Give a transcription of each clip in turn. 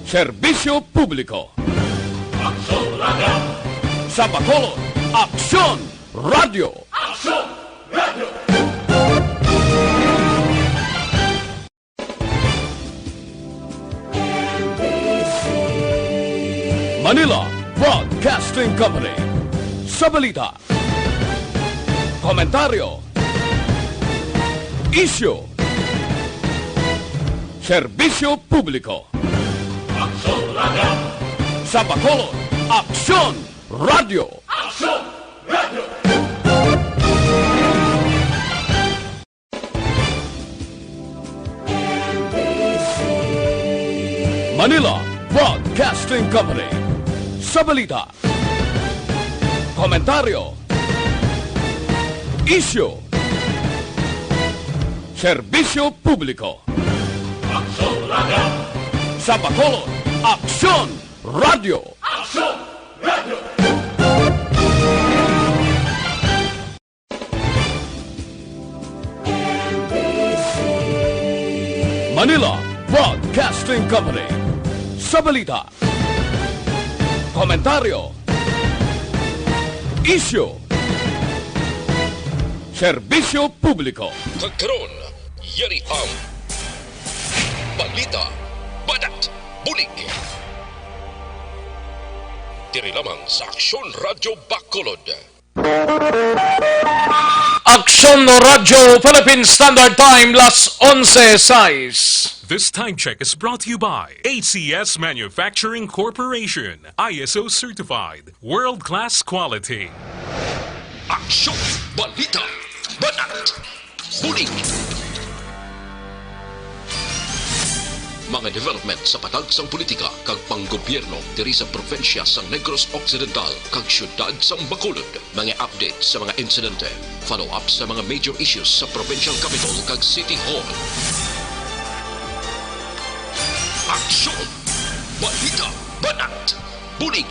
Serbisyo Publiko. Aksyon Radio! Sa Bacolod, Aksyon Radio! Aksyon Radio! Manila Broadcasting Company. Sa balita, komentaryo, isyu, serbisyo publiko. Aksyon Radio! Sa Bacolod, Aksyon Radio! Aksyon Radio! Manila Broadcasting Company. Sa balita, komentaryo, isyu, serbisyo publiko. Aksyon Radio! Sa Bacolod, Aksyon Radio! Aksyon Radio! Manila Broadcasting Company. Sa balita, komentaryo, isyu, serbisyo publiko. Kagkaroon, yari ang balita, badat, bulig. Diri lamang sa Aksyon Radio Bacolod. Aksyon Radio Philippine Standard Time, las 11:06. This time check is brought to you by ACS Manufacturing Corporation, ISO certified, world-class quality. Aksyon, balita, badat, bulig. Mga development sa patagsang politika kag panggobyerno diri sa probinsya sa Negros Occidental kag syudad sa Bacolod. Mga update sa mga insidente, follow-up sa mga major issues sa provincial capital kag City Hall. Aksyon, balita, banat, bulig.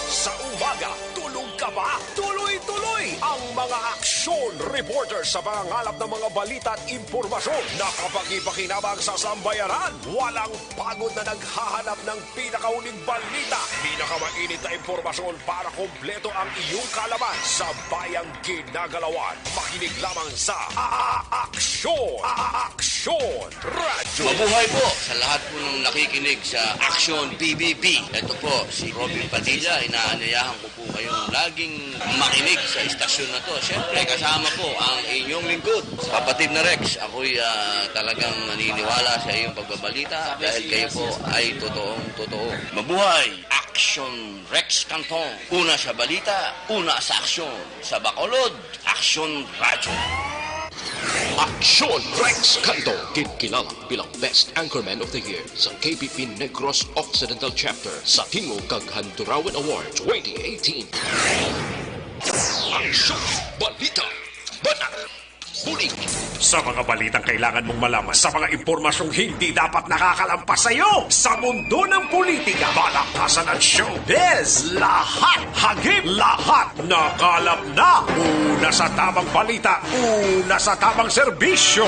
Sa umaga, tulog ka ba? Tuloy-tuloy ang mga aksyon reporter sa pangangalap ng mga balita at impormasyon na kapag ipakinabang sa sambayanan, walang pagod na naghahanap ng pinakauling balita, pinakamainit na impormasyon para kompleto ang iyong kalaman sa bayang ginagalawan. Makinig lamang sa Aksyon! Aksyon Radio! Mabuhay po sa lahat po ng nakikinig sa Aksyon PBB. Ito po si Robin Padilla. Inaanyayahan ko po kayong laging makinig sa istasyon na to. Siyempre, kasama po ang inyong lingkod. Kapatid na Rex, ako'y talagang naniniwala sa iyong pagbabalita dahil kayo po ay totoong-totoo. Mabuhay! Aksyon Rex Canton. Una sa balita, una sa aksyon. Sa Bacolod, Aksyon Radio. Aksyon Rex Canto, kilala bilang Best Anchorman of the Year sa KPP Negros Occidental Chapter sa Tingog kag Handurawan Award 2018. Aksyon, balita, banat, bulig. Sa mga balitang kailangan mong malaman, sa mga impormasyong hindi dapat nakakalampas sa iyo, sa mundo ng politika, balakasan at showbiz, lahat, hagip, lahat, nakalap na. Una sa tamang balita, una sa tamang serbisyo.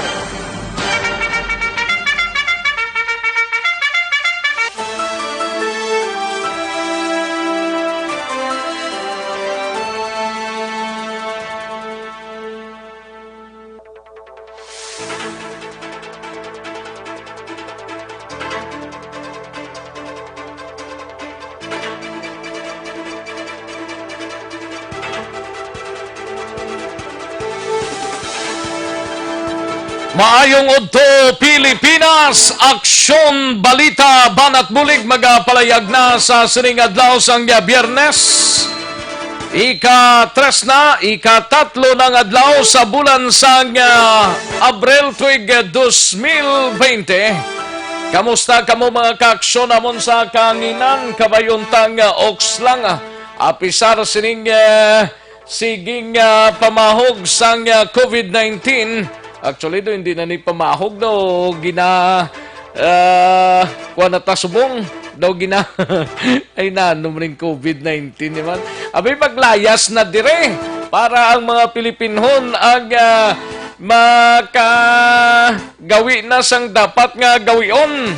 Maayong udto Pilipinas, Aksyon Balita Banat Bulig magapalayag na sa sining adlaw sang Biyernes. Ika-3 na, ika-3 ng adlaw sa bulan sang Abril tuig 2020. Kamusta kamo mga kaaksyon namon sa kanginan kabayuntang Oxlang apisar sining siging pamahog sang COVID-19. Actually, do hindi na ni pamahog daw kuha na tasubong daw ay nanom rin COVID-19 naman. Abay paglayas na dire para ang mga Pilipinhon ang makagawi na sang dapat nga gawion.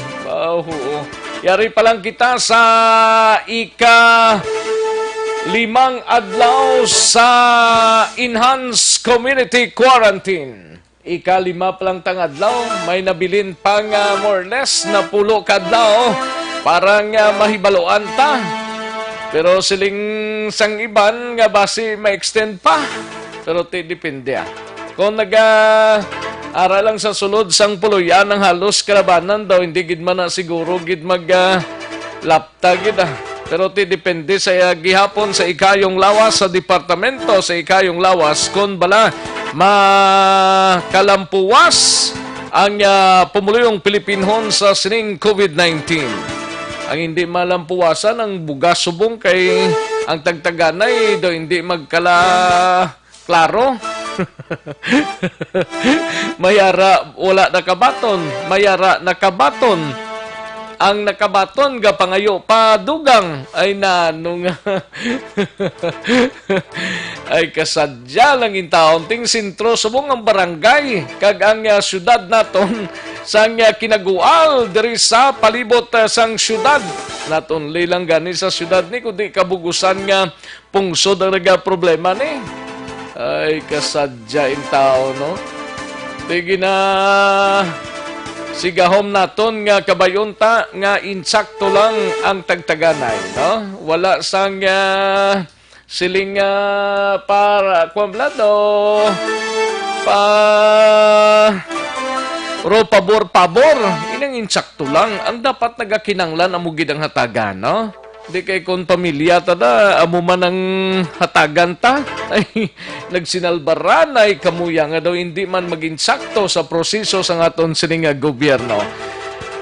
Yari pa lang kita sa ika-5 adlaw sa Enhanced Community Quarantine. Ika-5 pa lang tang adlaw, may nabilin pang more or less na 10 kadlaw parang mahibaloan ta. Pero siling sang iban nga basi ma-extend pa. Pero depende Kung ara lang sa sulod sang puluyan ng halos kalabanan daw, hindi gid man na siguro gid lapta gid Pero depende sa gihapon sa ikayong lawas sa departamento sa ikayong lawas kung bala makalampuwas ang pumuluyong Pilipinhon sa sining COVID-19. Ang hindi malampuwasan ang bugas subong kay ang tagtaganay do hindi klaro. Mayara wala nakabaton, mayara nakabaton. Ang nakabaton ga pangayo padugang ay nanong ay kasadya lang in taon ting sentro subong ang barangay kag ang syudad naton sang kinagual diri sa palibot sang syudad naton lilang gani sa syudad ni kundi kabugusan nga pungsod ang problema ni ay kasadya in taon no tigi na sigahom naton nga kabayunta nga insakto lang ang tagtaganay, no? Wala sang siling para kwamblado pabor inang insakto lang ang dapat nagakinanglan amugid ang hatagan, no? Di kay kung pamilya tada, amo man ang hatagan ta, ay nagsinalbaran ay kamuya nga daw hindi man maginsakto sa proseso sa aton sining gobyerno.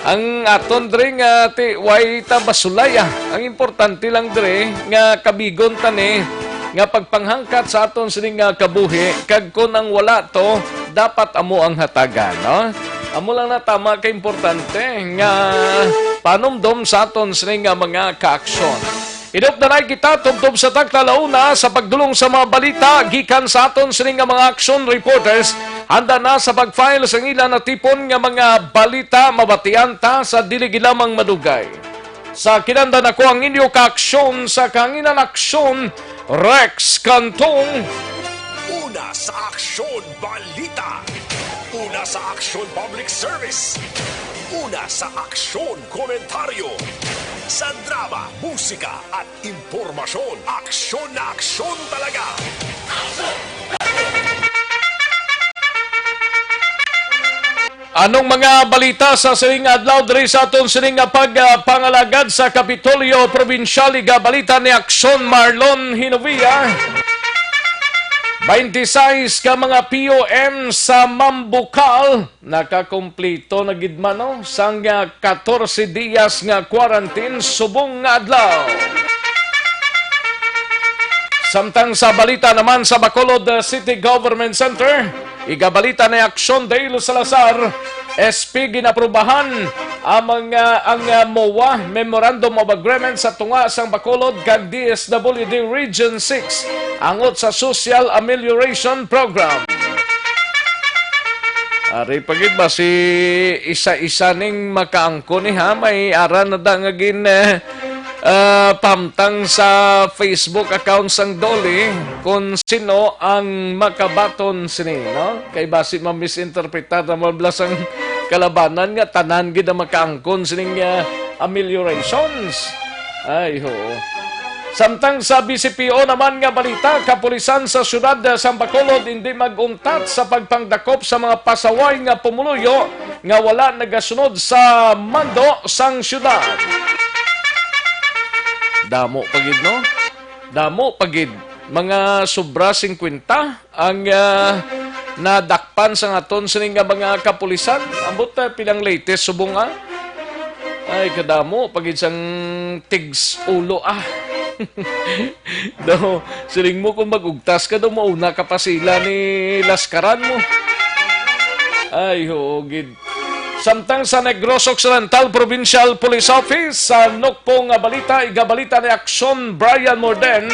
Ang aton dre nga way ta basulaya. Ang importante lang dre nga kabigon tani nga pagpanghangkat sa aton sining kabuhi kag kun ang wala to dapat amo ang hatagan, no? Amo lang na tama ka importante nga panumdom sa aton sining mga kaaksyon. Idop na kita tubtob sa tagtalauna sa pagdulong sa mga balita gikan sa aton sining mga action reporters. Handa na sa pag-file sa ilan na tipon nga mga balita mabatian ta sa dili lamang madugay. Sa kinandan ako ang inyo kaaksyon sa kanginan aksyon Rex Cantong. Una sa Aksyon Balita. Una sa Aksyon Public Service. Una sa Aksyon Komentaryo. Sa drama, musika at impormasyon, aksyon na aksyon talaga. Anong mga balita sa sining adlaw diri sa aton sining pagpangalagad sa Kapitolyo Probinsyal iga balita ni Aksyon Marlon Hinovia. 26 ka mga POM sa Mambukal nakakumpleto na gid man no sang 14 diyas nga quarantine subong nga adlaw. Samtang sa balita naman sa Bacolod City Government Center, igabalita ni Aksyon Dale Salazar, SP ginaprubahan ang MOA Memorandum of Agreement sa tunga sang Bacolod kag DSWD Region 6 angot sa Social Amelioration Program. Ari pagid ba si isa-isa ning makaangko ni may aran na dangagin pamtang sa Facebook account sang Dolly kung sino ang makabaton sini, no? Kay basi ma-misinterpretar na mablasang kalabanan nga tanan gid ang makaangkon sining ameliorations. Ay ho. Samtang sa BCPO naman nga balita, kapulisan sa syudad sa Bacolod hindi mag-untat sa pagpangdakop sa mga pasaway nga pumuluyo nga wala nagasunod sa mando sang syudad. Damo pagid, no? Damo pagid. Mga sobra 50 ang nadakpan sa aton sining mga kapulisan. Ambot pilang latest subong ay kadamo pagid sang tigs ulo daw siling mo kung magugtas ka daw mauna ka pa sila ni laskaran mo. Ay ho gid. Samtang sa Negros Occidental Provincial Police Office sa nukpong balita, igabalita ni Aksyon Brian Morden.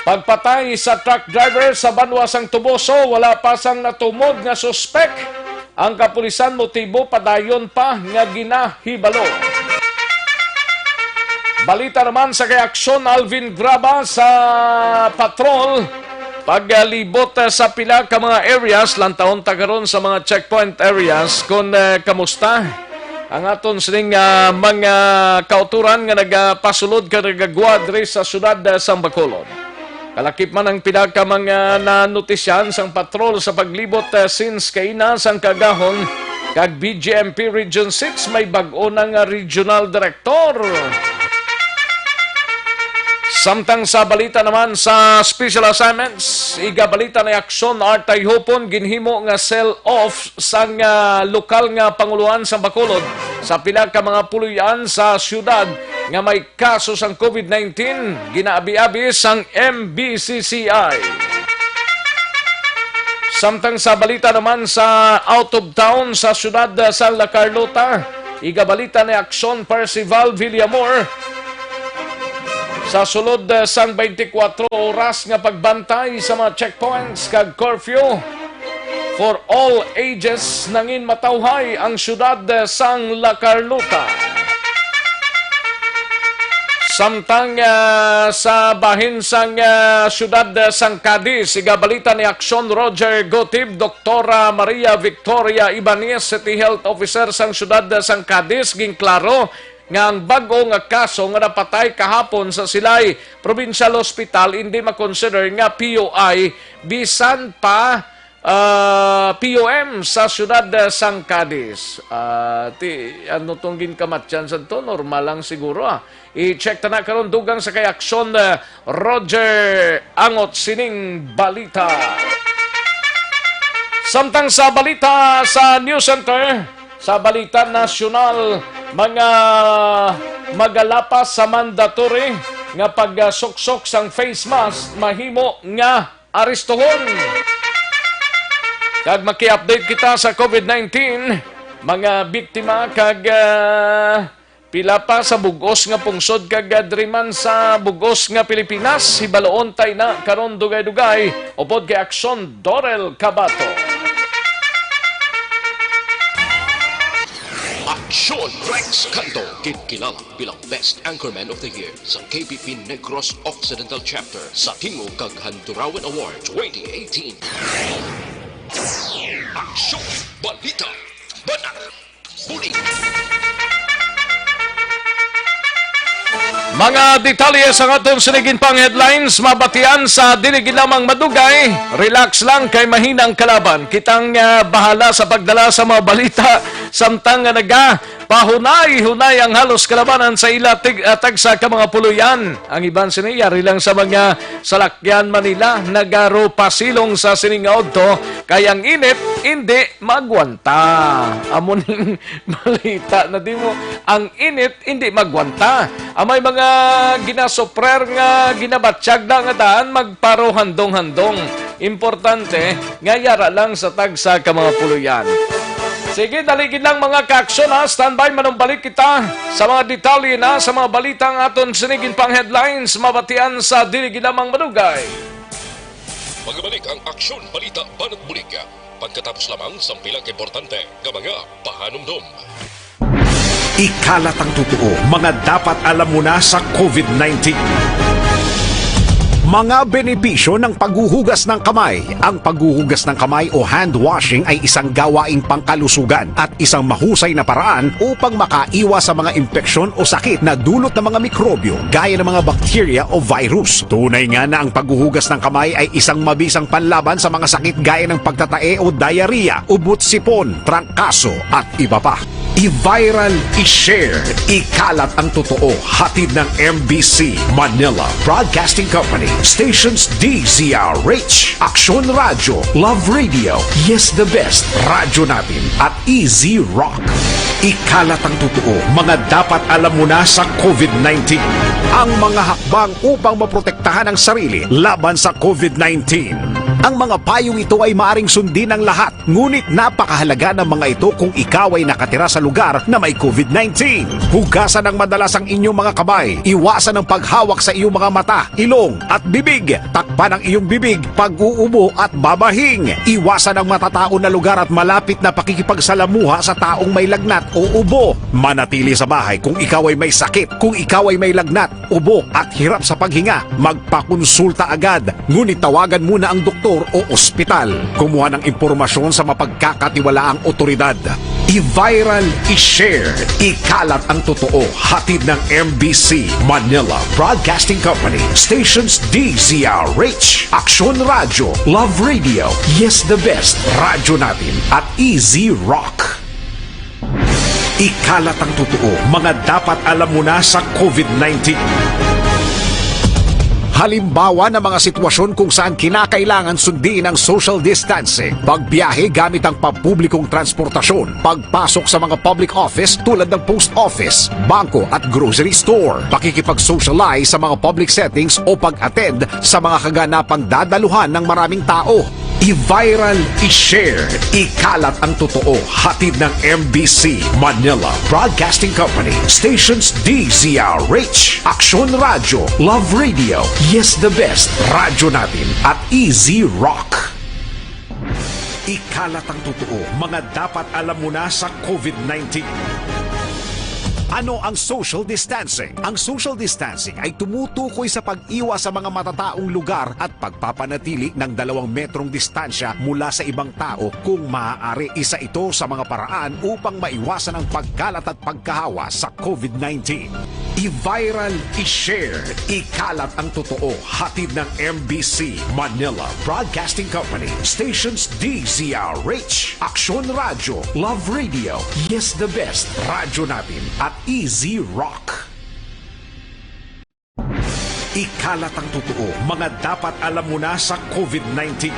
Pagpatay sa truck driver sa Banwasang Tuboso, wala pa sang natumod nga suspek. ang kapulisan motibo padayon pa nga ginahibalo. Balita naman sa kay Aksyon Alvin Graba sa patrol paglibot sa pila ka mga areas lantaon ta karon sa mga checkpoint areas kung kamusta ang aton sining mga kauturan nga nagapasulod ka nagagwa diri sa syudad sa Bacolod. Kalakip man ang pila ka mga nanotisyan sang patrol sa paglibot since kaina sang kagahon kag BGMP Region 6 may bag-o ng regional director. Samtang sa balita naman sa special assignments, igabalita na Aksyon Artay Hopon ginhimo nga sell-off sang lokal nga panguluan sa Bacolod sa pila ka mga puluyan sa syudad nga may kaso sang COVID-19 ginaabi-abi sang MBCCI. Samtang sa balita naman sa out of town sa syudad sa La Carlota, igabalita ni Aksyon Percival Villamor sa sulod sang 24 oras nga pagbantay sa mga checkpoints kag curfew for all ages nangin matawhay ang syudad sang La Carlota. Samtang sa bahin sang syudad sang Cadiz, igabalita ni Aksyon Roger Gotib, Doktora Maria Victoria Ibanez, City Health Officer sang syudad sang Cadiz, ginklaro nga ang bago nga kaso nga napatay kahapon sa Silay Provincial Hospital hindi makonsider nga POI bisan pa POM sa syudad sang Cadiz. Ano tong ginkamatyan sa to? Normal lang siguro. I-check ta na karon dugang sa kay Aksyon Roger Angot sining balita. Samtang sa balita sa News Center, sa balita nasyonal, mga magalapas sa mandatory nga pagsuksok sang face mask mahimo nga arestuhon. Kag maki-update kita sa COVID-19, mga biktima kag pila pa sa bugos nga pungsod kag driman sa bugos nga Pilipinas, hibaloon tay na karon dugay-dugay upod kay Aksyon Dorel Cabato. Aksyon Rex Canto, kilala bilang Best Anchorman of the Year sa KBP Negros Occidental Chapter sa Tingog kag Handurawan Award 2018. Aksyon Balita Banat Muli. Mga detalye sa aton sinigin pang headlines, mabatian sa diligid lamang madugay. Relax lang kay mahinang kalaban. Kitang bahala sa pagdala sa mga balita samtang pahunay-hunay ang halos kalabanan sa tagsa ka mga puluyan. Ang iban siniyari lang sa mga salakyan Manila, nagaro pasilong sa siningaod to, kaya ang init hindi magwanta. Amuning balita na di mo, ang init hindi magwanta. Amay mga ginasoprer nga ginabatsyag na nga daan magparo handong-handong. Importante, nga yara lang sa tagsa ka mga puluyan. Sige, daligid lang mga kaaksyon ha. Standby, manumbalik kita sa mga detalye na sa mga balitang aton sinigin pang headlines, mabatian sa diligid lamang madugay. Magbalik ang Aksyon Balita Banat Bulig. Pagkatapos lamang sa pilang importante ng mga pahanumdum. Ikalat ang totoo, mga dapat alam mo na sa COVID-19. Mga benepisyo ng paghuhugas ng kamay. Ang paghuhugas ng kamay o hand washing ay isang gawaing pangkalusugan at isang mahusay na paraan upang makaiwas sa mga impeksyon o sakit na dulot ng mga mikrobyo gaya ng mga bakterya o virus. Tunay nga na ang paghuhugas ng kamay ay isang mabisang panlaban sa mga sakit gaya ng pagtatae o diarrhea, ubot-sipon, trangkaso at iba pa. I-viral, i-share, ikalat ang totoo. Hatid ng MBC Manila Broadcasting Company, stations DZRH, Aksyon Radio, Love Radio, Yes the Best, Radyo Natin at Easy Rock. Ikalat ang totoo, mga dapat alam mo na sa COVID-19. Ang mga hakbang upang maprotektahan ang sarili laban sa COVID-19. Ang mga payong ito ay maaring sundin ng lahat, ngunit napakahalaga ng mga ito kung ikaw ay nakatira sa lugar na may COVID-19. Hugasan ng madalas ang inyong mga kamay. Iwasan ang paghawak sa iyong mga mata, ilong at bibig. Takpan ang iyong bibig pag uubo at babahing. Iwasan ang matatao na lugar at malapit na pakikipagsalamuha sa taong may lagnat o ubo. Manatili sa bahay kung ikaw ay may sakit. Kung ikaw ay may lagnat, ubo at hirap sa paghinga, magpakonsulta agad. Ngunit tawagan muna ang doktor o ospital. Kumuha ng impormasyon sa mapagkakatiwalaang otoridad. I-viral, i-share, ikalat ang totoo. Hatid ng MBC Manila Broadcasting Company, stations DZRH, Action Radio, Love Radio, Yes the Best, Radyo Natin at Easy Rock. Ikalat ang totoo, mga dapat alam mo na sa COVID-19. Halimbawa ng mga sitwasyon kung saan kinakailangan sundin ang social distancing, pagbiyahe gamit ang pampublikong transportasyon, pagpasok sa mga public office tulad ng post office, bangko at grocery store, pakikipag-socialize sa mga public settings o pag-attend sa mga kaganapang dadaluhan ng maraming tao. I-viral, i-share, ikalat ang totoo. Hatid ng MBC Manila Broadcasting Company, stations DZRH, Action Radio, Love Radio, Yes the Best, Radyo Natin at Easy Rock. Ikalat ang totoo, mga dapat alam mo na sa COVID-19. Ano ang social distancing? Ang social distancing ay tumutukoy sa pag-iwas sa mga matataong lugar at pagpapanatili ng 2 metrong distansya mula sa ibang tao kung maaari. Isa ito sa mga paraan upang maiwasan ang pagkalat at pagkahawa sa COVID-19. I-viral, i-share, ikalat ang totoo. Hatid ng MBC Manila Broadcasting Company, stations DZRH, Action Radio, Love Radio, Yes the Best, Radyo Natin at Easy Rock. Ikalat ang totoo, mga dapat alam mo na sa COVID-19.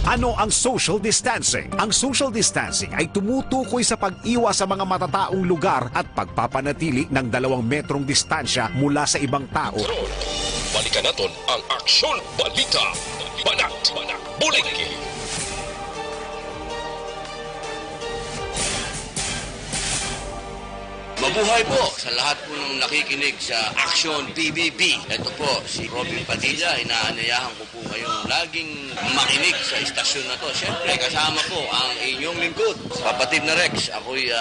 Ano ang social distancing? Ang social distancing ay tumutukoy sa pag-iwas sa mga matataong lugar at pagpapanatili ng 2 metrong distansya mula sa ibang tao. Balikan natin ang Aksyon Balita. Banat, bulig. Mabuhay po sa lahat po ng nakikinig sa Action PBB. Ito po, si Robin Padilla. Inaanyayahan ko po kayong laging makinig sa istasyon na to. Siyempre, kasama po ang inyong lingkod. Kapatid na Rex, ako'y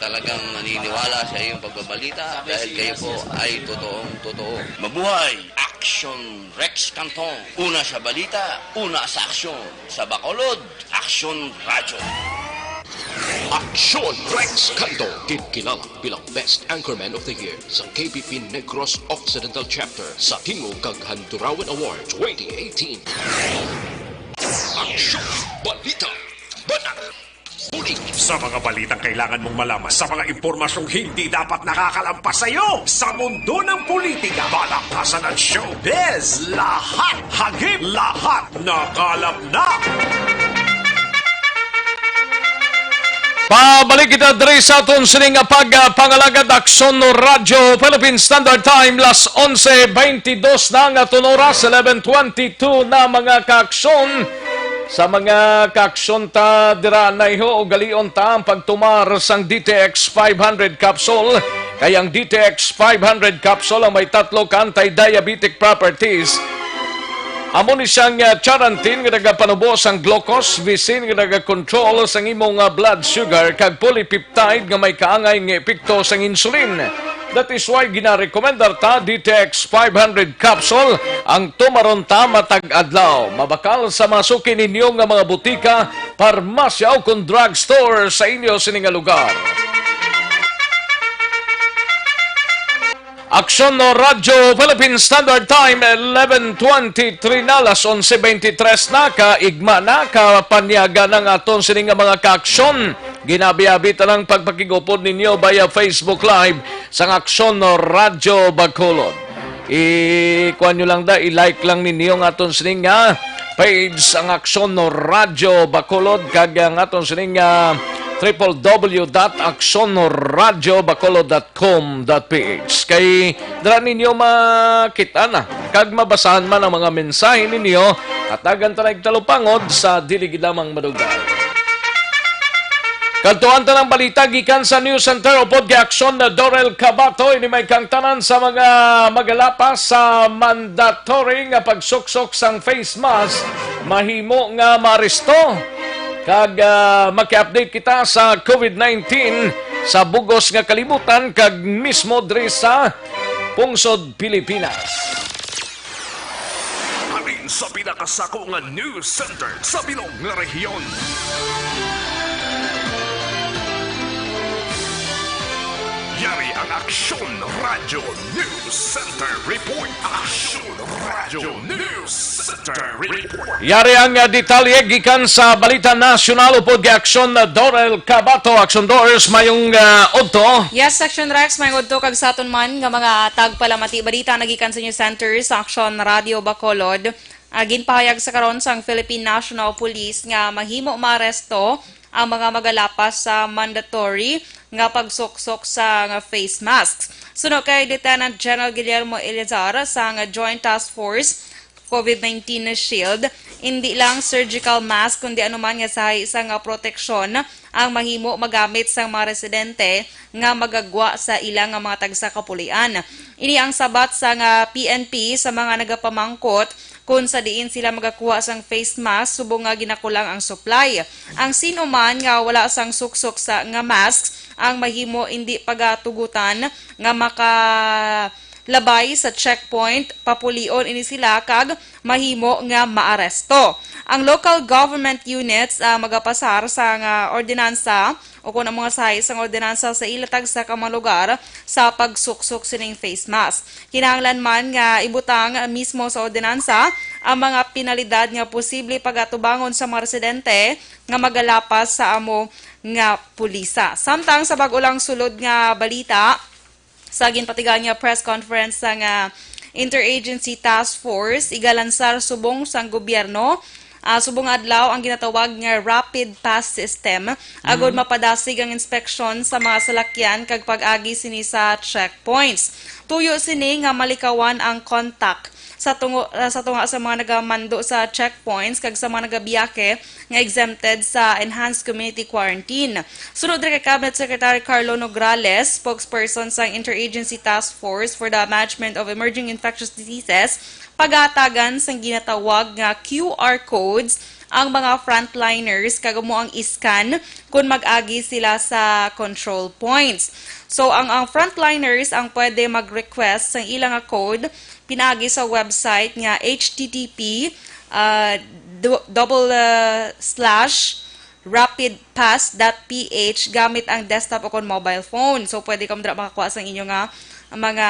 talagang naniniwala sa iyong pagbabalita dahil kayo po ay totoong-totoo. Mabuhay! Action Rex Canton. Una sa balita, una sa aksyon. Sa Bacolod, Action Radyo. Aksyon Rex Canto, kilala bilang Best Anchorman of the Year sa KBP Negros Occidental Chapter sa Tingog kag Handurawan Award 2018. Aksyon Balita. Banat. Bulig. Sa mga balitang kailangan mong malaman, sa mga impormasyong hindi dapat nakakalampas sa iyo, sa mundo ng politika, balakasan ng showbiz, lahat, hagip, lahat, nakalap na! Pabalik kita diri sa aton sining pagpangalagad Aksyon no Radyo Philippine Standard Time las 11:22 na nga aton oras 11:22 na mga kaaksyon sa mga kaaksyon ta dira naiho o galion ta ang pagtumar sang DTX 500 capsule kayang DTX 500 capsule ang may 3 ka anti-diabetic properties. Amo ni siyang charantin nga nagapanubos ang glucose, visin nga nagakontrol sang imong blood sugar, kag polypeptide nga may kaangay nga epekto sang insulin. That is why ginarekomendar ta DTX 500 capsule ang tumaron ta matag adlaw. Mabakal sa masukin ninyo nga mga butika, parmasya o kung drugstore sa inyo sining lugar. Aksyon no Radyo Philippine Standard Time 11:23 na las 11:23 na kaigma na kapanyaga ng aton sining mga kaaksyon. Ginabiabita ng pagpakigupod ninyo via Facebook Live sa Aksyon no Radyo Bacolod. I-kuha nyo lang i-like lang ninyo ang aton sining page ang Aksyon no Radyo Bacolod kag ang aton sining www.aksyonoradyobacolod.com.ph. Kay dara ninyo makita na kag mabasahan man ang mga mensahe ninyo Katagan tanay talupangod sa diligid lamang madugay. Kantuan tanang balita gikan sa News Center upod gi-aksyon na Dorel Cabato ini may kang tanan sa mga magalapas sa mandatory nga pagsuksok sang face mask mahimo nga maresto. Kag maki-update kita sa COVID-19 sa bugos nga kalibutan kag mismo diri sa Pungsod, Pilipinas. Halin sa pinakasako nga news center sa bilog nga rehiyon. Yari ang Aksyon Radio News Center Report. Aksyon Radio News Center Report. Yari ang detalye gikan sa balita nasyonal upod gi-aksyon na Dorel Cabato. Action Doors mayong odto. Yes, Section Rex, may udto kag saton man nga mga tagpalamati balita nagikan sa News Center sa Aksyon Radio Bacolod. Ginpahayag sa karon sang Philippine National Police nga mahimo maaresto ang mga magalapas sa mandatory nga pagsuksok sa nga face masks. Suno kay Lieutenant General Guillermo Elizar sa nga Joint Task Force COVID-19 Shield, hindi lang surgical mask kundi anuman nga sa isang proteksyon ang mahimo magamit sa mga residente nga magagwa sa ilang nga mga tagsakapulian. Ini ang sabat sa nga PNP sa mga nagapamangkot kung sa diin sila magakuha sang face mask subong nga ginakulang ang supply. Ang sino man nga wala sang suksok sa nga masks ang mahimo hindi pagatugutan nga makalabay sa checkpoint, papulion ini sila kag mahimo nga maaresto. Ang local government units magapasar sa nga ordinansa o kung ang mga size ang ordinansa sa ilatag sa kamang lugar sa pagsuksok sining face mask. Kinahanglan man nga ibutang mismo sa ordinansa ang mga pinalidad nga posible pagatubangon sa mga residente nga magalapas sa amo nga pulisa. Samtang sa bag-ulang sulod nga balita sa ginpatigan nga press conference sa nga Interagency Task Force igalansar subong sang gobyerno subong adlaw ang ginatawag nga Rapid Pass System agod mapadasig ang inspeksyon sa mga salakyan kag pag-agi sini sa checkpoints. Tuyo sini nga malikawan ang contact sa tunga sa mga nagamando sa checkpoints kag sa mga nagabiyake nga exempted sa enhanced community quarantine. Sunod kay Cabinet Secretary Carlo Nograles, spokesperson sa Interagency Task Force for the Management of Emerging Infectious Diseases, pagatagan sang ginatawag nga QR codes ang mga frontliners kag mo ang iskan kung mag-agi sila sa control points. So ang frontliners ang pwede mag-request sang ilang code pinagi sa website nga http://rapidpass.ph gamit ang desktop o kon mobile phone. So pwede ka makakuha sa inyo nga mga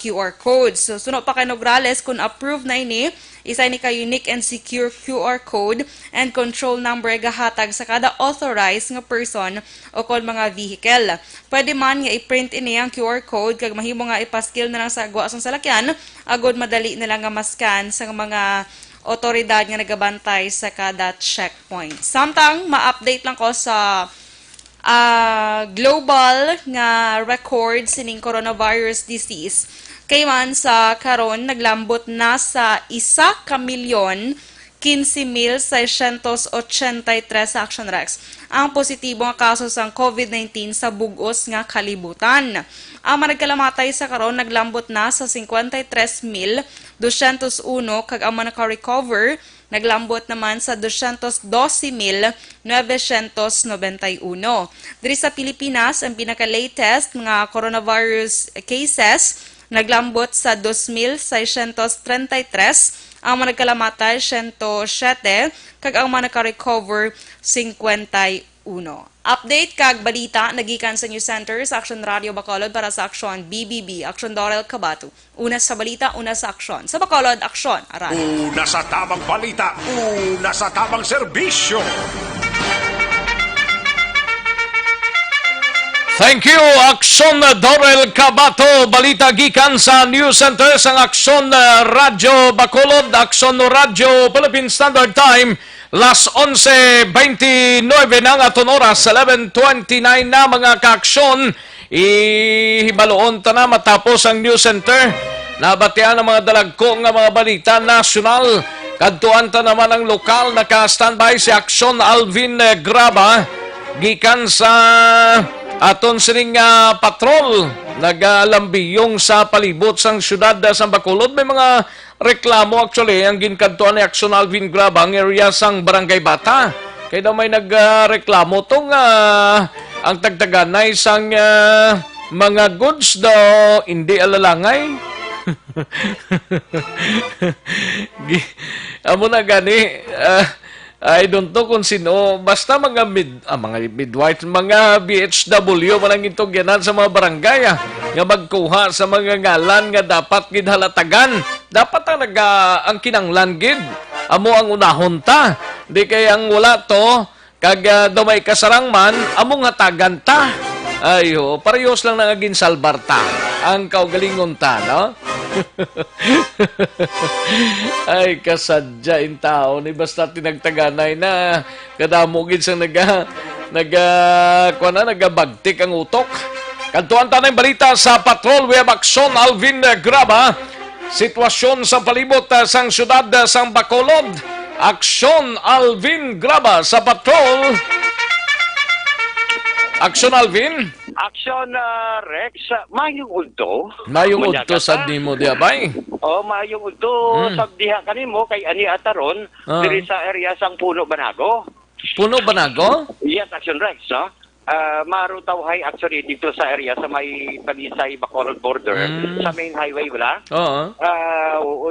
QR codes. So sunod pa kay Nograles kung approved na ini, isa ni ka unique and secure QR code and control number gahatag sa kada authorized nga person o kon mga vehicle. Pwede man nga i-print ini ang QR code kag mahimo nga ipaskil na lang sa agwa sang salakyan agod madali na lang nga maskan sa mga otoridad nga nagabantay sa kada checkpoint. Samtang ma-update lang ko sa global nga record sining coronavirus disease. Kay man sa karon naglambot na sa 1,15,683 Action Rex ang positibo nga kaso sang COVID-19 sa bugos nga kalibutan. Ang managkalamatay sa karon naglambot na sa 53,201 kag ang naka-recover naglambot naman sa 212,991. Diri sa Pilipinas, ang pinaka-latest mga coronavirus cases naglambot sa 2,633, ang mga nagkalamatay 107, kag ang mga naka-recover 51. Update kag balita nagikan sa News Center sa Action Radio Bacolod para sa Aksyon BBB, Aksyon Dorel Cabato. Una sa balita, una sa aksyon. Sa Bacolod, aksyon, arana. Una sa tamang balita, una sa tamang serbisyo. Thank you, Aksyon Dorel Cabato. Balita gikan sa News Center sa Aksyon Radio Bacolod, Aksyon Radio Philippine Standard Time. Las 11:29 na nga aton oras, 11:29 na mga kaaksyon. Ihibaloon ta na matapos ang News Center. Nabatian ang mga dalagko nga mga balita nasyonal Kadtuan ta naman ang lokal naka-standby si Action Alvin Graba gikan sa aton sining patrol nagalambiyong sa palibot sang syudad sa Bacolod. May mga reklamo actually ang ginkadtuan ni Action Alvin Graba ang area sang Barangay Bata. Kaya daw may nagreklamo tong ang tagtaganay sang mga goods daw hindi alalangay. Amo na gani, I don't know kung sino, basta mga midwife, mga BHW manang itong yanan sa mga barangay nga magkuha sa mga ngalan nga dapat gid halatagan. Dapat ang kinanglan gid. Amo ang unahon ta. Di kay ang wala to kag dumay kasarang man among hatagan ta. Ayo, parehos lang na naging salbarta ang kaugalingon ta, no? Ay, kasadya in tao ni basta tinagtaganay na kadamugid sa nagabagtik ang utok. Kantuan ta ng balita sa Patrol Web Action Alvin Graba. Sitwasyon sa palibot sang syudad sang Bacolod. Action Alvin Graba sa Patrol. Action Alvin. Action Rex, mayong udto. Mayong udto sa di mo di abay. Mayong udto sa diha kanimo kay ani ataron diri sa area sang Puno Banago. Puno Banago? Yes, Action Rex, no? Marutawhay actually dito sa area sa may Talisay Bacolod border sa main highway wala. Oo.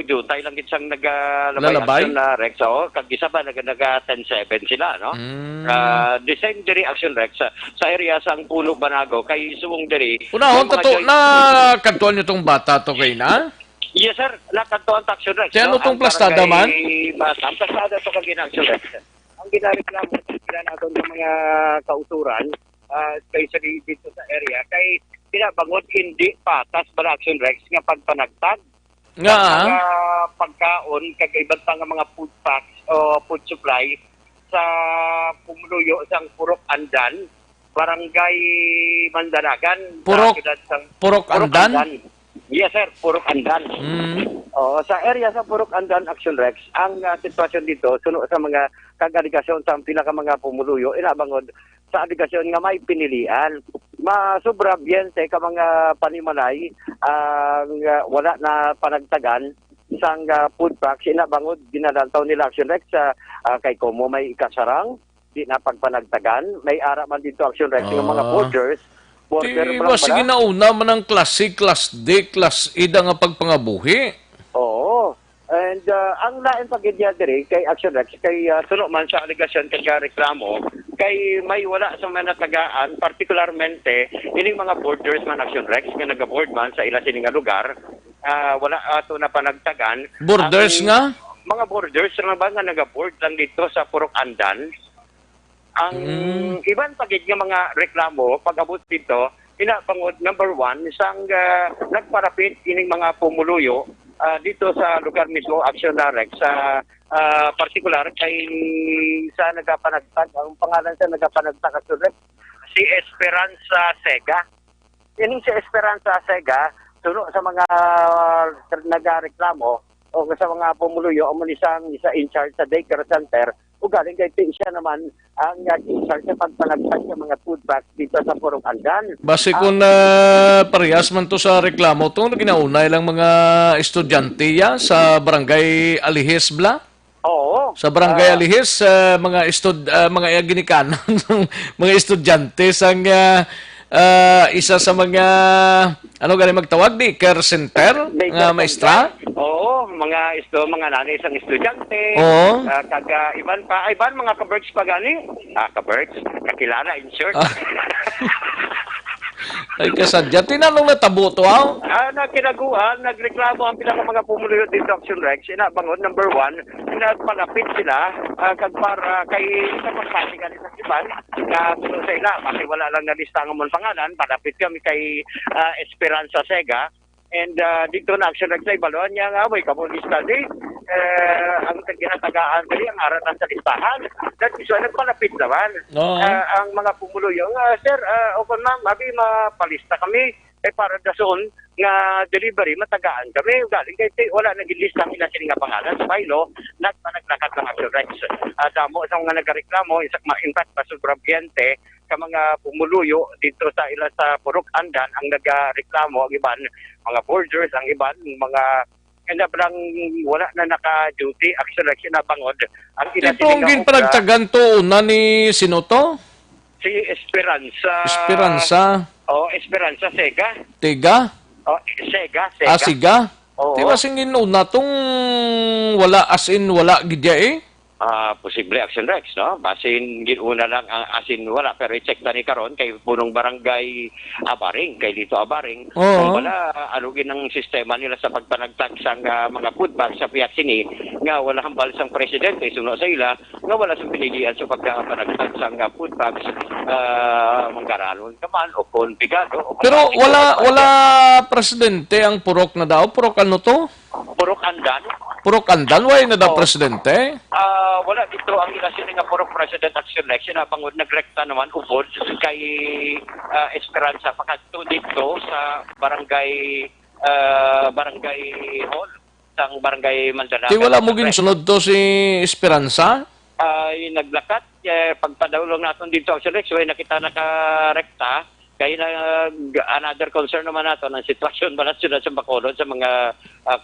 Tayo lang gid sang nagalabay Action Rex kag isa ba naga 10-7 sila no. The same diri Action Rex sa area sang Puno Banago kay suwong diri. Unahon to na kadtuan niyo tong bata to kay na? Yes sir, nakadtuan ta Action Rex. Kaya ano tong plastada man? Ang plastada to kag Action Rex. Ang ginareklamo sila natin ng mga kauturan, especially dito sa area, kay pinabangon hindi patas ba Action Rex nga pagpanagtag. Nga Pagkaon, kag iba't pa nga mga food packs o food supply sa Pumuluyo sang Purok Andan, Barangay Mandanagan. Purok Andan? Yes sir, Purok Andan. Sa area sa Purok Andan Action Rex, ang sitwasyon dito suno sa mga kag-aligasyon sa pila ka mga pumuluyo inabangod sa aligasyon nga may pinilian. Masobra biyente ka mga panimalay wala na panagtagan sang food packs inabangod ginalantaw nila Action Rex kay Como may ikasarang di na pagpanagtagan may ara man dito Action Rex ng mga borders. Sige na una man ang Class C, Class D, Class E nga pagpangabuhi. Oo. And ang lain pagidya diri kay Action Rex, kay suno man sa aligasyon kay reklamo, kay may wala sa mga natagaan, partikularmente, ining mga borders man Action Rex, nga nag-board man sa ila sining lugar, wala ato na panagtagan. Borders nga? Mga borders na ba nga nag-board lang dito sa Purok Andan. Ang iban pagid nga mga reklamo pag-abot dito inapangod number 1 isang nagparapit ining mga pumuluyo dito sa lugar mismo Action Rex sa particular kay sa nagapanagtag ang pangalan sa nagapanagtag Action Rex si Esperanza Sega. Ining si Esperanza Sega suno sa mga nagareklamo o sa mga pumuluyo o isa in charge sa daycare center o galing kay siya naman ang in-charge sa pagpanagtag sa mga food packs dito sa Purok Andan. Base kung parehas man to sa reklamo to, ginaunay lang mga estudyante sa Barangay Alihis Bla? Oo. Sa Barangay Alihis, mga ginikanan mga estudyante sang isa sa mga magtawag di care center nga maestra. Oo, mga nanay isang estudyante. Oo. Iban mga ka-Berks pa gani. Ka-Berks, kakilala in short. Ay kasadya, tinanong na tabo to Nagkinaguan, nagreklamo ang pinaka mga pumuluyo dito Action Rex. Inabangod, number 1, pinagpalapit sila para kay sa pagpasigan sa iban na sunod sa ila. Kasi wala lang na listangan mo pangalan. Palapit kami kay Esperanza Sega. And dito na Action Rex ay baluan niya nga, may kamunista di. Ang ginatagaan kali ang aratan sa listahan. Dahil so, nagpalapit naman. Ang mga pumuluyo, sir, okay ma'am, mabi mapalista kami. Para dason, nga delivery matagaan kami galing kay wala nagilista nila sila nga pangalan sa file nagpanaglakad ng action rex. Damo sa mga nagareklamo in fact pasubrabyente ka mga pumuluyo dito sa ila sa Purok Andan ang nagareklamo ang iban mga borders ang iban mga kanya parang wala na naka-duty action rex na bangod ang ila Ito ang ginpanagtagan to una ni Sinoto? si Esperanza Esperanza Sega Tiga? Sega Asiga? Oo. Di ba singin una tong wala as in wala gidya eh? Posible action rex no basin ginuna lang ang asin wala pero i-check na ni karon kay punong barangay Abaring kay dito Abaring Oo. kung wala alugin ang sistema nila sa pagpanagtag sang mga food bag sa piyak sini nga wala hambal sang presidente suno sa ila nga wala sang pinilian sa pagpanagtag sang food bags mangkaranon kaman o konfigado Pero wala presidente ang purok na daw. Purok ano to? Purok Andan Purok Andan, why na daw presidente? wala dito ang ilasyon nga Purok President Action Election na pangod nagrekta naman ubod kay Esperanza pakadto dito sa barangay Hall sang barangay Mandanao. Di wala mo ginsunod to si Esperanza? Naglakat pagpadawlong naton dito Action Election ay nakita nakarekta kaya another concern naman nato ng sitwasyon balat sila sa Bacolod sa mga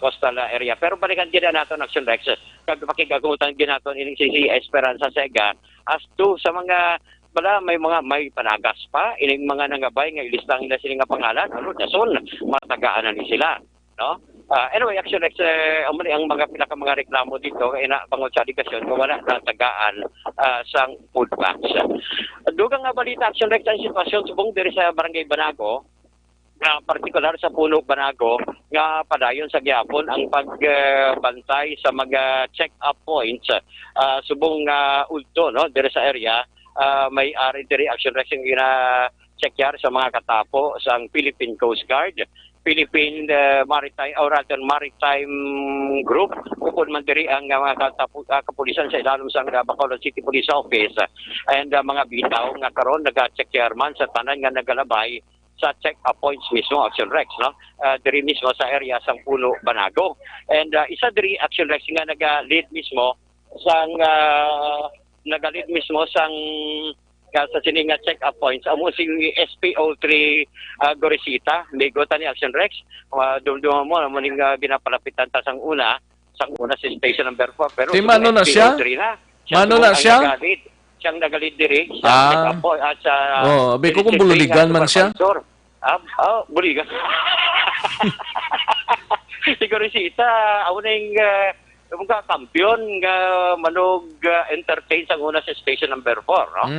coastal area. Pero balikan din nato ng Action Rex. Kag pakigagamutan din nato ining si Esperanza Sega as to sa mga may panagas pa ining mga nangabay nga ilistang nila sila nga pangalan ano dason matagaan na ni sila no. Anyway, Action Rex, ang mga pinaka mga reklamo dito ay na bangod sa edukasyon kung wala natagaan sang food packs. Dugang nga balita Action Rex ang sitwasyon subong diri sa Barangay Banago, partikular sa Puno Banago, nga padayon sa gyapon ang pagbantay sa mga check-up points subong ulto no diri sa area may ari diri Action Rex ang gina-check sa mga katapo sang Philippine Coast Guard. Philippine Maritime Group upod man diri ang mga kapulisan sa ilalim sa Bacolod City Police Office and mga bitaw nga karon naga-check man sa tanan nga nagalabay sa check-up points mismo Action Rex no diri mismo sa area sang Puno Banago and isa diri Action Rex nga naga-lead mismo sang sa sininga check-up points. Amo si SPO3 Gorisita, ligo ta ni Action Rex. Dumduma mo naman yung ginapalapitan ta sang una sa station number 4. Pero Mano na siya? Mano na siya? Siyang nagalid diri sa check-up point at sa... Biko kung bululigan man siya. Buligan. Si Gorisita, ako na yung... mga kampiyon nga manog entertain sa una sa station number 4 no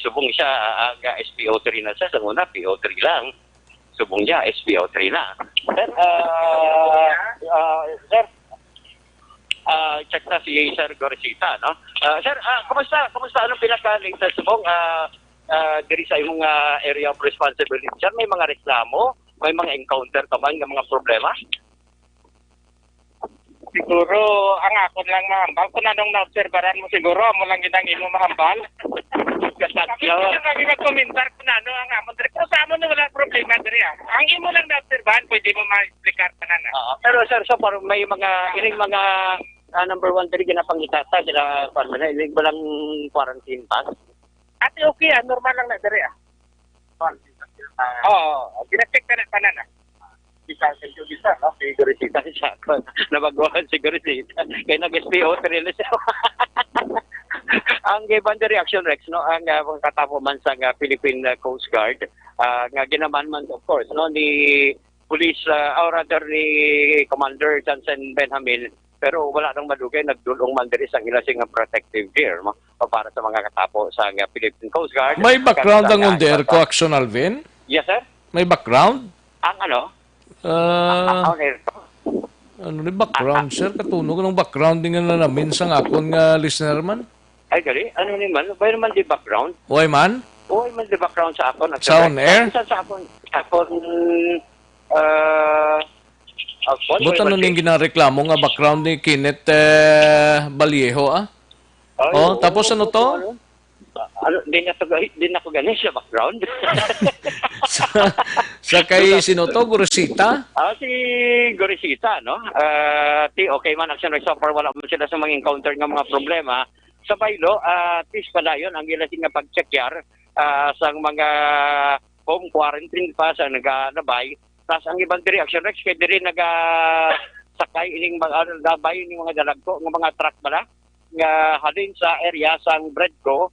subong siya ang SPO3 na siya sa una PO3 lang subong niya SPO3 na sir check na si Sir Gorisita no sir kumusta anong pinaka-latest subong diri sa imong area of responsibility sir may mga reklamo may mga encounter ka man nga mga problema. Siguro, ang akon lang mahambal. Kung anong na-obserbaran mo siguro, mo lang ginang imo mahambal. Kasi lagi nag-komentar kung ano ang amon. Pero sa amon na wala problema diri Ang imo lang na-obserbahan, pwede mo ma-explicar ka na. Pero sir, so parang may ining mga number 1 diri ginapangitata, ilig ba lang quarantine pass? Ate, okay normal lang na diri gina-check ka na panan Bisa, no? Si Gorisita siya. Nabaguhan si Gorisita. Kaya nag-SPO, siya. Ang Bandari Action Rex, no? Ang katapo man sa Philippine Coast Guard, nga ginaman man, of course, no? Ni Police, or rather ni Commander Johnson Benjamin, pero wala nang madugay, nagdulong man diri sa ilasing protective gear, no? Para sa mga katapo sa Philippine Coast Guard. May background ang under ko, Action Alvin? Yes, sir? May background? Ang ano? Ano ni background, sir? Katunog ng background din nga namin sa akon nga listener man? Ay, gali? Ano naman? Ba naman di background? Uy man? Uy man di background sa akon. Sound air? Sa akon, Buta nun yung ginareklamo nga background ni Kenneth Vallejo, tapos ano to? Di na ko ganin sa background. Sa kay sino to, Gurusita? Si Gorisita, no? Okay man, action so far wala mo sila sa mga encounter ng mga problema. Sa Baylo, tis pala yun, ang ilasing nga pag-check-yar sa mga home quarantine pa sa nagalabay. Tapos ang ibang diri, action rex, kaya diri sakay ining mga labay, ining mga dalagko, ng mga truck pala, nga halin sa area sang Bredco,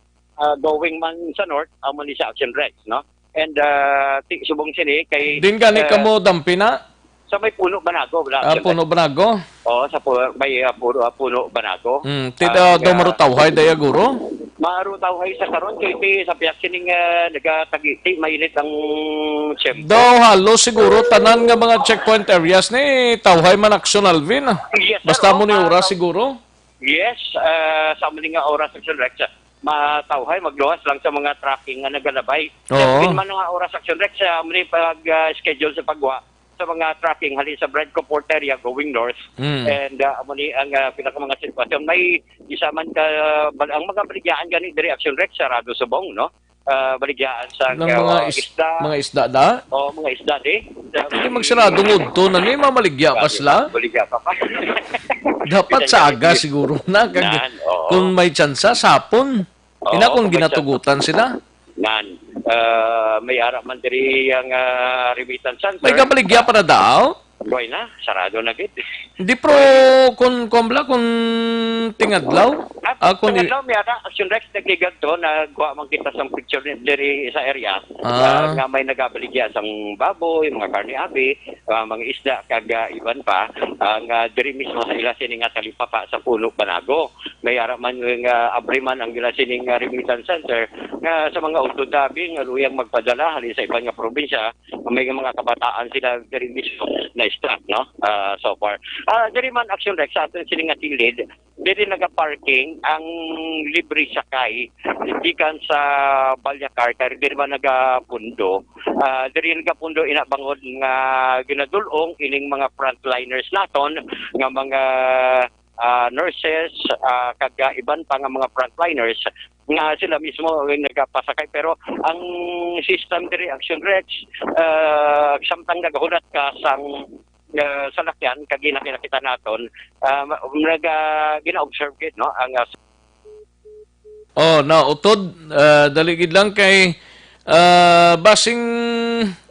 going man sa north, amo ni sa action rex, no? And subong sini kay Din gani kamo dampina? sa may puno banago wala. Puno Banago? Oo, sa may puno banago. Tita do marutawhay daya guro? Marutawhay sa karon kay sa piyak sining nagatagiti mainit ang tiyempo. Daw halo siguro tanan nga mga checkpoint areas ni tawhay man action Alvin. Yes, sir. Basta mo ni Oo, oras siguro? Yes, sa mga nga oras action rex matawhay magluwas lang sa mga tracking nga nagalabay. Oo. Din man nga oras action rex muli pag schedule sa pagwa sa mga tracking halin sa Bredco Port area going north. And muli ang pinaka mga sitwasyon may isa man ka ang mga baligyan gani diri action rex sa Rado Subong, no? Baligyan sa Ng mga isda da? mga isda di. Hindi magsarado ngudto na ni mamaligya pa sila. Baligya pa. Dapat sa aga siguro na kung may tsansa sapon. Ina kung kung may ginatugutan sila. May ara man diri ang remittance center. May kabaligya para daw? Goy na, sarado na gid. Hindi pro kung tingadlaw? Kung tingadlaw may ara action rex nagligad to nagwa man kita sa picture diri sa area. Nga may nagabaligya sang baboy, mga karne abi, mga isda kag iban pa nga diri mismo sa ila sining nga talipapa sa puno Banago. May ara man nga abriman ang ila sining remittance center nga sa mga usod dabi nga luyang magpadala halin sa ibang nga probinsya. May mga kabataan sila diri mismo na start, no? So far. Diri man action rex sa aton sining nga tilid, diri naga-parking ang libre sakay gikan sa Balyacar kay diri man nagapundo. Diri nagapundo ina bangod nga ginadulong ining mga frontliners naton nga mga nurses kag iban pa nga mga frontliners nga sila mismo nagapasakay pero ang system diri action rex samtang nagahulat ka sang salakyan kag ginakita naton gina-observe gid, no, ang nautod daligid lang kay basing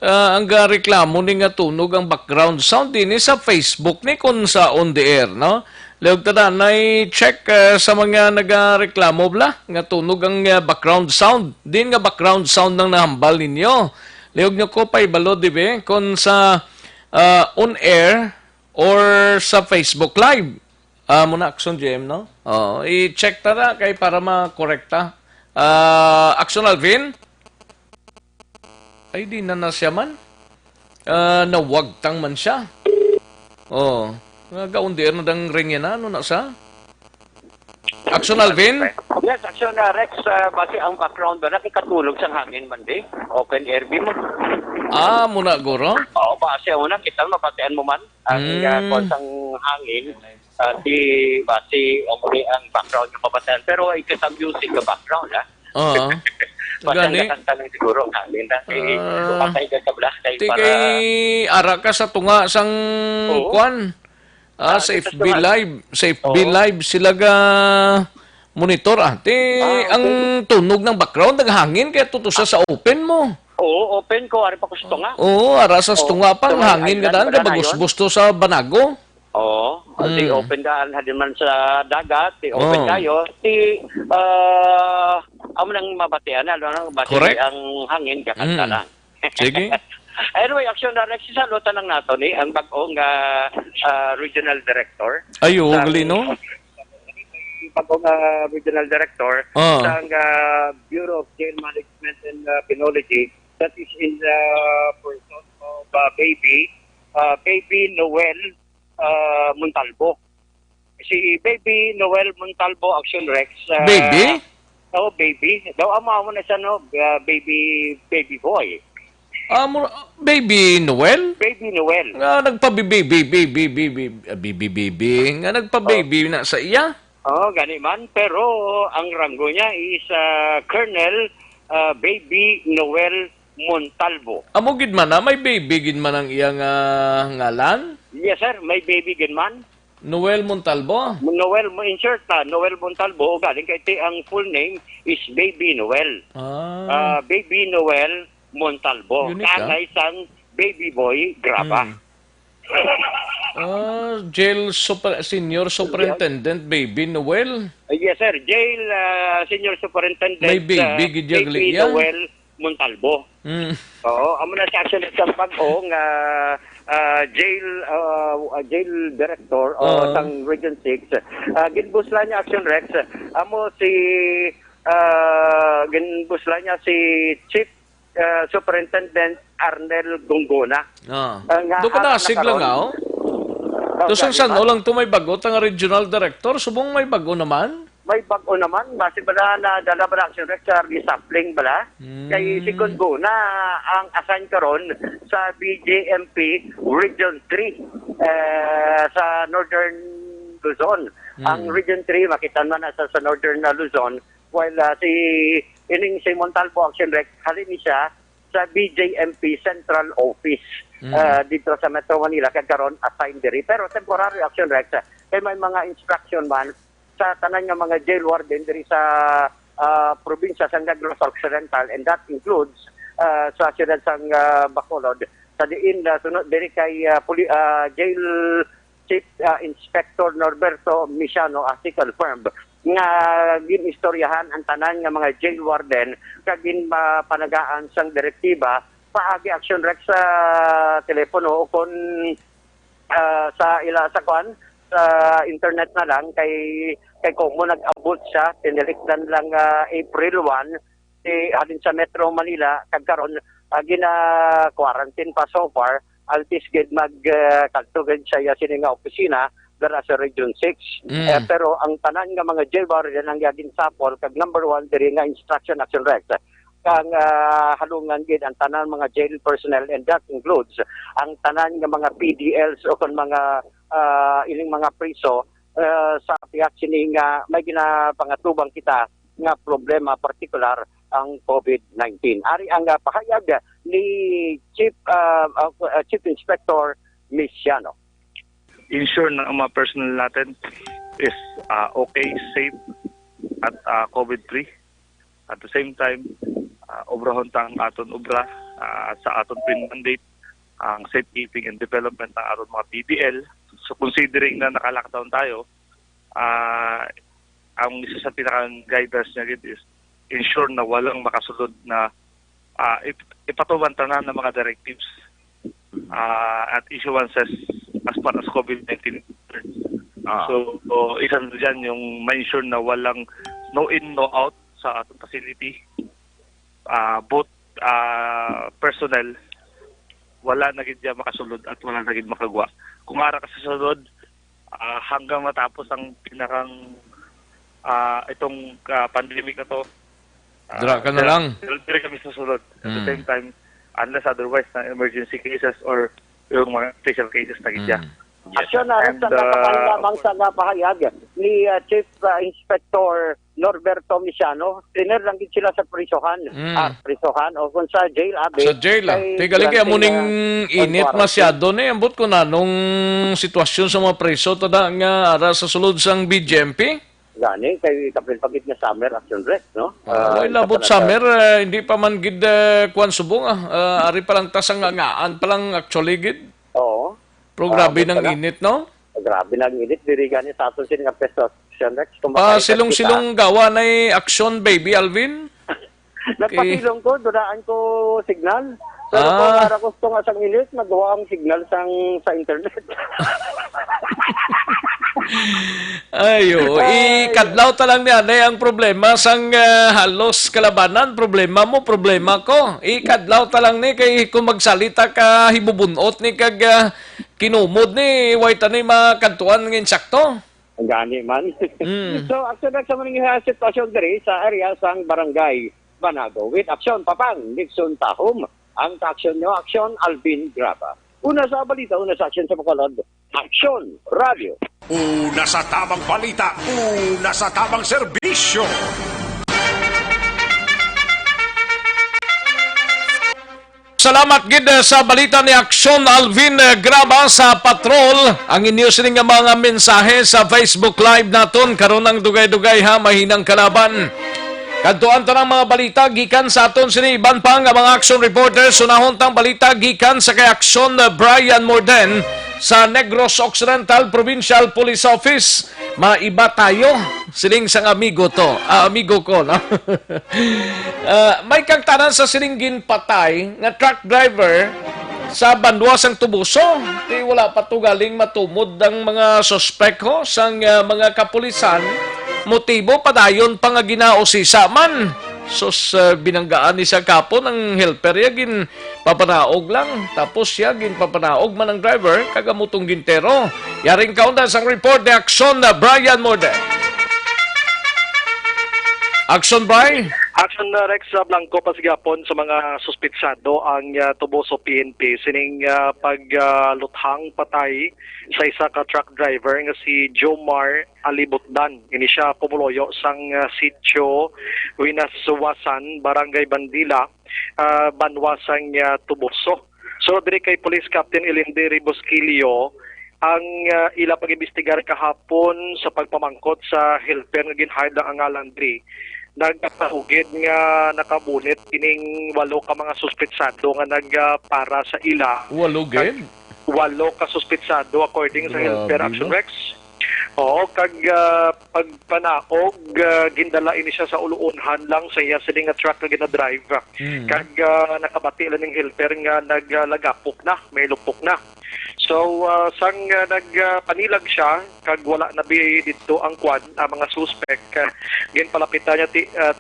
ang reklamo ni nga tunog ang background sound din sa Facebook ni kun sa on the air, no? Leog tada nay check sa mga nagareklamo bla nga tunog ang background sound. Din nga background sound nang nahambal ninyo. Leog nyo ko pa ibalo dibe kon sa on air or sa Facebook live. Muna Action GM, no? I-check tada kay para ma-correcta. Action Alvin? Ay di na siya man. Nawagtang man siya. Gaundir na dang ring yan, ano na sa? Action Alvin? Yes, action Rex, base ang background ba nakikatulog sa hangin man di? Open air beam mo. Muna guro? Oo, base mo na, kita mapatian mo man ang konsang hangin. Di base ang background yung papatian. Pero ikita music yung background, ha? Oo. Gani? Kanta lang siguro ang hangin. Patay ka sa black tayo para... Kay ara ka sa tunga sang kwan. Sa FB Live. Sa FB Live sila ga monitor. Ang tunog ng background, naghangin kaya tutusa sa open mo. Oo, open ko. Ari pa ko sa tunga. Oo, ara sa tunga pa. Hangin ka daan. Bagos-gusto sa Banago. Oo. Di open ka. Hadin man sa dagat. Di open kayo. Amo nang mabatian. Correct. Ang hangin kakanta lang. Sige. Anyway, action na Rex, salutan lang nato ni ang bagong regional director. Ayo, galino. Bagong regional director ng Bureau of Jail Management and Penology that is in the person of Baby Noel Montalvo. Si Baby Noel Montalvo, Action Rex. Baby? Baby. Daw amo na siya, no? Baby boy. Baby Noel? Baby Noel. Nga nagpa-baby. Nga nagpa-baby na sa iya? Gani man. Pero ang ranggo niya is Colonel Baby Noel Montalvo. Amo gid man na may baby gid man ang iyang ngalan. Yes sir, may baby ginman. Noel Montalvo. Noel mo insert na Noel Montalvo galing kay ang full name is Baby Noel. Baby Noel Montalvo. Unique, Kangay sang Baby Boy Graba. Senior Superintendent Baby Noel. Yes sir, jail senior superintendent May baby gid yang Baby liya. Noel Montalvo. Oo, amo na sa action sa pag-o nga jail director o sang Region 6. Ginbusla niya action Rex. Amo si ginbusla niya si Chief Superintendent Arnel Gongona. Do ka nasig lang oh. Tusang sano lang to may bago ang regional director, subong may bago naman. May bago naman, base bala na dala bala action Rex sa resampling bala. Kay si Gongona ang assign karon sa BJMP Region 3 sa Northern Luzon. Ang Region 3 makita man na sa Northern Luzon, while si Montalvo Action Rec halin siya sa BJMP Central Office dito sa Metro Manila kagkaron assigned diri, pero temporary action Rec kay may mga instruction man sa tanan nga mga jail warden diri sa probinsya sa Negros Occidental, and that includes sa siyudad sang Bacolod sa diin sunod diri kay Jail Chief Inspector Norberto Misiano Article Firm nga ginistoryahan ang tanan nga mga jail warden kag panagaan sang direktiba paagi action Rex sa telepono o kon sa internet na lang kay kung mo nag-abot siya tinilikdan lang April 1 halin sa Metro Manila kagkaron gina quarantine pa so far altis gid magkaltugad siya sini nga opisina dara sa Region 6. Pero ang tanan nga mga jail warden ang yagin sapol kag number 1 diri nga instruction action Rex kang halungan gid ang tanan mga jail personnel, and that includes ang tanan nga mga PDLs o kon mga ining mga priso sa tiyak sini nga may ginapangatubang kita nga problema partikular ang COVID-19. Ari ang pahayag ni Chief Inspector Misiano. Ensure na ang mga personnel natin is okay, safe at COVID-free. At the same time, obrahon tang aton obra sa aton pin-mandate ang safekeeping and development ng aton mga PDL. So considering na naka-lockdown tayo, ang isa sa pinakang guidance niya is ensure na walang makasulod na ipatuban tanan ng mga directives at issuances as far as COVID-19. So isa na dyan yung ma-ensure na walang no in, no out sa atong facility. Both personnel, wala na gid dyan makasulod at wala na gid makagwa. Kung ara ka sa sulod, hanggang matapos ang pinakang itong pandemic na to, Dira ka na lang. Dira kami sa sulod. At the same time, unless otherwise na emergency cases or yung mga special cases na gidya. Aksyon na rin sa napakalamang sa napahayag ni Chief Inspector Norberto Misiano. Tiner lang din sila sa prisohan. Prisohan o kung sa jail. Sa jail Tigaling kaya muning init masyado na. Ambot ko na nung sitwasyon sa mga preso tada nga ara sa sulod sang BJMP. Gani, kay kapil-pagit nga summer action rest, no? Labot summer, hindi pa man gid kuan subong. Ari pa lang tasang ngaan pa lang actually gid. Oo. Pero grabe ng init, no? Grabe ng init. Diri gani sa aton sin nga peso action rest. Silong-silong gawa na action, baby Alvin. Nagpasilong ko, duraan ko signal. Pero kung ara gusto nga sang init, nagawa ang signal sa internet. Ayo, ikadlaw ta lang niya ang problema sang halos kalabanan, problema mo, problema ko. Ikadlaw ta lang ni kay kung magsalita ka hibubunot ni kag kinumod ni wayta ni makantuan ng insakto. Gani man. So, action sa mga sitwasyon diri sa area sang Barangay Banago with action Papang Nixon Tahom. Ang action nyo, action Alvin Graba. Una sa balita, una sa action sa Bacolod, Action Radio. Una sa tamang balita, una sa tamang serbisyo. Salamat gid sa balita ni Aksyon Alvin Graba sa Patrol. Ang inyo sining nga mga mensahe sa Facebook Live naton karon ang dugay-dugay ha mahinang kalaban. Kadtuan ta ng mga balita gikan sa aton sini iban pa nga mga action reporters sunahon tang balita gikan sa kay Aksyon Brian Morden sa Negros Occidental Provincial Police Office. Maiba tayo sining sang amigo to. Amigo ko no. May kagtanan sa siningin patay nga truck driver sa Banduasang Tubuso. Di wala pa to galing matumod ang mga suspekho sang mga kapulisan. Motibo padayon pa nga ginaosisa man. Sos binanggaan ni sa kapon ang helper yagin papanaog lang. Tapos yagin papanaog man ang driver kagamutong gintero. Yaring kaunda sang report ni Aksyon na Brian Morde. Aksyon Brian. Action Rex Blanco pasigapon sa mga suspitsado ang Tubuso PNP sining pagluthang patay sa isa ka truck driver nga si Jomar Alibutdan. Ini siya pumuloyo sang sitio Winasuwasan, Barangay Bandila, Banwasang Tubuso. So diri kay Police Captain Elindiri Bosquilio ang ila pag-imbestigar kahapon sa pagpamangkot sa helper nga ginhayad ang Alandri. Nagpahugid nga nakabunit kining 8 ka mga suspetsado nga nagpara sa ila. 8 gid? 8 ka suspetsado according sa Helper Action Rex. Oo, kag pagpanaog gindala ini siya sa uluunhan lang sa iya sining nga truck nga gina-drive. Kag nakabati lang ning helper nga naglagapok na, may lupok na. So sang nagpanilag siya kag wala na bi dito ang kwan ang mga suspect ginpalapitan niya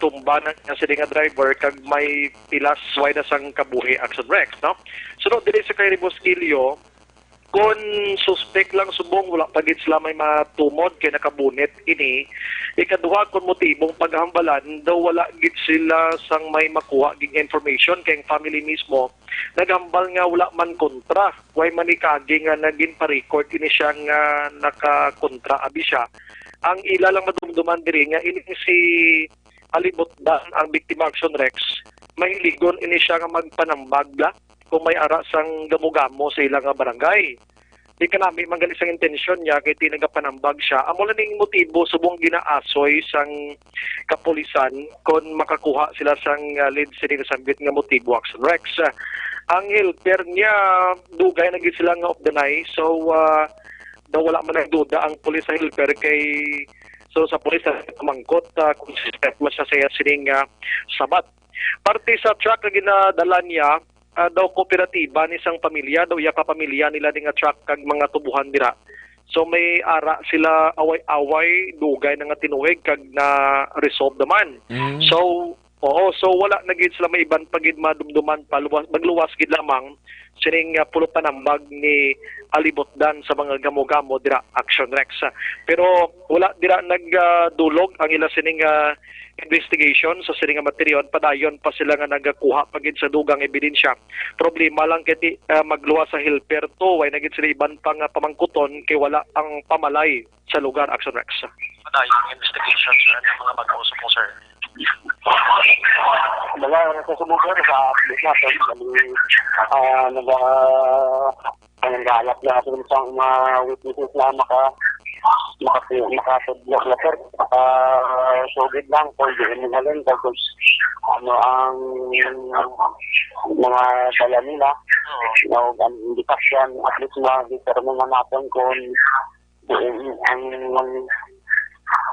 tumba na sining nga driver kag may pilas wide sang kabuhi Action Rex no. Sunod dili sa kay Bosquilio kung suspect lang subong wala pagit sila may matumod kay nakabunit ini ikaduha kun motibong paghambalan daw wala gid sila sang may makuha gig information kay family mismo naghambal nga wala man kontra way manikagi nga nagin pa-record ini siya nga naka-kontra abi siya ang ila lang madumduman diri nga ini si Alibutdan ang biktima Action Rex mahiligon ini siya nga magpanambagla kung may ara sang gamo-gamo sa ilang barangay. Di ka namin magaling sang intensyon niya kay tinagapanambag siya. Amo lang ning motibo subong ginaasoy sang kapulisan kung makakuha sila sang lead sining sambit nga motibo Action Rex. Ang helper niya dugay na gid sila nga of the night. So daw wala man nagduda ang pulis sa helper kay so sa pulis na mangkot kung mas siya sa sining sabat. Parte sa truck nga ginadala niya daw kooperatiba ni isang pamilya, daw iya ka pamilya nila nga truck kag mga tubuhan dira. So may ara sila away-away, dugay na nga tinuig kag na resolve naman. So wala na gid sila may iban pagid madumduman pa magluwas gid lamang sining pulo panambag ni Alibutdan sa mga gamo-gamo dira Action Rex. Pero wala dira nagdulog ang ila sining investigation sa sining materiyon padayon pa sila nga nagakuha pagid sa dugang ebidensya. Problema lang kay magluwas sa helper to way nagid sila iban pang pamangkuton kay wala ang pamalay sa lugar Action Rex. Padayon investigations ng mga mag-usap po sir. Wala na sa sumusunod sa update natin. Nag-aalap na sa mga witnesses na makatudlok na sir. Sugid lang kung diin nila lang tapos ano ang mga sala nila. Ang indikasyon at least ma-determine natin kung diin ang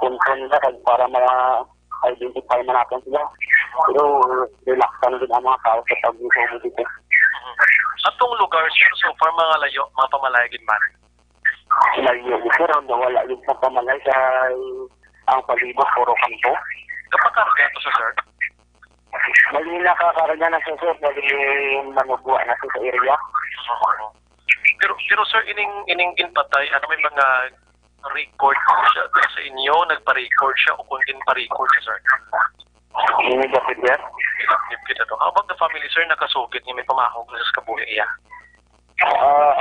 kung para identify man natin sila. Pero relax ka na din ang mga tao sa pag-usap dito. Atong lugar sir, so far mga layo, mga pamalayagin man? Layo, sir, wala yung sa pamalay sa ang palibot, puro kanto. Kapag karga ito sir? Bali nakakarga na siya sir, bali manugwa na siya sa area. Pero sir, ining inpatay, ano may mga record siya sa inyo, nagpa-record siya o kung din pa-record siya, sir? Hindi ba sir? Kita to. How about the family, sir, nakasugit niya may pamahog sa kabuhi iya?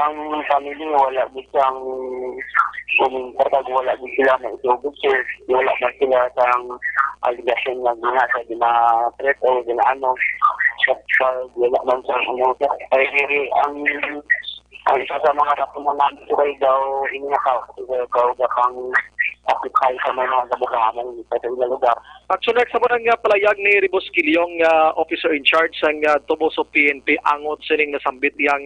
Ang family, wala din siyang kumintar, wala din sila na itugod, sir. Wala man sila sa allegation na gina sa gina-threat o gina-ano. wala man sa umuta. Ay, ang isa sa mga napunanan ko ay daw inyakaw pang apikay sa mga kabukanan sa ilang lugar. Action Rex, sa nga palayag ni Ribos Kilyong, officer in charge ng Tuboso PNP, angot sining nasambit yang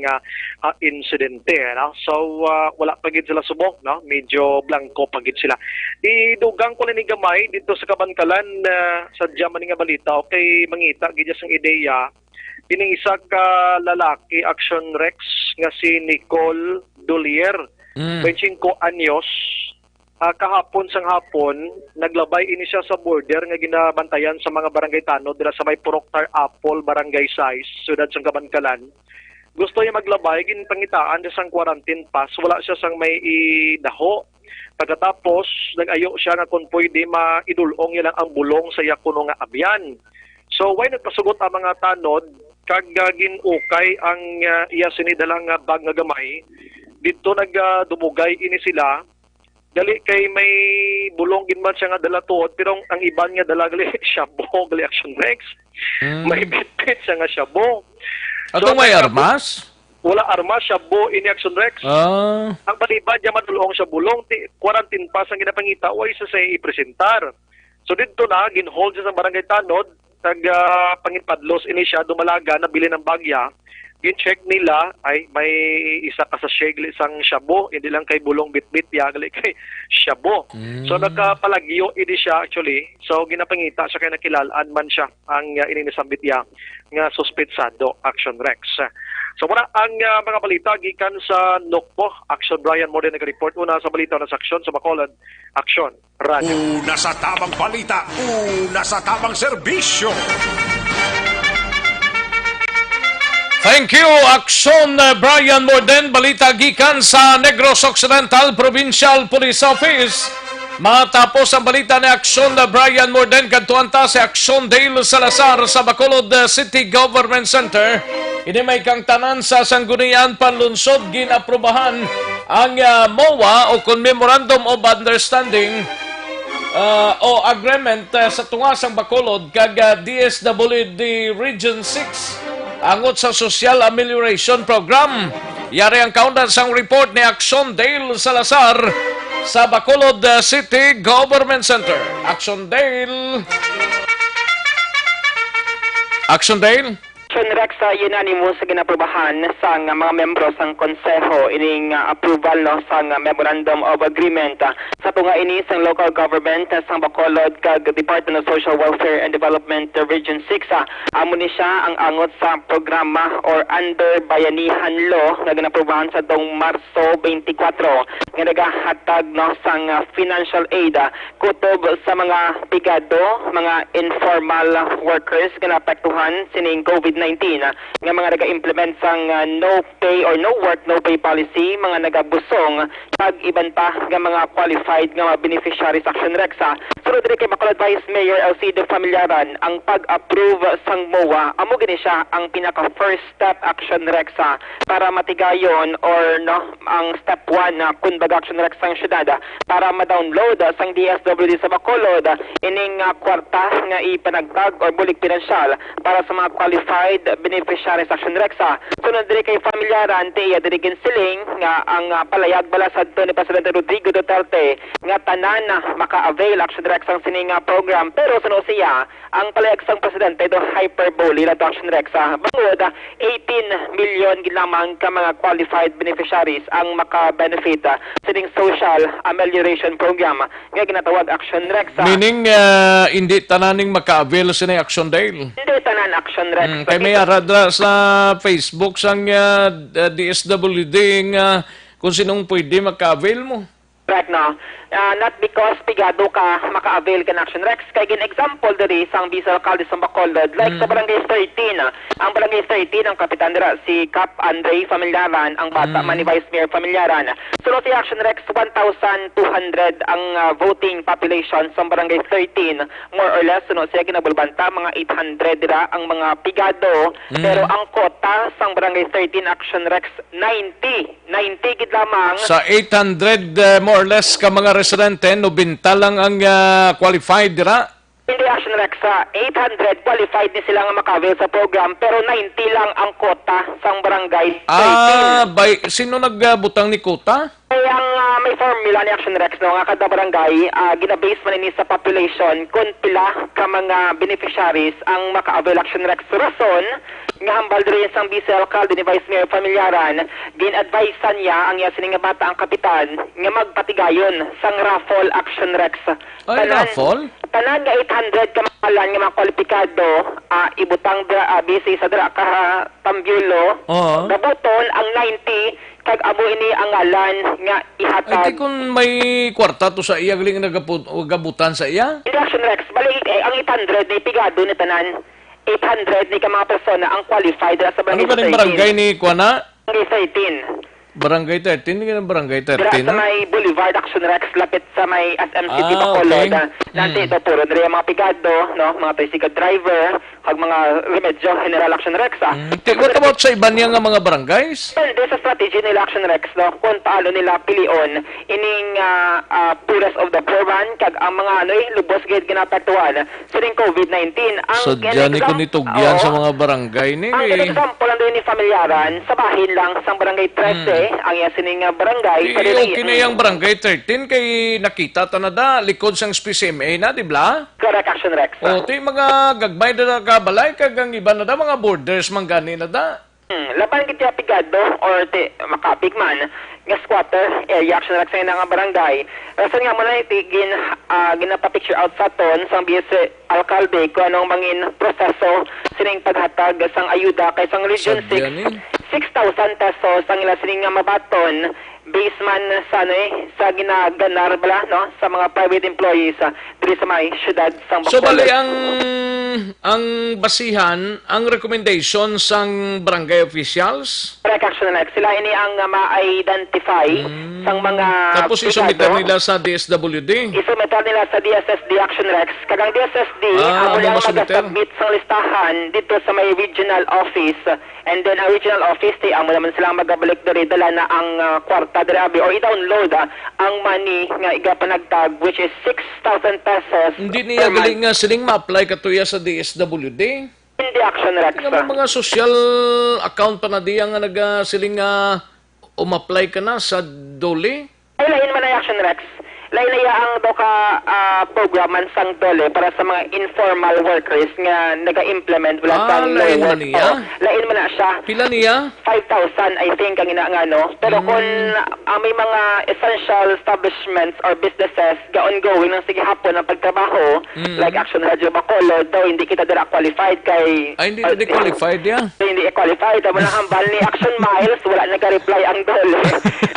insidente. No? So, wala pagid sila subok, no? Medyo blanco pagid sila. Idugang ko na ni gamay dito sa Kabankalan, sa Diyaman nga balita, okay, mangita, gidya sang ideya, ining isa ka lalaki, Action Rex, nga si Nicole Dolier, 25 anyos, kahapon sang hapon, naglabay ini siya sa border nga ginabantayan sa mga barangay tanod dira sa may Puroktar Apple, Barangay 6, siyudad sang Kabankalan. Gusto niya maglabay, ginpangitaan siya sang quarantine pass, wala siya sang may idaho. Pagkatapos, nag-ayo siya nga kung pwede maidulong niya lang ang bulong sa yakuno nga abyan. So, why nagpasugot ang mga tanod, kag ginukay ang iya sinidalang bag nga gamay, dito nagdumugay ini sila, dali kay may bulong ginman siya nga dala tuod, pero ang iban nga dala gali syabo, gali Action Rex, may bitbit siya nga syabo. Ato may armas? Wala armas, syabo ini Action Rex. Ang balibad niya madulong siya bulong, quarantine pass ang ginapangita, way sa ipresentar. So dito na, ginhold siya sa barangay tanod, panginpadlos ini siya dumalaga nabili ng bagya, gin-check nila ay may isa ka sa shegli isang syabo, hindi lang kay bulong bitbit ya gali kay syabo. So nakapalagyo ini siya actually, so ginapangita siya kay nakilalaan man siya ang ininisambit ya nga suspetsado, Action Rex. So muna ang mga balita gikan sa Nokpo, Action Brian Morden nag-report una sa balita na sa Action sa Bacolod, Action Radio. Una sa tamang balita, una sa tamang serbisyo. Thank you, Action Brian Morden. Balita gikan sa Negros Occidental Provincial Police Office. Matapos ang balita ni Action Brian Morden, kantuan ta si Action Dale Salazar sa Bacolod City Government Center. Ini may kang tanan sa Sanggunian Panlunsod ginaprubahan ang MOA o Memorandum of Understanding o Agreement sa tungasang Bacolod kag DSWD Region 6 angot sa Social Amelioration Program. Yari ang kaundan sang report ni Action Dale Salazar sa Bacolod City Government Center. Action Dale. Action Dale. Action Rex, unanimous sa ginaprobahan sa mga membro sang konseho ining approval no sang Memorandum of Agreement sa tunga ini sang local government sang Bacolod kag Department of Social Welfare and Development Region 6. Amo ni siya ang angot sa programa or under bayanihan law nga ginaprobahan sa tong Marso 24 nga nagahatag no sang financial aid kutob sa mga pigado, mga informal workers nga naapektuhan sining COVID-19 nga mga naga-implement sang no pay or no work, no pay policy, mga nagabusong pag iban pa nga mga qualified nga mga beneficiaries Action Rex. Sunod rin kay Bacolod Vice Mayor Alcido Familiaran ang pag-approve sang MOA. Amo gini siya ang pinaka first step Action Rex para matigayon or no ang step 1 kunbaga Action Rex sang syudad para ma-download sang DSWD sa Bacolod ining kwarta nga ipanagtag or bulig pinansyal para sa mga qualified beneficiaries Action Rex. Sunod rin kay Familiaran tiya dirigin siling nga ang palayag bala sa ni Presidente Rodrigo Duterte nga tanan maka-avail Action Rex ang sining program, pero sunod siya ang palayag sang Presidente do hyperbole la Action Rex. Bangod 18 million lamang ka mga qualified beneficiaries ang maka-benefit sining Social Amelioration Program nga ginatawag Action Rex. Meaning hindi tananing maka-avail sa Action Dale. Hindi tanan Action Rex. Kay may aradra sa Facebook sang DSWD nga kung sinong pwede maka-avail mo. Correct, no? Not because pigado ka maka-avail ka ng Action Rex. Kaya example diri sang Vice Alcalde sa Bacolod, like sa Barangay 13. Ang Barangay 13, ang kapitan dira si Cap Andre Familiaran, ang bata man ni Vice Mayor Familiaran. Sunod si Action Rex, 1,200 ang voting population sa Barangay 13. More or less, sunod siya ginabulbanta, mga 800 dira ang mga pigado. Pero ang kota sang Barangay 13 Action Rex, 90 gid lamang. Sa 800 more or less ka mga residente, 90 lang ang qualified dira? Hindi Action Rex, 800 qualified ni sila nga makavel sa program pero 90 lang ang kota sang barangay 13. Sino nagbutang ni Kota? Kaya ang may formula ni Action Rex no, nga kada barangay, ginabase man ini sa population kung pila ka mga beneficiaries ang maka-avail Action Rex. Rason, nga hambal rin sang Vice Alcalde ni Vice Mayor Familiaran, gin-advisean niya ang iya sining nga bata ang kapitan nga magpatigayon sang raffle Action Rex. Raffle? Tanan nga 800 ka makalan nga mga kwalipikado, ibutang busy sa dra ka tambyulo, gabuton ang 90 kag amo ini ang ngalan nga ihatag. Ay, kung may kwarta to sa iya, galing nagabutan sa iya? Hindi Action Rex, bali ang 800 ni pigado ni tanan. 800 ni ka mga persona ang qualified sa barangay. Ano ka ng barangay ni Kuana? Barangay 13. Barangay 13? Hindi ka ng barangay 13? Dira sa may Boulevard Action Rex, lapit sa may SMCT Bacolod. Okay. Nanti ito puro rin mga pigado, no? Mga tricycle driver, kag mga remedyo, General Action Rex. What about sa iba niya nga mga barangays? Depende sa strategy nila Action Rex, no? Kung paano nila pilion ining poorest of the poor man, kag ang mga lubos gid ginapektuhan sining COVID-19. So dyan ko nitugyan sa mga barangay ni. Ang example lang din ni Familiaran, sa bahin lang sa barangay 13, ang iya sining barangay. Okay na yung barangay 13 kay nakita tanada likod sang SPCMA na, di ba? Correct Action Rex. O, ito yung mga gagbay na kabalay, kagang iba na da, mga borders manggani na da. Laban kita pigado or makapig man nga squatter area Action Rex nga nga barangay. Rason nga mo na itigin ginapa-picture out sa ton sang BS Alcalde kung anong mangin proseso sining paghatag sang ayuda kay sang Region 6. 6,000 pesos ang ila sining nga mabaton based man sa sa ginaganar bala no sa mga private employees diri sa may syudad sang Bacolod. So bali ang basihan, ang recommendation sang barangay officials? Correct Action Rex. Sila ini ang ma-identify sang mga tapos isumitan nila sa DSWD? Isumitan nila sa DSSD Action Rex. Kagang DSSD, amo lang mag-submit sa listahan dito sa may regional office. And then ang regional office, amo naman silang magabalik diri dala na ang kwarta diri or i-download ang money nga igapanagtag which is 6,000 pesos. Hindi niya galing nga siling ma-apply katuya sa DSWD? Hindi Action Rex. Mga social account pa na diya nga nagasiling nga um-apply ka na sa DOLE? Ay, lain man na Action Rex. Lain na ang daw ka programan sang DOLE para sa mga informal workers nga naga-implement wala sang lain man niya? Lain man na siya. Pila niya? 5,000 I think ang inaangano. Pero kung may mga essential establishments or businesses ga-ongoing ng sige hapon ang pagtrabaho, like Action Radio Bacolod, daw hindi kita dira qualified kay... Ay, hindi hindi qualified ya? Hindi qualified. Wala hambal ni Action Miles, wala nag-reply ang DOLE.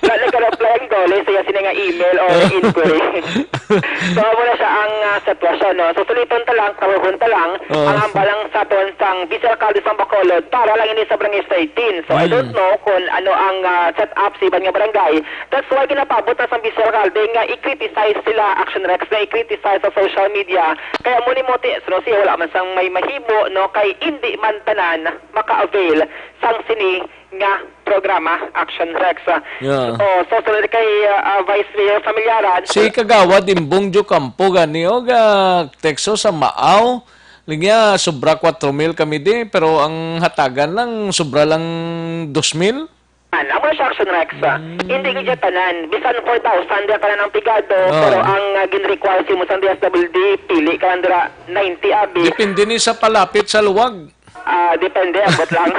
Wala nag-reply ang DOLE, siya sininga email or inquiry. So, muna siya ang sitwasyon, no? So, suliton ta lang, kahuhun ta lang, ang hambalang sa ton sang Vice Alcalde sang Bacolod para lang ini sa barangay 13. So, I don't know kung ano ang set up sa ibang nga barangay. That's why kinapabot na sang Vice Alcalde nga i-criticize sila Action Rex, na i-criticize sa social media. Kaya muni mo so, siya wala man sang may mahibo, no? Kay hindi man tanan maka-avail sang sini nga programa Action Rex. Yeah. So sunod kay Vice Mayor Familiaran. Si Kagawad Imbong Jo Campo gani o tekso sa Maaw. Linya sobra 4,000 kami di pero ang hatagan lang sobra lang 2,000. Amo siya Action Rex. Hindi gid tanan. Bisan 4,000 dia tanan ang pigado pero ang gin-require si mo sa DSWD pili ka ndra 90 abi. Depende ni sa palapit sa luwag. Depende, abot lang.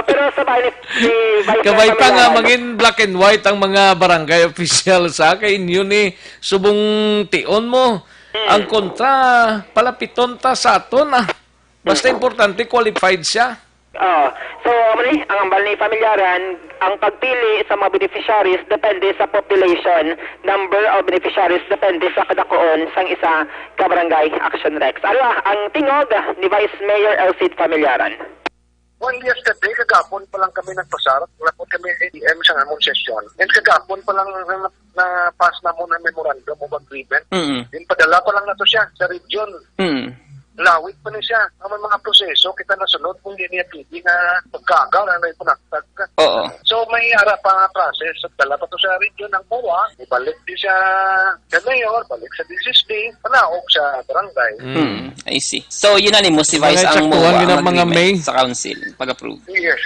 Pero sa bahay ni Vice Kabay pa nga maging black and white ang mga barangay official sa kay inyo ni subong tion mo. Ang kontra, palapiton ta sa aton Basta importante qualified siya. So, ang ambal ni Familiaran, ang pagpili sa mga beneficiaries depende sa population. Number of beneficiaries depende sa kadakoon sang isa ka barangay Action Rex. Ang tingog ni Vice Mayor Elcid Familiaran. Well, yesterday, kagapon pa lang kami nagpasarap. Wala po kami ADM sa among session. And kagapon pa lang na-pass na mo ng memorandum of agreement. Din padala pa lang na to siya sa region. Lawit pa na siya. Ang mga proseso, kita nasunod kung hindi niya pili na pagkagaw na ipunagtag ka. So, may ara pa nga process at dala pa to sa region ng POA, ibalik di sa mayor, balik sa DCSD, panaog sa barangay. I see. So, unanimous si Vice ang MOA ang agreement sa council pag-approve. Yes,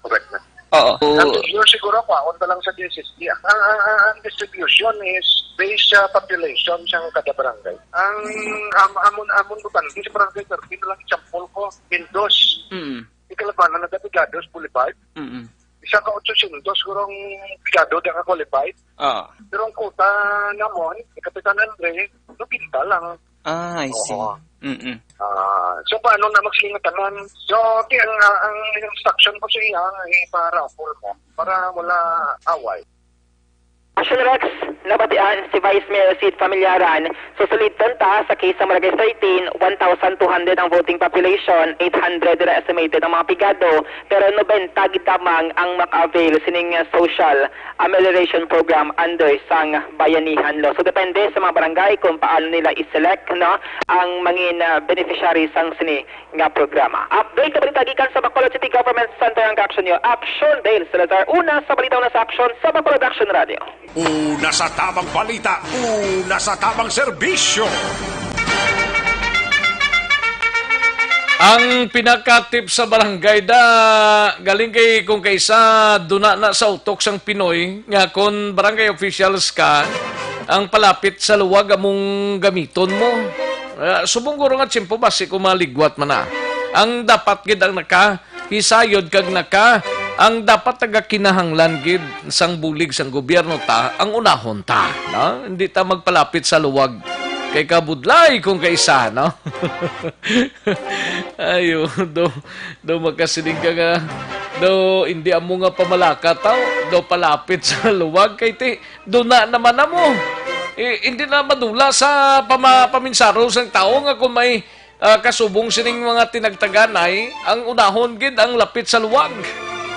correct na. Oo. Ang yun siguro pa, unta lang sa DCSD. Ang distribution is based sa population siyang kada barangay. Ang amon bukan, di sa barangay 13 lang example ko, Pindos. Ikalabanan na Bigados, Boulevard. Isa ka 800, sigurong Bigado na ka qualified. Pero ang quota namon, Kapitan Andre, pinta lang. I see. So paano na magsingatanan? So ang instruction ko sa iya para mo para wala away. Action Rex, nabatian si Vice Mayor Sid Familiaran. Susulit ta sa case ng Barangay 13, 1,200 ang voting population, 800 na estimated ang mga pigado, pero 90 gitamang ang maka-avail sining social amelioration program under sang bayanihan law. So depende sa mga barangay kung paano nila i-select ang mga beneficiaries sang sini nga programa. Update na balita gikan sa Bacolod City Government Center ang action nyo. Action Dale Salazar, una sa balita na sa action sa Bacolod Action Radio. Una sa tamang balita, una sa tamang serbisyo. Ang pinaka-tip sa barangay galing kay kung kaysa duna na sa utok sang Pinoy nga kung barangay officials ka ang palapit sa luwag among gamiton mo. Subong guro nga tsimpo basi kung maligwat man na. Ang dapat gid ang hisayod kag ang dapat kinahanglan gid sang bulig sang gobyerno ang unahon no? Hindi ta magpalapit sa luwag kay kabudlay kung kaisa, no? Ayo, do makasiling ka nga, do hindi amo nga pamalaka do palapit sa luwag kay do na naman na mo. Hindi na madula sa paminsaro sang tao nga kung may kasubong sining mga tinagtaganay, ang unahon gid ang lapit sa luwag.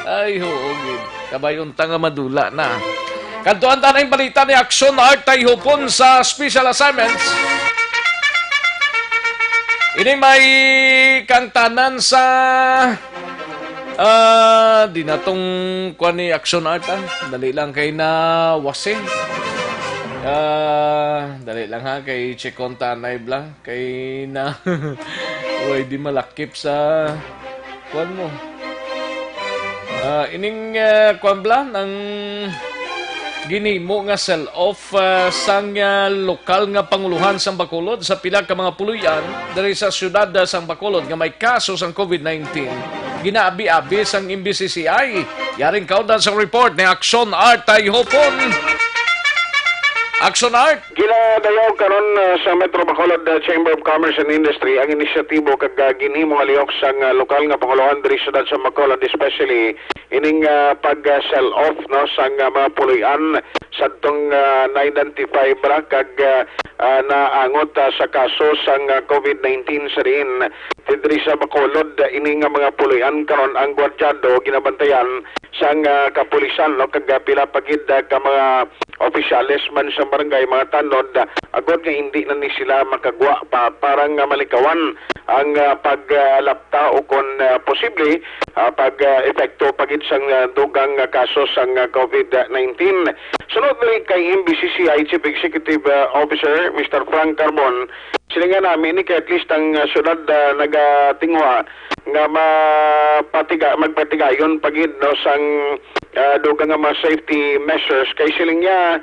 Ay, oo, gid. Kabayon nga madula na. Kantuan ta na yung balita ni Action Art tay hupon sa special assignments. Ini may kantanan sa di na tong kuan ni Action Art. Dali lang kay na wasing. Dali lang ha kay Chekon Tanay bla kay na uy di malakip sa kuan mo. Ining kuan bla ng ginimo nga sell-off sang lokal nga panguluhan sang Bacolod sa pila ka mga puluyan diri sa syudad sang Bacolod nga may kaso sang COVID-19. Ginaabi-abi sang MBCCI. Yaring kaudan sa report ni Action Art tay hopon. Action Art. Ginadayaw karon sa Metro Bacolod Chamber of Commerce and Industry ang inisyatibo kag ginhimo alihok sang lokal nga panguluhan diri sa syudad sa Bacolod, especially ining pag-sell off no sang mga puluyan sadtong na-identify bra kag naangot sa kaso sang COVID-19 sa rin diri sa Bacolod. Ini nga mga puluyan karon ang gwardyado ginabantayan sang kapulisan no kag pila pagid ka mga opisyales man sa barangay, mga tanod agod nga hindi na ni sila makagwa pa parang malikawan ang paglapta o kung posible pag-epekto pagid sang dugang kaso sang COVID-19. Sunod rin kay MBCCI Chief Executive Officer Mr. Frank Carbon, sila nga namin ni at least ang syudad nagatingwa nga magpatigayon pagid no sang dugang nga mga safety measures kay siling niya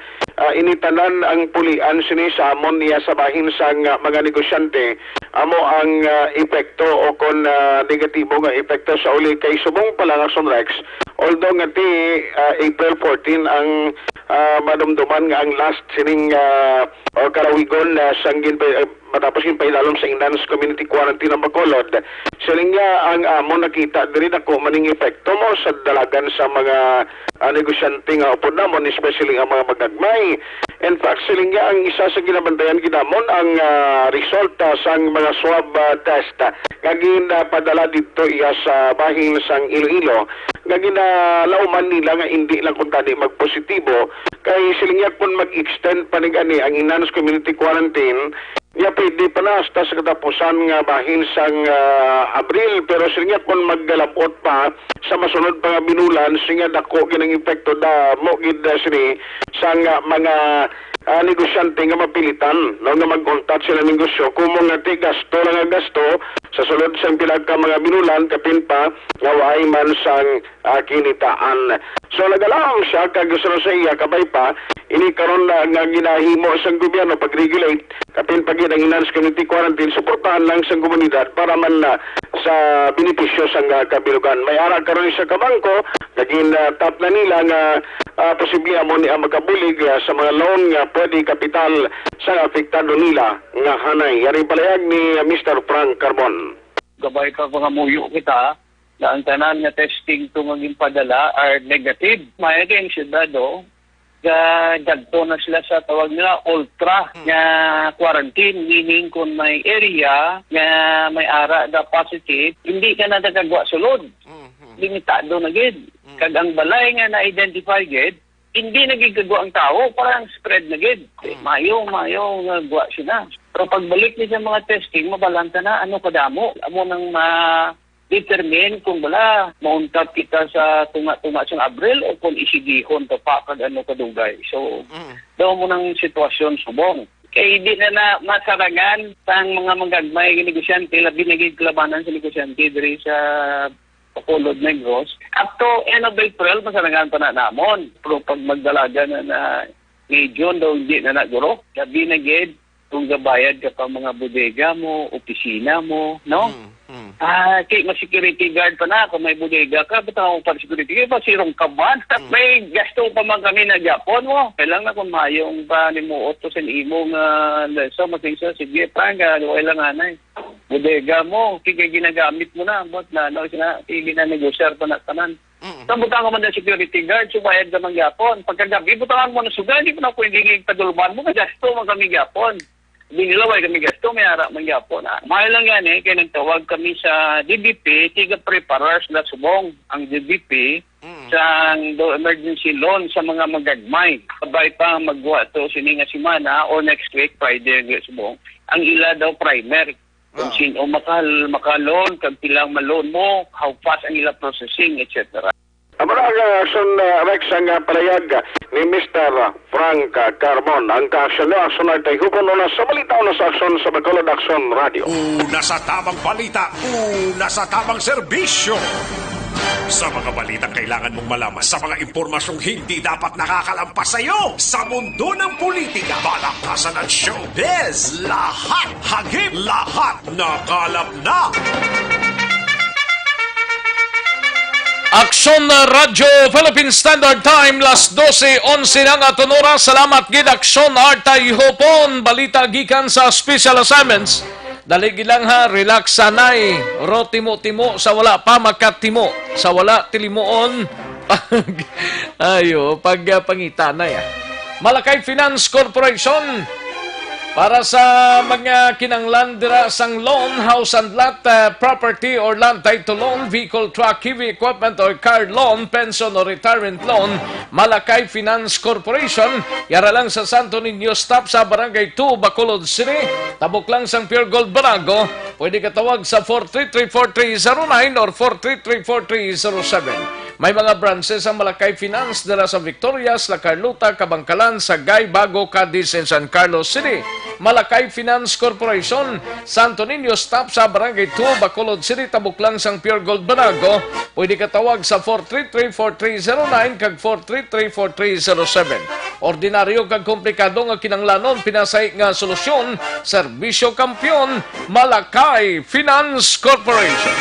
initanan ang pulian sini sa amon niya sa bahin sang mga negosyante amo ang epekto o kon negatibo nga epekto sa uli kay subong pala nga Sonrex, although nga ti April 14 ang madumduman nga ang last sining o karawigon sanggin matapos yung pailalom sa Inans Community Quarantine ng Bacolod. Siling nga ang amon nakita diri nako maning epekto mo sa dalagan sa mga negosyante nga upod namon, especially ang mga magagmay. In fact, siling nga ang isa sa ginabantayan ginamon ang result sang mga swab test nga ginpadala dito iya sa bahin sang Iloilo nga ginalauman nila nga hindi lang kung tadi magpositibo kay siling nga kung mag-extend pa ni ang Inans Community Quarantine pwede pa na hasta sa katapusan nga bahin sang Abril, pero siya kung maggalabot pa sa masunod pa nga binulan, siya dako ginang epekto da mo gid sini sang mga negosyante nga mapilitan no nga mag-contact sila ng negosyo kung mga gasto lang nga gasto sa sulod sang pila ka mga binulan kapin pa nga waay man sang kinitaan. So nagalaang siya kag gusto sa iya kabay pa ini karon na nga ginahimo sang gobyerno pag-regulate kapin pag ang enhanced community quarantine suportahan lang sang komunidad para man na sa benepisyo sang kabilugan. May ara karon sa kabangko naging top na nila nga posible amo ni magabulig sa mga loan nga pwede kapital sa apektado nila nga hanay. Yari palayag ni Mr. Frank Carbon. Gabay ka mga muyo kita na ang tanan nga testing tumaging padala are negative. May din siya do dagto na sila sa tawag nila ultra nga quarantine, meaning kung may area nga may ara na positive, hindi ka na nagagwa sulod. Limitado na gid. Kag ang balay nga na-identify gid, hindi nagigagawa ang tao, parang spread na gid. Mayo nagwa siya na. Pero pagbalik niya sa mga testing, mabalanta na ano kadamo. Amo nang determine kung wala mauntap kita sa tunga-tunga sa Abril o kung isigihon to pa kag ano kadugay. So, daw mo ng sitwasyon subong. Kaya hindi na masarangan sang mga magagmay negosyante, labi naging kalabanan sa negosyante diri sa Bacolod Negros. Up to end of April, masarangan pa na namon. Pero pag magdalaga na June daw hindi na naguro, labi naging kung gabayad ka pa mga bodega mo, opisina mo, no? Kaya security guard pa na, kung may bodega ka, ba't ako pa security guard? Pasirong ka ba? May gasto pa man kami na Japon mo. Kailang na kung mayong pa ni mo oto sa imong leso, matingsa, sige pa, wala nga na bodega mo, kaya ginagamit mo na, ba't na, ginanegosyer pa na tanan. So, butang ka man na security guard, subayad ka man Japon. Pagkagabi, butangan mo na suga, hindi ko na pwede padulban mo, gasto man kami Japon. Binilaway kami gasto, may harap man Japon. Mahal lang yan kaya nagtawag kami sa DBP, tiga preparers na subong ang DBP sa emergency loan sa mga magagmay. Sabay pa magwa to sininga simana or next week, Friday, subong. Ang ila daw primer. Kung sino makalon, kag pilang malon mo, how fast ang ila processing, etc. Amaraga son Rex ang palayag ni Mr. Frank Carbon. Ang ka-aksyon na aksyon ay hupon na sa balitaw na sa aksyon sa Bacolod Aksyon Radio. Una sa tamang balita, una sa tamang serbisyo. Sa mga balitang kailangan mong malaman, sa mga impormasyong hindi dapat nakakalampas sa iyo, sa mundo ng politika, balakasan at showbiz, lahat, hagip, lahat, nakalap na. Aksyon Radyo Philippine Standard Time, las 12:11 ng atong oras. Salamat gid Aksyon Artay Hopon. Balita gikan sa Special Assignments. Dali gilang ha, relax sanay. Ro timo-timo sa wala pa makatimo. Sa wala tilimuon. Ayo, pangita na ya. Malakay Finance Corporation. Para sa mga kinanglan dira sang loan, house and lot, property or land title loan, vehicle, truck, heavy equipment or car loan, pension or retirement loan, Malakay Finance Corporation, yara lang sa Santo Niño Stop sa Barangay 2, Bacolod City, tabok lang sang Pure Gold Barago, pwede ka tawag sa 433-4309 or 433-4307. May mga branches ang Malakay Finance dala sa Victorias, La Carlota, Kabangkalan, Sagay, Bago, Cadiz, and San Carlos City. Malakay Finance Corporation, Santo Niño Stop sa Barangay 2, Bacolod City, tabok lang sang Pure Gold Banago. Pwede ka tawag sa 433-4309 kag 433-4307. Ordinaryo kag komplikado nga kinanglanon, pinasay nga solusyon, serbisyo kampiyon, Malakay Finance Corporation.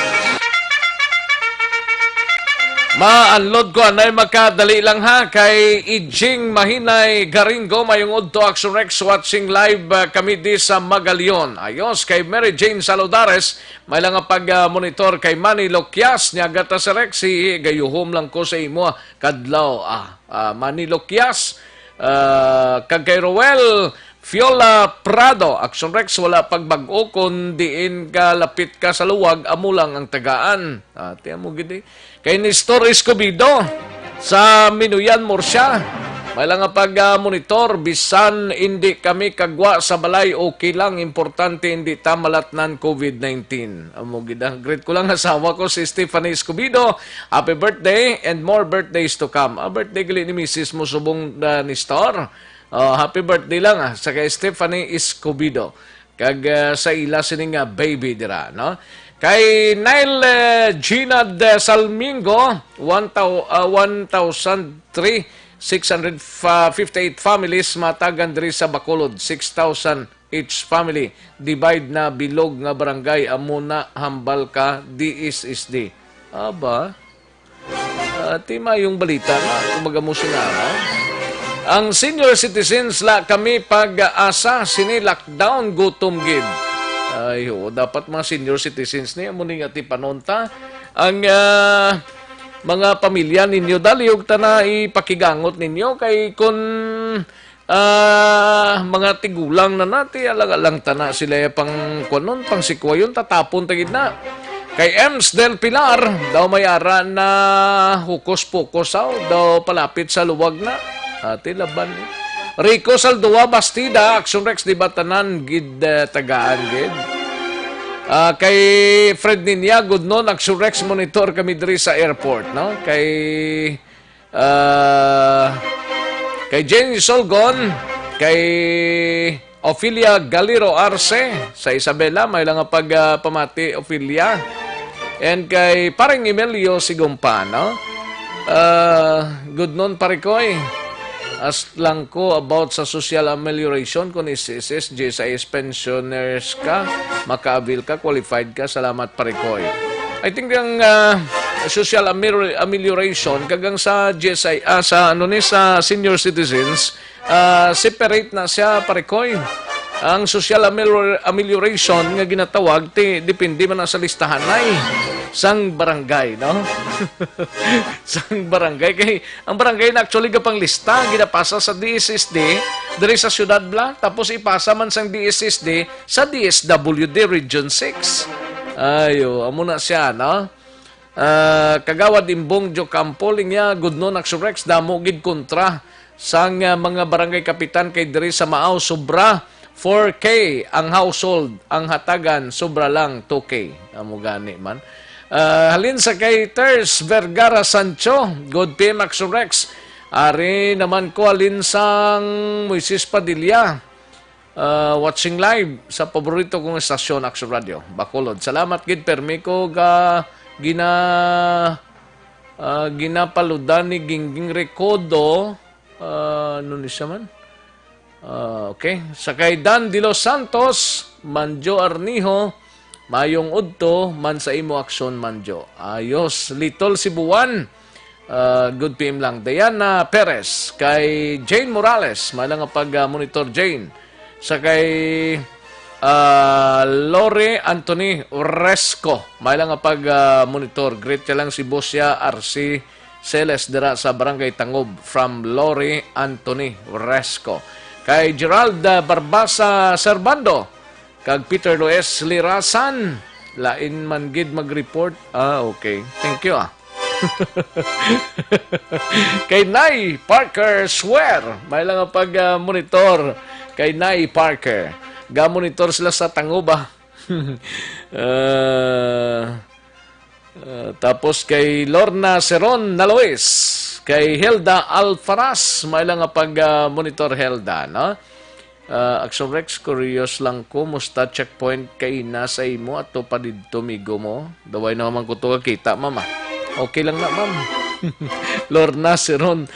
Ma-unload ko anay makadali lang ha kay Ijing Mahinay Garingo mayong udto Action Rex watching live kami di sa Magalion. Ayos kay Mary Jane Saludares may lang pag-monitor kay Manny Loquias niya gata sa Rex si gayuhom lang ko sa imo kadlaw Manny Loquias kag kay Roel Fiola Prado, Action Rex, wala pagbag-o kung diin ka lapit ka sa luwag, amo lang ang tagaan. Tiyan mo gini. Kay Nestor Escobido, sa Minuyan Murcia, may lang nga pag-monitor, bisan hindi kami kagwa sa balay, okay lang, importante hindi tamalatnan COVID-19. Amo great ko lang asawa ko si Stephanie Escobedo. Happy birthday and more birthdays to come. Birthday gali ni Mrs. mo subong ni Star. Happy birthday lang sa kay Stephanie Escobedo. Kag sa ila sining baby dira, no? Kay Nile Gina de Salmingo, 1,658 families matagan diri sa Bacolod, 6,000 each family. Divide na bilog nga barangay amuna hambal ka DSSD. Aba, tima yung balita na kumbaga mo sinara. Ang senior citizens la kami pag-asa sini lockdown gutom gid. Ay, dapat mga senior citizens niya muning ati panonta ang mga pamilya ninyo daliog ta na ipakigangot ninyo kay kun mga tigulang na nati alang tana sila pang kunon pang sikwayon tatapon tagid na. Kay Ems del Pilar daw may ara na hukos-pukos daw palapit sa luwag na. Ati laban Rico Saldua Bastida, Action Rex di Batanan, gid tagaan gid. Kay Fred Ninya, good noon, Action Rex monitor kami diri sa airport, no? Kay Jenny Solgon, kay Ophelia Galiro Arce, sa Isabela, may lang pagpamati Ophelia. And kay Paring Emilio Sigumpa, no? Good noon, Parikoy. As lang ko about sa social amelioration kung SSS, GSIS pensioners ka, makaabil ka, qualified ka, salamat Parikoy. I think yung social amelioration kagang sa GSI, sa senior citizens, separate na siya Parikoy. Ang social amelioration nga ginatawag, depende man na sa listahan na sang barangay, no? Sang barangay. Kay ang barangay na actually kapang lista, ginapasa sa DSSD, diri sa Syudad Bla, tapos ipasa man sang DSSD sa DSWD Region 6. Ayo, amo na siya, no? Kagawad Imbong Jo Campo, linya, good noon, Action Rex, damo gid kontra sang mga barangay kapitan kay diri sa Maaw, sobra 4K ang household, ang hatagan, sobra lang 2K. Amo gani man. Halin sa kay Ters Vergara Sancho, good PM Action Rex. Ari naman ko halin sang Moises Padilla. Watching live sa paborito kong estasyon Action Radio, Bacolod. Salamat gid permi ko ga ginapaludan ni Gingging Recodo. Ano ni siya man? Okay. Sakay Dan de los Santos, Manjo Arniho, mayong udto, man sa imo aksyon Manjo. Ayos. Little Cebuan, good PM lang. Diana Perez, kay Jane Morales, may lang pag-monitor Jane. Sakay Lore Anthony Resco, may lang pag-monitor. Great ka lang si Bosya RC Celes dira sa Barangay Tangob from Lore Anthony Resco. Kay Gerald Barbasa Servando, kag Peter Loes Lirasan, lain man gid mag-report. Okay. Thank you Kay Nay Parker Swear, may lang pag-monitor kay Nay Parker. Ga-monitor sila sa Tangoba. Tapos kay Lorna Seron Naloes, kay Helda Alfaraz, may lang pag-monitor Helda, no? Action Rex, curious lang ko, musta checkpoint kay nasa imo at to pa dito migo mo? Daway na naman ko to kita, mama. Okay lang na, ma'am. Lorna Seron,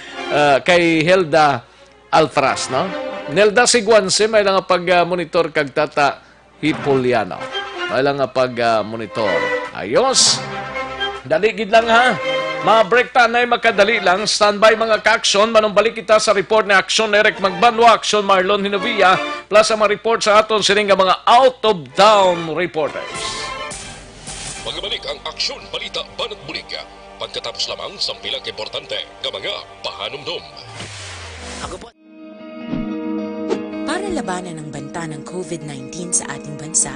kay Helda Alfaraz, no? Nelda Siguanse, may lang pag-monitor kag Tata Hipoliano. May lang pag-monitor. Ayos! Daligid lang ha. Ma-break ta na makadali lang. Standby mga ka-aksyon. Manumbalik kita sa report na Aksyon Eric Magbanwa, Aksyon Marlon Hinovia, plus ang mga report sa aton sining mga out-of-town reporters. Magabalik ang Aksyon Balita Banat Bulig. Pagkatapos lamang sa pilang importante ng mga pahanumdum. Para labanan ang banta ng COVID-19 sa ating bansa,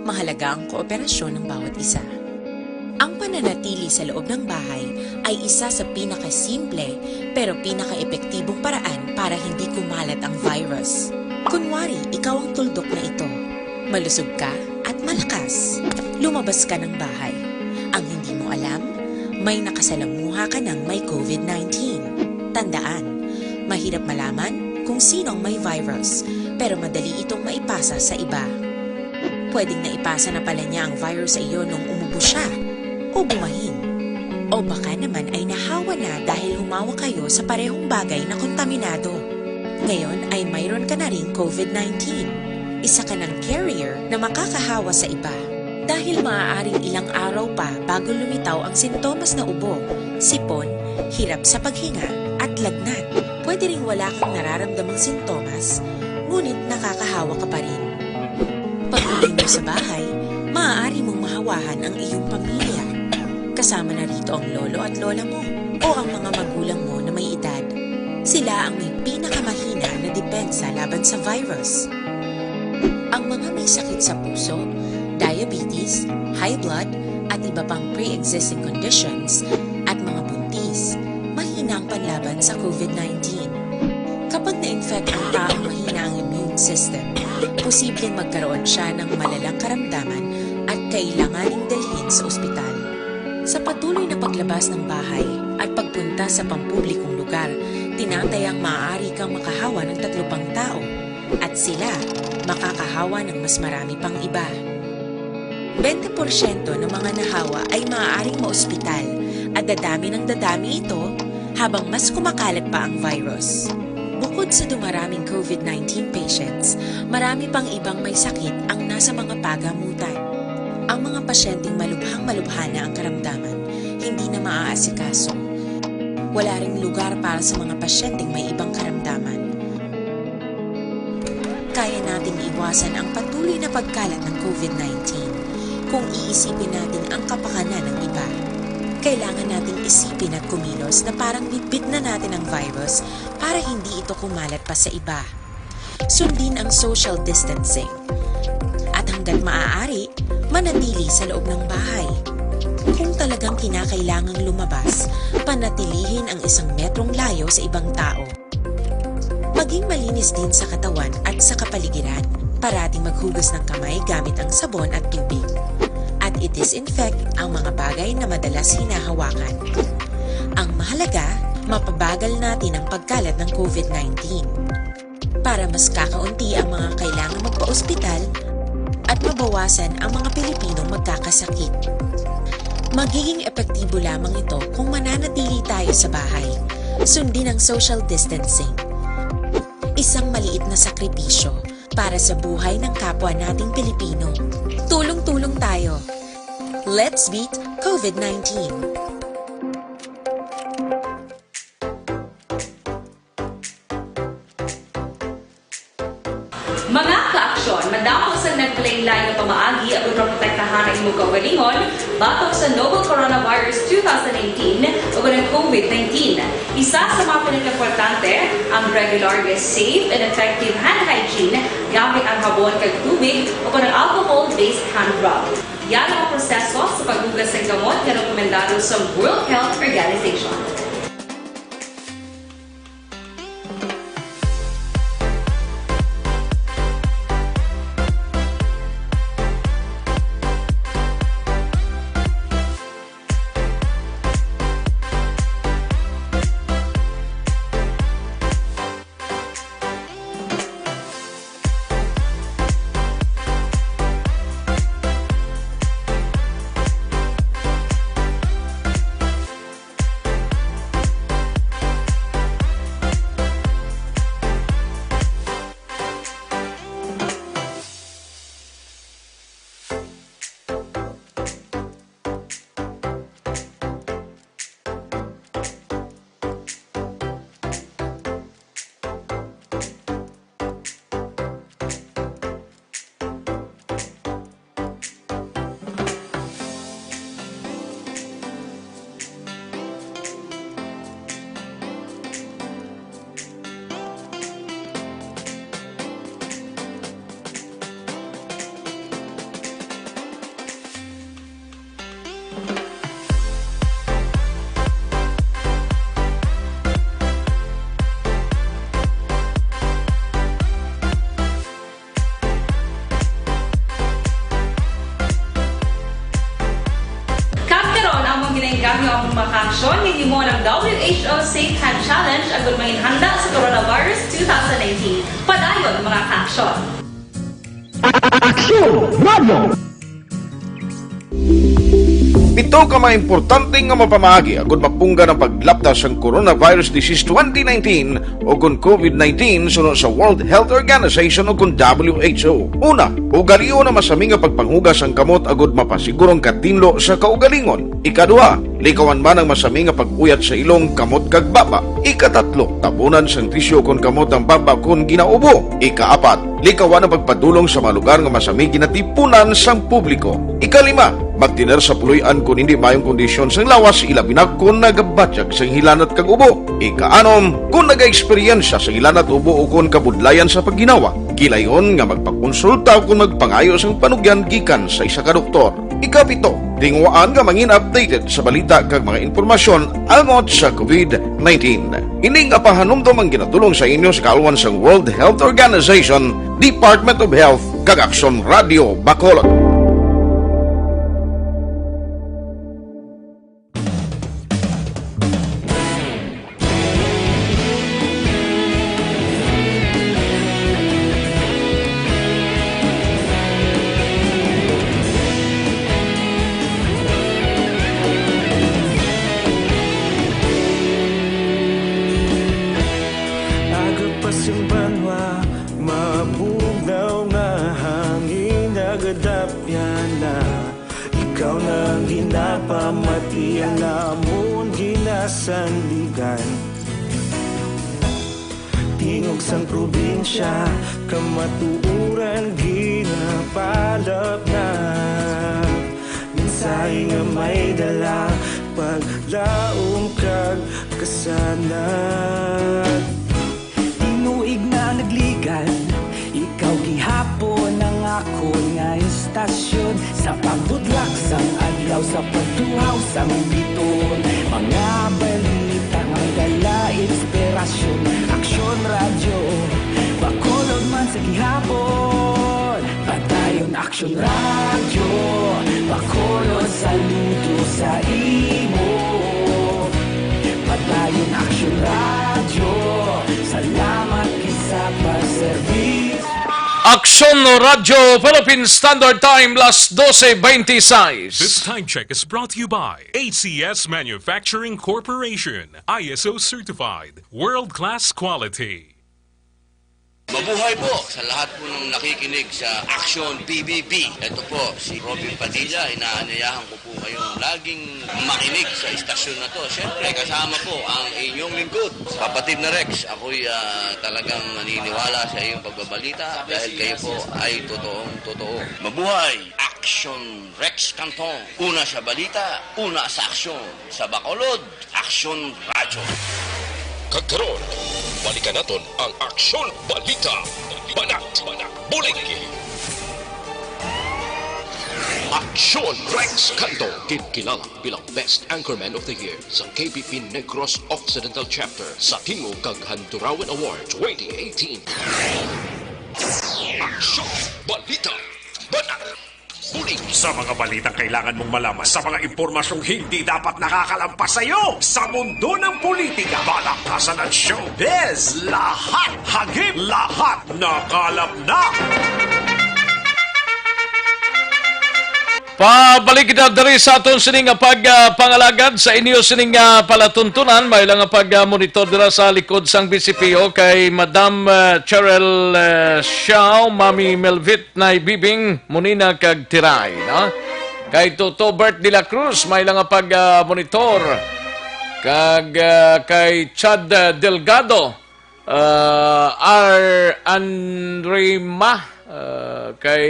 mahalaga ang kooperasyon ng bawat isa. Ang pananatili sa loob ng bahay ay isa sa pinakasimple pero pinaka-epektibong paraan para hindi kumalat ang virus. Kunwari, ikaw ang tuldok na ito. Malusog ka at malakas. Lumabas ka ng bahay. Ang hindi mo alam, may nakasalamuha ka ng may COVID-19. Tandaan, mahirap malaman kung sino ang may virus, pero madali itong maipasa sa iba. Pwedeng naipasa na pala niya ang virus sa iyo nung umubo siya o bumahin. O baka naman ay nahawa na dahil humawa kayo sa parehong bagay na kontaminado. Ngayon ay mayroon ka na ring COVID-19. Isa ka ng carrier na makakahawa sa iba. Dahil maaaring ilang araw pa bago lumitaw ang sintomas na ubo, sipon, hirap sa paghinga at lagnat. Pwede ring wala kang nararamdamang sintomas, ngunit nakakahawa ka pa rin. Pag-uwi mo sa bahay, maaari mong mahawahan ang iyong pamilya. Kasama na rito ang lolo at lola mo o ang mga magulang mo na may edad. Sila ang may pinakamahina na depensa laban sa virus. Ang mga may sakit sa puso, diabetes, high blood, at iba pang pre-existing conditions at mga buntis, mahina ang panlaban sa COVID-19. Kapag na-infect ang taong mahina ang immune system, posibleng magkaroon siya ng malalang karamdaman at kailanganing dalhin sa ospital. Sa patuloy na paglabas ng bahay at pagpunta sa pampublikong lugar, tinatayang maaari kang makahawa ng 3 pang tao at sila makakahawa ng mas marami pang iba. 20% ng mga nahawa ay maaaring maospital at dadami ng dadami ito habang mas kumakalat pa ang virus. Bukod sa dumaraming COVID-19 patients, marami pang ibang may sakit ang nasa mga pagamutan. Ang mga pasyenteng malubhang-malubha na ang karamdaman, hindi na maaasikaso. Wala ring lugar para sa mga pasyenteng may ibang karamdaman. Kaya nating iwasan ang patuloy na pagkalat ng COVID-19 kung iisipin natin ang kapakanan ng iba. Kailangan nating isipin at kumilos na parang bitbit na natin ang virus para hindi ito kumalat pa sa iba. Sundin ang social distancing. At hanggat maaari, manatili sa loob ng bahay. Kung talagang kinakailangang lumabas, panatilihin ang 1 metrong layo sa ibang tao. Maging malinis din sa katawan at sa kapaligiran. Parating maghugas ng kamay gamit ang sabon at tubig. At i-disinfect ang mga bagay na madalas hinahawakan. Ang mahalaga, mapabagal natin ang pagkalat ng COVID-19. Para mas kakaunti ang mga kailangang magpa-ospital at mabawasan ang mga Pilipinong magkakasakit. Magiging epektibo lamang ito kung mananatili tayo sa bahay. Sundin ang social distancing. Isang maliit na sakripisyo para sa buhay ng kapwa nating Pilipino. Tulong-tulong tayo. Let's beat COVID-19. Mga ka-aksyon, madamo sa nagpalaylay na pamaagi at protektahan ang imong kaugalingon batok sa novel coronavirus 2018 o ng COVID-19. Isa sa mga pinaka-importante ang regular, safe, and effective hand hygiene gamit ang habon kag tubig o ng alcohol-based hand rub. Yan ang proseso sa paghugas ng gamot na rekomendado sa World Health Organization. ka-aksyon, hindi mo ng WHO Safe Hand Challenge agad may handa sa Coronavirus 2019. Padayon mga ka-aksyon. Ito ka mga importante nga mapamagi agud mapungga ng paglaptas ang Coronavirus Disease 2019 o kung COVID-19 sunod sa World Health Organization o kung WHO. Una, ugaliyo na masami nga pagpanghugas ang kamot agud mapasigurong katinlo sa kaugalingon. Ikaduha, likawan man ang masami nga pag-uyat sa ilong kamot kag baba. Ikatatlo, tabunan sang tisyo kung kamot ang baba kung ginaubo. Ikaapat, likawan ang pagpadulong sa mga lugar nga masami ginatipunan sang publiko. Ikalima, magtiner sa puluyan kung hindi mayong kondisyon sang lawas ilabi na kung nagabatyag sang hilanat kag ubo. Ikaanom, kung naga-eksperyensya sa hilanat ubo o kung kabudlayan sa pagginawa. Gilayon nga magpakonsulta kung magpangayo sang panugyan gikan sa isa ka doktor. Ikapito, tingwaan nga mangin updated sa balita kag mga informasyon angot sa COVID-19. Ining apahanumdum ang ginatulong sa inyo sa kaalwan sang World Health Organization, Department of Health kag Aksyon Radio Bacolod. Ikaw nang ginapamati ang namon ginasandigan. Tingog sang probinsya kamatuuran ginapalap na. Minsay nga may dala paglaom kag kasanag. Tinuig na nagligan, ikaw gihapon ang ako nga istasyon sa pagbudlak sang adlaw sa pagtuhaw sang biton. Mga balita ang dala inspirasyon, Aksyon Radio Bacolod man sa gihapon. Patayon Aksyon Radio Bacolod, saludo sa imo. Patayon Aksyon Radio, salamat kisa pa-service. Aksyon Radio Philippine Standard Time, las 12:26. This time check is brought to you by ACS Manufacturing Corporation, ISO certified, world-class quality. Mabuhay po sa lahat po ng nakikinig sa Aksyon PBB. Ito po si Robin Padilla. Inaanyayahan ko po kayong laging makinig sa istasyon na to. Siyempre kasama po ang inyong lingkod, kapatid na Rex. Ako'y talagang naniniwala sa iyong pagbabalita dahil kayo po ay totoong-totoo. Mabuhay Aksyon Rex Canton. Una sa balita, una sa aksyon. Sa Bacolod, Aksyon Radyo. Kagkaroon, balikan naton ang Aksyon Balita. Banat, Buligi. Aksyon Rex Canto, kilala bilang Best Anchorman of the Year sa KBP Negros Occidental Chapter sa Tingog kag Handurawan Award 2018. Aksyon Balita. Banat. Sa mga balitang kailangan mong malaman, sa mga impormasyong hindi dapat nakakalampas sa iyo, sa mundo ng politika, balakasan at showbiz, lahat hagip, lahat nakalap na. Pabalik na dari sa aton sining pagpangalagad sa inyo sining palatuntunan. May lang pag-monitor dira sa likod sang BCPO kay Madam Cheryl Xiao, Mami Melvit na ibibing munina kag tiray. No? Kay Toto Bert de la Cruz, may lang pag-monitor. Kag kay Chad Delgado, R. Andrema, kay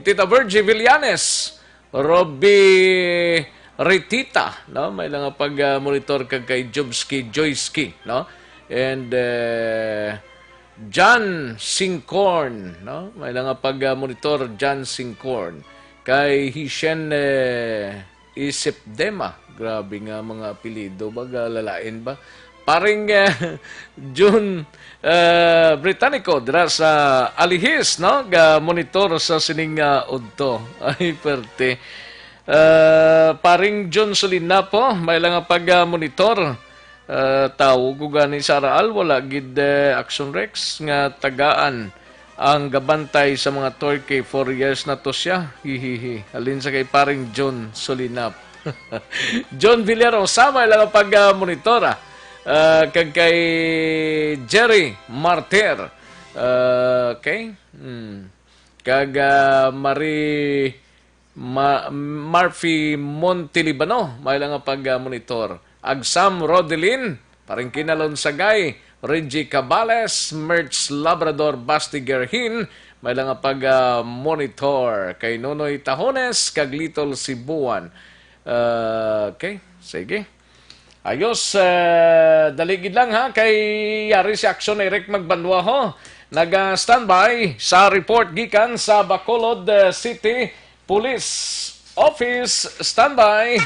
Tita Virgie Villanes, Robbie Ritita, no? May lang pag-monitor kay Jobski Joyski, no? And John Singcorn, no? May lang pag-monitor John Singcorn kay Hishen Isipdema. Grabe nga mga apelido, baga lalain ba? Paring June Britannico dira sa Alihis, no? Ga monitor sa sining udto. Ay perte. Paring John Solina po, may lang pag-monitor. Tao ko gani sa Araal, wala gid Action Rex nga tagaan ang gabantay sa mga Turkey 4 years na to siya. Hihihi. Alin sa kay paring John Solinap. John Villarosa, may lang pag-monitor. Kag kay Jerry Martir. Okay? Kag Murphy Montilibano, may lang pag-monitor. Agsam Rodelin, paring kinalon sagay, Reggie Cabales, Merch Labrador Bastigerhin, may lang pag-monitor. Kay Nonoy Tahones, kag Little Sibuan. Okay, sige. Ayos, daligid lang ha, kay yari si Action Eric Magbanwa ho. Nag-standby sa report gikan sa Bacolod City Police Office. Standby.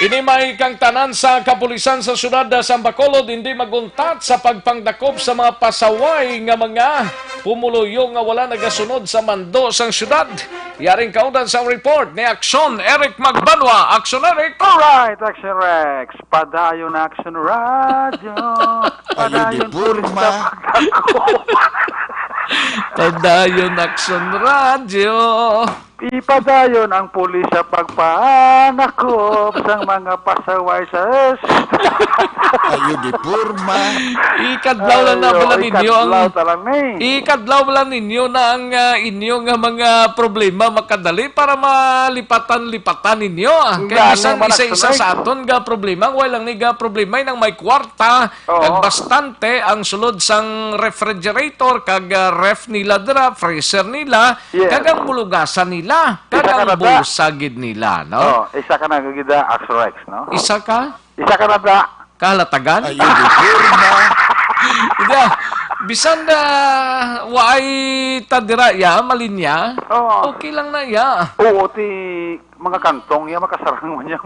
Inimay kang tanan sa kapulisan sa syudad sa Bacolod hindi maguntat sa pagpangdakop sa mga pasaway nga mga pumuluyo nga wala nagasunod sa mando sang syudad. Yaring kaudan sa report ni Action Eric Magbanwa. Action Eric. Alright, Action Rex. Padayon Action Radio. Padayon pulis sa pagdakop. Padayon Action Radio. Ipadayon ang pulis sa pagpanakop sang mga pasaway sa Ayo di purma. Ikadlaw lang na pala ninyo ang ikadlaw lang ninyo na ang inyong mga problema makadali para malipatan-lipatan ninyo. Kaya isang isa-isa sa aton ga problema, walang ni ga problema nang may kwarta kag bastante ang sulod sang refrigerator kag ref nila dira, freezer nila, kag ang bulugasan nila. Kag ang busagid nila, no? Isa ka na gagida Action Rex, no? Isa ka? Isa ka na da. Kalatagan? Ayun, di purma. Ida, bisan na waay tadira ya, malinya, okay lang na ya. Oo, ti mga kantong ya, makasarang mo niya.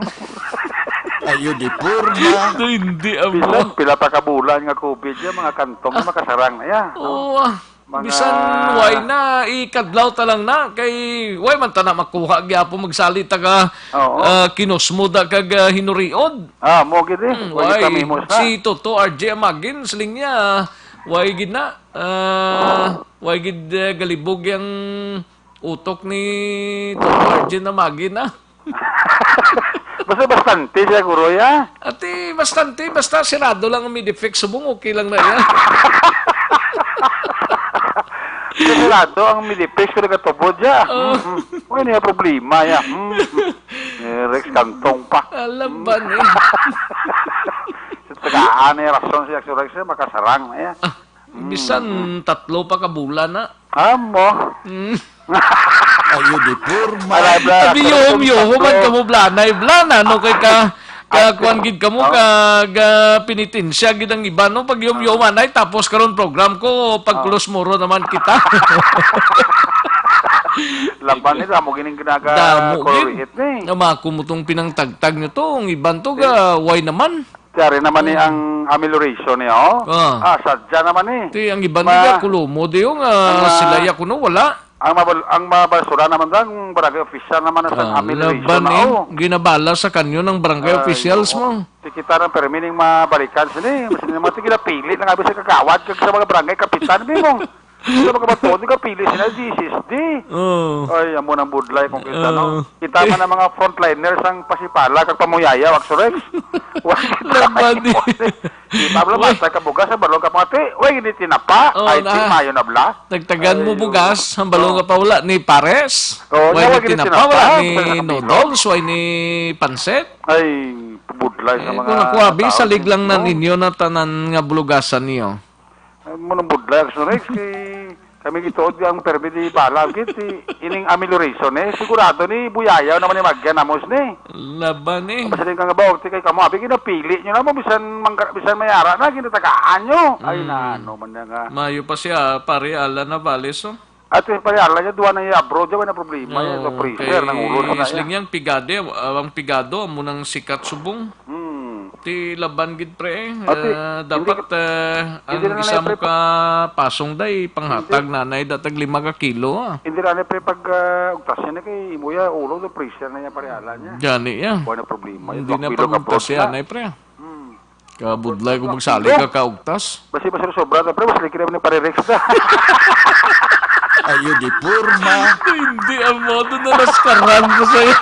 Ayun, di purma. Hindi, amo. Bisan, pila pa kabulan nga COVID ya, mga kantong na makasarang na ya. Oo, bisan way na ikadlaw ta lang na kay way man ta na makuha gyapo magsalita ka kinusmuda kag hinuriod. Mo gid way si Toto RJ Amagin sling niya way gid na way gid galibog yang utok ni Toto RJ Amagin na. Bastante siguro ya. Ati bastante basta sirado lang ang mid-effect subong okay lang na yan. Sigurado ang midipis ko nagatubod ya. Wala niya problema ya. Rex kantong pa. Alam ba ni? Sa tagaan niya rason si Action Rex makasarang na ya. Bisan 3 pa ka bulan na. Amo. Ayun di purma. Abi yung man ka mo blanay blana no kay ka kuan gid kamo kag pinitin siya gid ang iba no pag yum-yuman ay tapos karon program ko pag kulos muro naman kita. Laban nila mo gining ginaga correct ni. Namako mo tong pinangtagtag nyo to, ang iban to ga why naman. Tiyari naman ni ang amelioration niya sadya naman ni. Ti ang iban niya kulomo di yung silaya kuno wala. Ang mabasura naman ang barangay official naman sa amelioration na ginabala sa kanyo ng barangay officials mo. Kita ng permining mabalikan sini. Mas naman ito ginapili na nga sa kakawad kag sa mga barangay kapitan mo. Sa mga bato, hindi ka pili sila GCSD. Ay, amo ng budlay kung kita, no? Kita man ang mga frontliners ang pasipala kag pamuyaya, Action Rex. Laban ni. Pablo, basta ka bugas, ang balong ka pangati. Uy, hindi tinapa. Ay, mayo na bla. Nagtagan mo bugas, ang balong ka pa wala ni Pares. Uy, hindi tinapa, wala ni noodles, uy, ni panset. Ay, budlay sa mga... Kung nakuhabi, salig lang na ninyo na tanan nga bulugasan niyo. Munong budlay, Action Rex, kami gitood ang permi di balag kiti ining amelioration sigurado ni buyayaw naman ni magyan amos ni laban ni basta din kang bawag ti kay kamo abi kinapili nyo naman bisan mayara na ginatakaan nyo ay na ano man nga mayo pa siya pare ala na vales at pare ala niya duwa na abroad na problema ya freezer nang ulo na isling yang pigade ang pigado amo nang sikat subong ti laban gid pre. Ati, Dapat ang hindi na isa mo pre, ka pasong day panghatag nanay datag 5 ka kilo. Hindi rin pre pag ugtas niya na kay imuya ulo do pressure na niya parehala niya. Jani ya. Wala problema. Hindi na pagugtas yan ay pre. Kabudlay ko magsali ka kaugtas. Basi sobra na pre, mas likira ni pare-rex na. Ayo di purma. Hindi ang modo na naskaran ko sa'yo.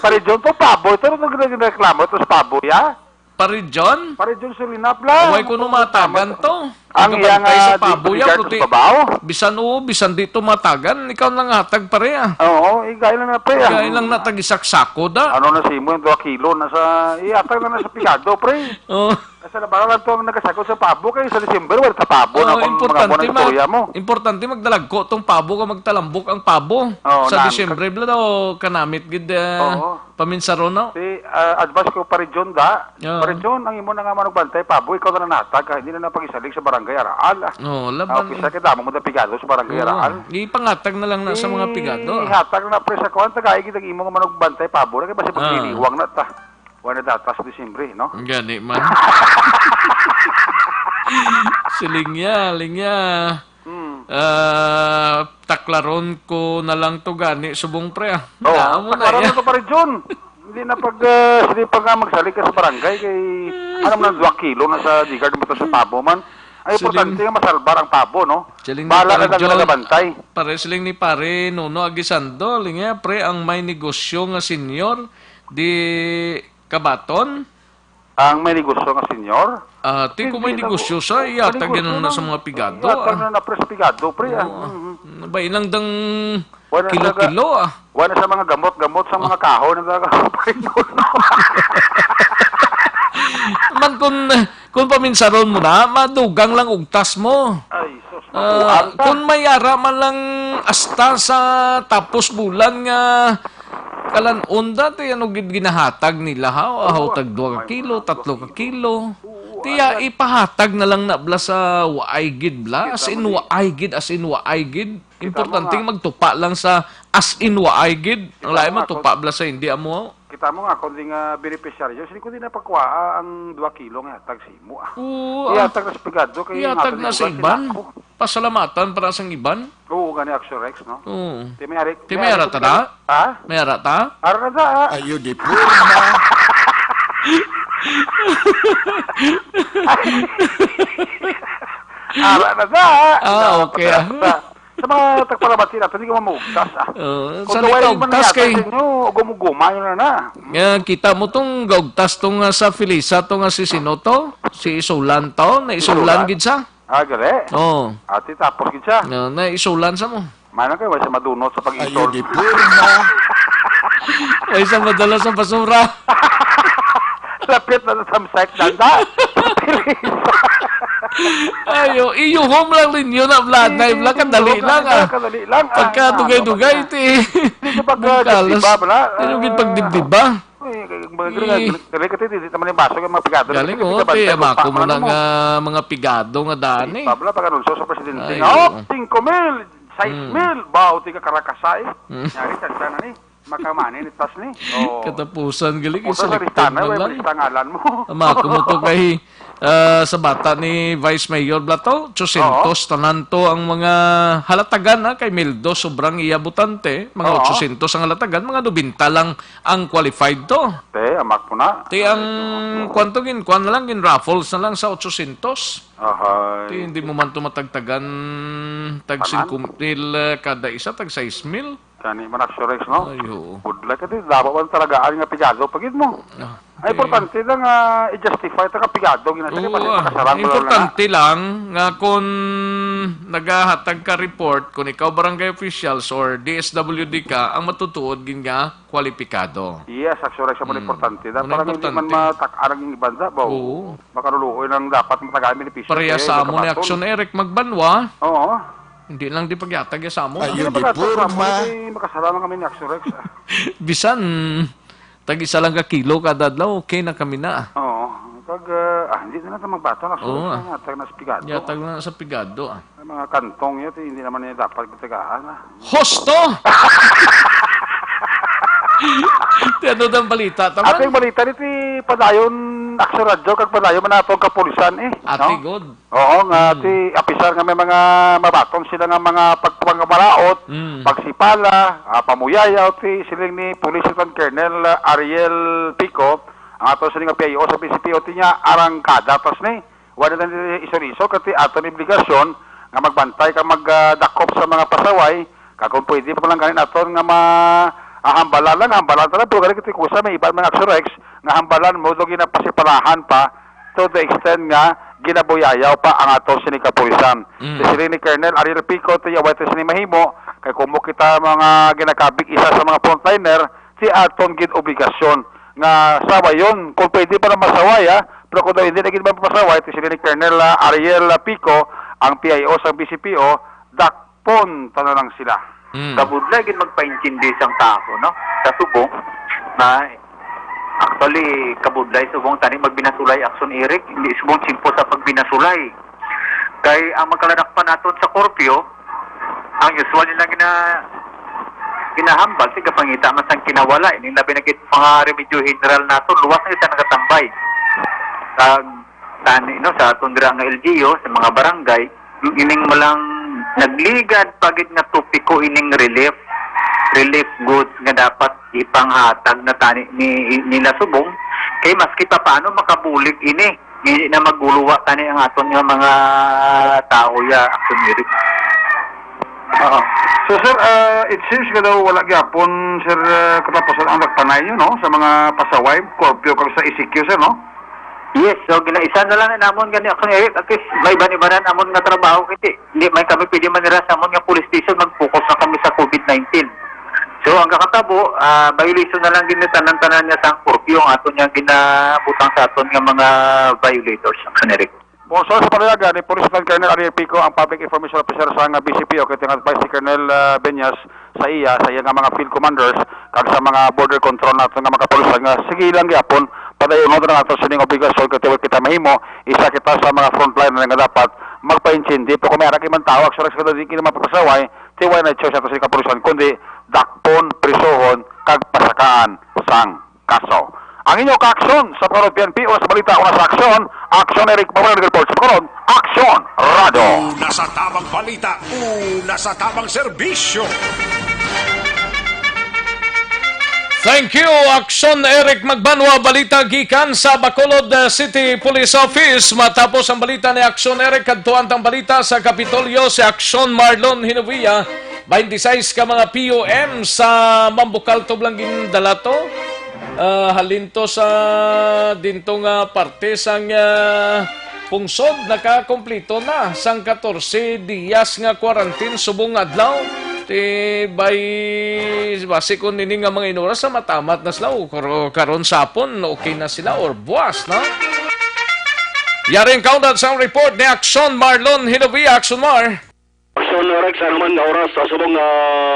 Pare John to pabo. Ito na ginreklamo. Ito sa pabo ya. Pare John? Pare John Surinap lang. Huwag ko numatagan to. Ang iyang sa pabo ya. babaw. Bisan dito matagan. Ikaw nang hatag pare ah. Oo, igay lang na pre. Igay lang na tagisaksako da. Ano na si mo yung 2 kilo. Iatag na sa pigado pre. Oo. Kasi nabara lang ito ang nagasakot sa pabo kayo sa December, wala sa pabo na kung mga buwan ng storya mo. Importante magdalagko tong pabo ka magtalambok ang pabo. Sa December bla daw kanamit gid paminsaro no. Si advice ko pa rin John da. Pa rin John, ang imo na nga manugbantay pabo, ikaw na natag, hindi na napag-isalig sa barangay Araal. Laban. Kisa kita mo da pigado sa barangay Araal. Ipangatag na lang na sa mga pigado. Ihatag na pre sa kuwan, tagay kita imo nga manugbantay pabo, kaya basi pagliliwang na ta. Wala datas sa Disyembre, no? Gani man. Lingya. Taklaron ko na lang to gani subong pre ah. Taklaron na to pa rin John. Hindi na pag magsalik ka sa barangay kay ano man 2 kilo na sa digard mo to sa pabo man. Ay importante nga masalbar ang pabo, no? Bala na lang nagabantay. Pare siling ni pare Nuno Aguisando, lingya pre ang may negosyo nga senyor di Kabaton? Ang may negosyo nga senyor? Kung may negosyo sa iyatag yan na sa mga pigado. Iyatag na pre sa pigado, pre. Ba, ilang dang kilo-kilo Wala sa mga gamot sa mga kahon na man kung paminsaron mo na, madugang lang ugtas mo. Ay, sus, kung may ara man lang asta sa tapos bulan nga kalan-on dati ano ginahatag nila ha tag 2 ka kilo 3 ka kilo tiya ipahatag na lang na bla sa waay gid bla as in waay gid importante magtupa lang sa as in waay gid ang lain man tupa bla sa hindi amo kita mo nga kung di nga beneficiaryo sili ko di napagkuha ang 2 kilo nga hatag simo ihatag na sa pigado kay ihatag na sa iban pasalamatan para sa iban gani Action Rex no ti may ara ta da may ara ta ara da ayo di purma ara na da okay sa mga tagpalabati natin, hindi ka mamugtas saan ikaugtas kay gumuguma yun na kita mo tong gaugtas tong sa Felisa tong si Sinoto si Isulan to na isulan gid sa gare ati tapos gid siya na isulan sa mo mana kayo sa madunot sa pag-isol ayo di purma ay sa madala sa basura lapit na sa site danda ayo iyuhom lang ninyo na blanay bla kadali lang pagka dugay-dugay ti pagka-dibdiba bla gid pagdibdiba galing ti amako mo na nga mga pigado nga dani babla pag-anunso sa presidente 5,000 6,000 bao ti ka karakasay nyari tansa na ni makamani ni tas ni katapusan galing sa listana wala ngalan mo amako mo to kay sa bata ni Vice Mayor Blato, 800 tanan to ang mga halatagan kay Mildo sobrang iabutante, mga 800 ang halatagan, mga 90 lang ang qualified to. Amak po na. Ang kwanto kuan na lang gin raffles na lang sa 800. Hindi mo man to matagtagan tag 5,000 kada isa tag 6,000. Kani manak Rex no? Ayo. Good luck ito. Dapat man talaga ang nga pigado pagid mo. Ay importante lang i-justify ta ka pigado ginasa kasi importante lang nga kung nagahatag ka report kung ikaw barangay officials or DSWD ka ang matutuod gin nga kwalipikado. Yes, actually sa mo importante. Para hindi man matak-arang yung ibanda ba? Makarulukoy nang dapat matagaan benepisyo. Pareha sa amo ni Action Eric Magbanwa. Oo. Hindi lang di pagyatag sa amo. Ayo di purma. Makasalaman kami ni Action Rex. Bisan tag-isa lang ka kilo kada adlaw, okay na kami na. Oo. Hindi na natin magbato. Yatag na sa pigado. Yatag na sa pigado. Mga kantong yun, hindi naman niya dapat kitagaan. Hosto! Ano ang balita? Taman? Ating balita nito padayon aksyon radyo kag padayon manatong kapulisan Ati good. Oo nga ti apisar nga may mga mabaton sila nga mga pagpangmalaot, pagsipala, pamuyayaw ti siling ni Police Lieutenant Colonel Ariel Pico ang ato siling nga PIO sa BCPO ti niya arangkada tas ni wala na iso-iso kati ato ni obligasyon nga magbantay ka magdakop sa mga pasaway kung pwede pa lang ganin aton nga hambalan talaga pero ganun kiti kusa may iba mga Axorex nga hambalan mo do ginapasipalahan pa to the extent nga ginabuyayaw pa ang ato sinikapulisan. Sili ni Colonel Ariel Pico ti away ti mahimo kay kumo kita mga ginakabig isa sa mga frontliner ti aton gid obligasyon nga sawayon kung pwede pa na masaway pero kung hindi na gid mapasaway ti sili ni Colonel Ariel Pico ang PIO sa BCPO dakpon tanang sila. Kabudlay gid magpaintindi sang tao no sa subong na actually kabudlay subong tani magbinasulay aksyon Eric hindi subong simpo sa pagbinasulay kay ang magkaladakpan naton sa korpyo ang usual nila ginahambal si kapangita man sang kinawala ini labi na gid mga remedyo general naton luwas na isa nagatambay tani no sa tundra nga LGU sa mga barangay yung ining malang nagligad pagit nga tupiko ining relief goods nga dapat ipanghatag na tani nila subong kay maski pa paano makabulig ini hindi na maguluwa tani ang aton nga mga tao ya action Eric. So sir, it seems nga daw wala gyapon sir katapusan ang nagpanay nyo no sa mga pasaway, korpyo kag sa ECQ sir no? Yes, so ginaisa na lang namon gani action Eric at least may bani-banan amon nga trabaho kiti. Hindi may kami pwede manira sa amon nga police station mag-focus na kami sa COVID-19. So ang kakatabo, violation na lang tanan-tanan niya sa curfew ang aton niya ginabutang sa aton nga mga violators action Eric. So sa panayagan ni Police Lieutenant Colonel Ariel Pico ang Public Information Officer sa nga BCPO kay tingal advice si Colonel Benyas sa iya nga mga field commanders kag sa mga border control naton nga mga pulis nga sige lang gyapon padayon mo na nato sa ning obligasyon kay kita mahimo isa kita sa mga frontline nga dapat magpaintindi pero kung may araki man tawag sa respeto di kini mapapasaway tiway na choice ato sa kapulisan kundi dakpon prisohon kag pasakaan sang kaso. Ang inyong kaaksyon sa Bacolod PNP o sa balita una sa aksyon, Aksyon Eric Mabuhay Report sa Bacolod, Aksyon Radio. Una sa tamang balita, una sa tamang serbisyo. Thank you, Aksyon Eric Magbanwa. Balita gikan sa Bacolod City Police Office. Matapos ang balita ni Aksyon Eric, kadtuan tang balita sa Kapitolyo si Aksyon Marlon Hinovia. 26 ka mga POM sa Mambukal Tublangin Dalato. Halinto sa dintong parte sang pungsod nakakompleto na sang 14 diyas nga quarantine subong adlaw ti bay base kun nini nga mga inuras sa matamat na sila karon sapon okay na sila or buwas na yaring countdown sang report ni Aksyon Marlon Hinovia. Aksyon Mar Aksyon Rex, ano man na oras sa subong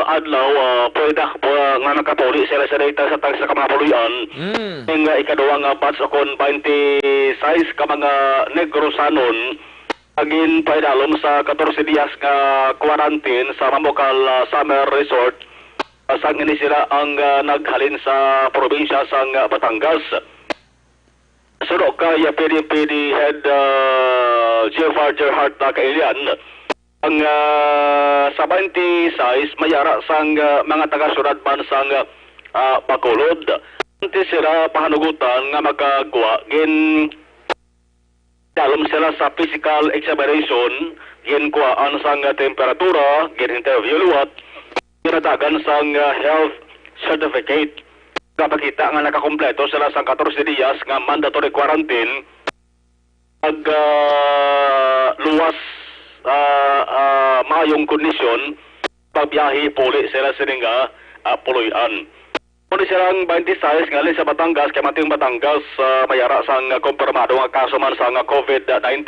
adlaw, pwede nga nakapuli sila sa data sa tag sa kamapuluyan. Yung ikaduwa nga batch akon 26 ka mga negrosanon agin paidalom sa 14 diyas nga quarantine sa Mamukal Summer Resort. Sang ini sila ang naghalin sa probinsya sang Batangas. Sunod ka PDPD Head Jeffar Gerhardt Kailian. Ang sa 26 mayara sang mga taga-surat man sang Bacolod. Antes sila pahanugutan nga makagwa gin dalom sila sa physical examination gin kuhaan sang temperatura gin interview luwat ginadagan sang health certificate kapakita nga nakakompleto sila sang 14 diyas nga mandatory quarantine ag luwas maayong kondisyon pagbiyahe puli sila sininga puluyan. Muli silang 26 ngali sa Batangas kay mating Batangas mayara sang kumpirmado nga kaso man sa COVID-19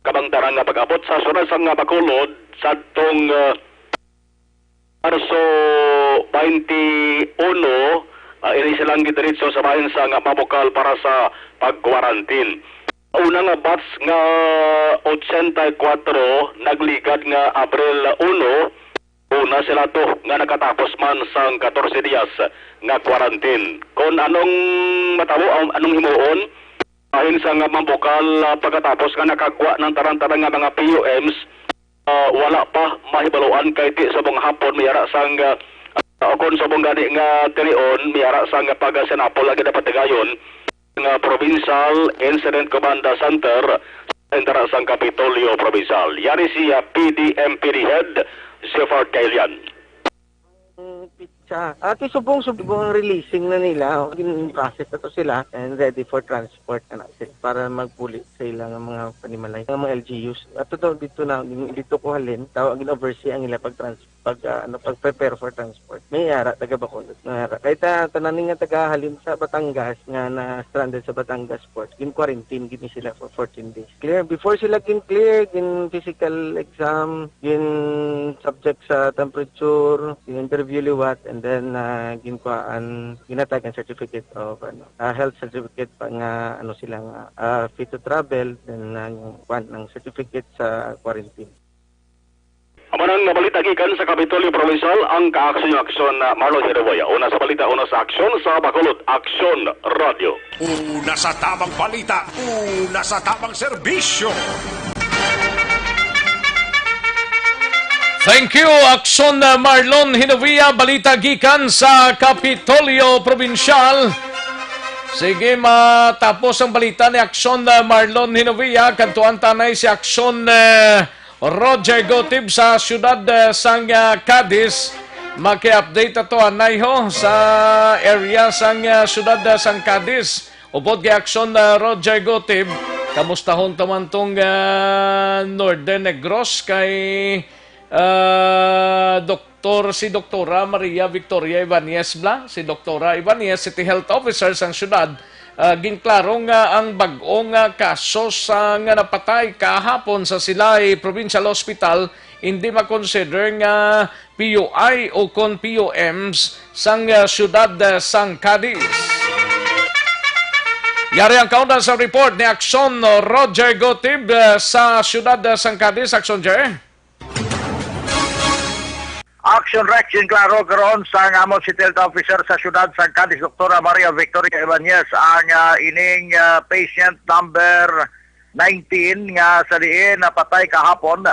kabangtaran nga pag-abot sa sunod sang Bacolod sa tong Marso 21 ini silang gidiretso sa bahin sa Mamukal para sa pag-quarantine. Una nga batch nga 84 nagligad nga Abril 1 Una sila to nga nakatapos man sang 14 días nga quarantine. Kung anong matabo, anong himuon, ayon sa nga mambukal pagkatapos nga nakagwa ng tarang-tarang nga mga PUMs, wala pa mahibaluan kay ti sa bong hapon miyara sang kung sa bong gani nga tirion miyara sang pag-senapol lagi dapat tagayon nga Provincial Incident Command Center sa sang Kapitolyo Provincial. Yari siya PDMPD Head Zephyr Kailian. Subong releasing na nila. In-process na to sila and ready for transport na sila para magpulit sa ilang mga panimalay, mga LGUs. At dito ko halin, tawag in-oversee ang ila pag-prepare for transport. May yara, taga-Bacolod. Kahit tananing nga taga-halin sa Batangas, nga na-stranded sa Batangas port, in-quarantine, gini sila for 14 days. Clear. Before sila clear, physical exam, subject sa temperature, interview liwat, and then ginatag ang certificate of health certificate pa nga silang fit to travel, then ng certificate sa quarantine. Amanang nabalita gikan sa Kapitolyo Provincial ang kaaksyon Marlon Hiroboya. Una sa balita, una sa aksyon sa Bacolod, Aksyon Radio. Una sa tamang balita, una sa tamang serbisyo. Thank you, Aksyon Marlon Hinovia, balita gikan sa Kapitolyo Provincial. Sige, matapos ang balita ni Aksyon Marlon Hinovia, kantuan tanay si Aksyon Roger Gotib sa siyudad sang Cadiz. Maki-update ato anay ho sa area sang siyudad sang Cadiz. Upod kay Aksyon Roger Gotib, kamustahon taman tong Northern Negros kay si Doktora Maria Victoria Ibanez Bla, si Doktora Ibanez, City Health Officer sang siyudad. Ginklaro nga ang bag-ong kaso sa nga napatay kahapon sa Silay Provincial Hospital hindi makonsider nga PUI o kon PUMs sang siyudad sang Cadiz. Yari ang kauna sa report ni Aksyon Roger Gotib sa siyudad sang Cadiz. Aksyon Jer. Action Rex in klaro karon sa among City Health Officer sa siyudad sa Cadiz, Doktora Maria Victoria Ibanez, ang ining patient number 19 nga sa diin napatay kahapon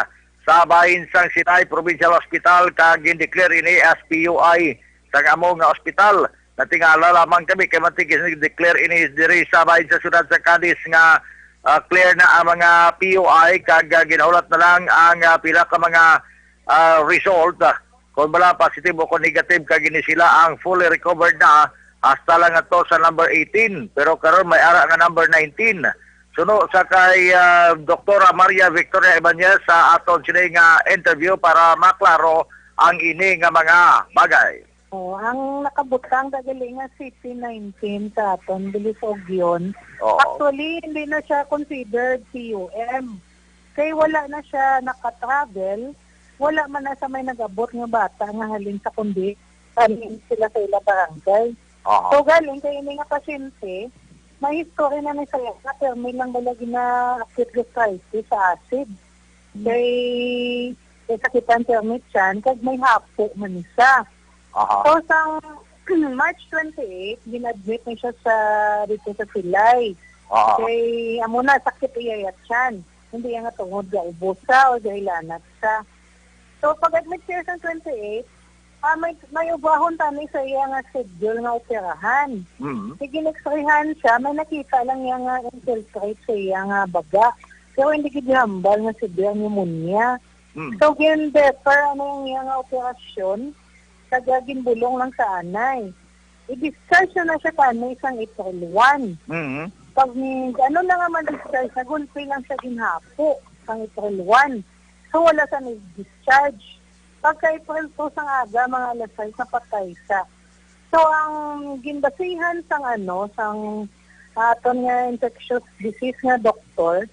sa bahin sang Sinay Provincial Hospital kag gindeclare ini as PUI sa among hospital. Natingala lamang kami kay matigis declare ini diri sa bahin sa siyudad sa Cadiz nga clear na ang mga PUI kag ginaulat na lang ang pila ka mga result. Kung bala positive o kung negative kagini sila ang fully recovered na hasta lang ato sa number 18 pero karon may ara nga number 19. Suno sa kay Doktora Maria Victoria Ibanez sa aton sini nga interview para maklaro ang ini nga mga bagay. Ang nakabutang dagali nga CC19 sa aton bilisog yun. Actually hindi na siya considered PUM. Kay wala na siya nakatravel. Wala man na sa may nag-abot nga bata nga halin sa kundi halin sila sa ila barangay. So galing kay ini nga pasyente, may history na ni saya nga termi lang balagi na acute gastritis sa acid. Kay sakitan termit siyan, kag may hapo man siya. So sang March 28, ginadmit na siya dito sa Silay. Kay amo na sakit iyayat siyan. Hindi nga tungod ga ubos sa o dahilanat sa. So, pag-admit siya sa 28, may ubahon tani sa iya nga schedule nga operahan. Ginexrihan siya, may nakita lang iya nga infiltrate sa iya nga baga. Pero hindi gihambal nga severe pneumonia. So, gin-better yung iya nga operasyon, kagagin bulong lang sa anay. I-discharge na siya tani isang April 1. Pag na nga man-discharge, nagulpi lang siya ginhapo, isang April 1. So, wala sa nag-discharge. Pagka April 2 sang aga, mga alas 6, napatay siya. So, ang ginbasihan sang aton nga infectious disease nga doktor,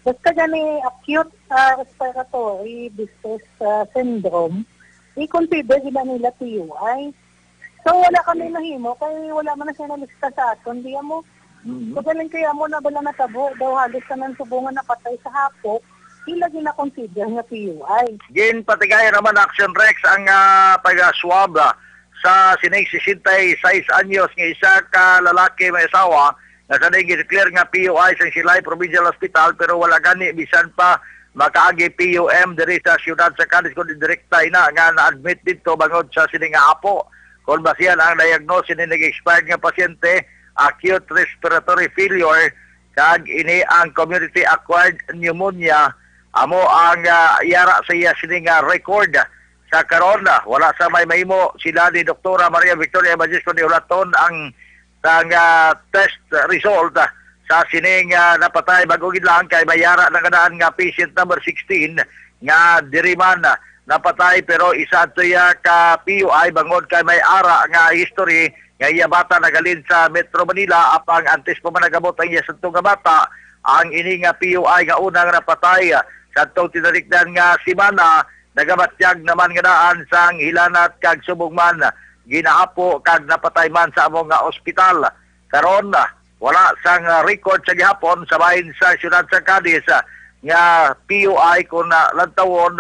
basta gani acute respiratory distress syndrome, i-consider sila nila PUI. So, wala kami nahimo, kaya wala man na siya nalista sa aton. Di mo, so, galing kaya mo na bala natabo, daw halos ka ng subungan napatay sa hapok, ila gina-consider nga PUI. Gin patigaya naman Action Rex ang pag-swab sa sining 66 anyos nga isa ka lalaki may asawa na sa nag-declare nga PUI sa Silay Provincial Hospital pero wala gani bisan pa makaagi PUM diri sa siyudad sa Cadiz kundi direkta ina nga na-admit dito bangod sa sining nga apo. Kung basihan ang diagnosis ni nag-expired nga pasyente, acute respiratory failure, kag ini ang community acquired pneumonia, amo ang yara sa iya sining record sa karon. Wala sa may mahimo sila ni Doktora Maria Victoria Evangelista ni Ulaton ang test result sa sining napatay bagong lang kay mayara na ganaan nga patient number 16 nga diri man napatay pero isa to ya ka PUI bangod kay may ara nga history nga iya bata nagalin sa Metro Manila apang antes pa man nagabot ang iya santong nga bata ang ini nga PUI nga unang napatay sa tong tinarikdan nga simana nagabatyag naman nga daan sang Hilanat kag Subugman ginaapo kag napatay man sa among nga ospital karon wala sang record sa gihapon sa bahin sa siyudad sa Cadiz nga PUI kung lantawon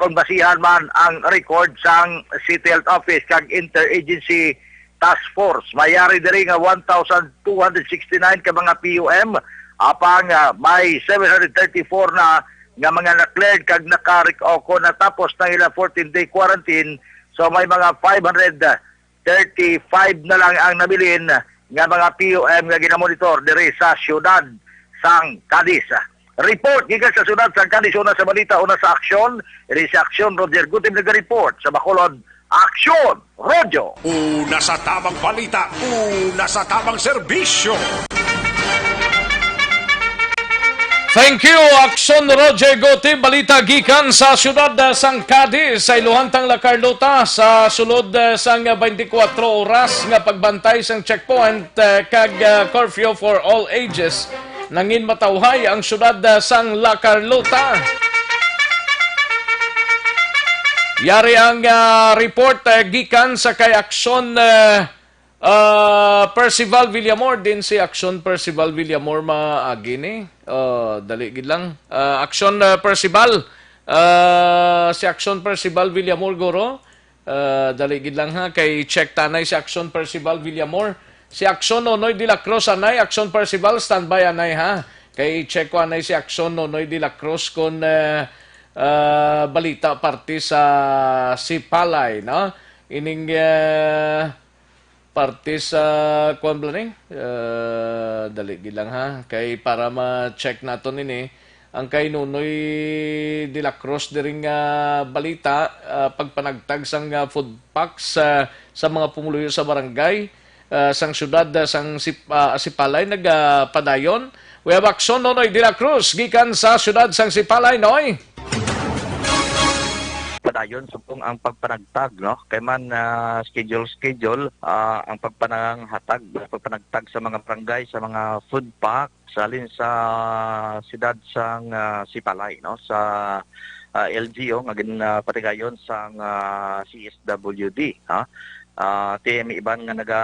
kung basihan man ang record sang City Health Office kag Interagency Task Force. Mayari diri nga 1,269 ka mga PUM apang may 734 na nga mga na-cleared kag naka-recall natapos na ila 14-day quarantine. So may mga 535 na lang ang nabilin nga mga PUM nga ginamonitor diri sa siyudad sang Cadiz. Report gikan sa siyudad sang Cadiz una sa balita una sa aksyon. Diri sa aksyon Roger Gutim nag-report sa Bacolod. Aksyon Rodyo. Una sa tamang balita, una sa tamang serbisyo. Thank you, Aksyon Roger Gotti. Balita gikan sa siyudad sang Cadiz sa Iluhantang La Carlota sa sulod sang 24 oras nga pagbantay sang checkpoint kag curfew for all ages. Nangin matawhay ang siyudad sang La Carlota. Yari ang report gikan sa kay Aksyon Percival Villamor din si Aksyon Percival Villamor maagi ni. Dali gid lang. Aksyon Percival. Si Aksyon Percival Villamor goro. Dali gid lang ha kay check tanay si Aksyon Percival Villamor. Si Aksyon Nonoy de la Cruz anay, Aksyon Percival standby anay ha. Kay check ko anay si Aksyon Nonoy de la Cruz kon balita parte sa Sipalay, no? Ining parte sa kuan blaning dali gilang ha kay para ma-check naton ini ang kay Nunoy de la Cruz diring balita pagpanagtag sang food packs sa mga pumuluyo sa barangay sang syudad sang Sipalay nagpadayon. We have Aksyon Nonoy de la Cruz gikan sa syudad sang Sipalay, noy. Padayon supong ang pagpanagtag no kay man schedule ang pagpanagtag sa mga barangay sa mga food pack salin sa siyudad sang Sipalay no sa LGO nga ginpatigayon sang CSWD ha. TM iban nga naga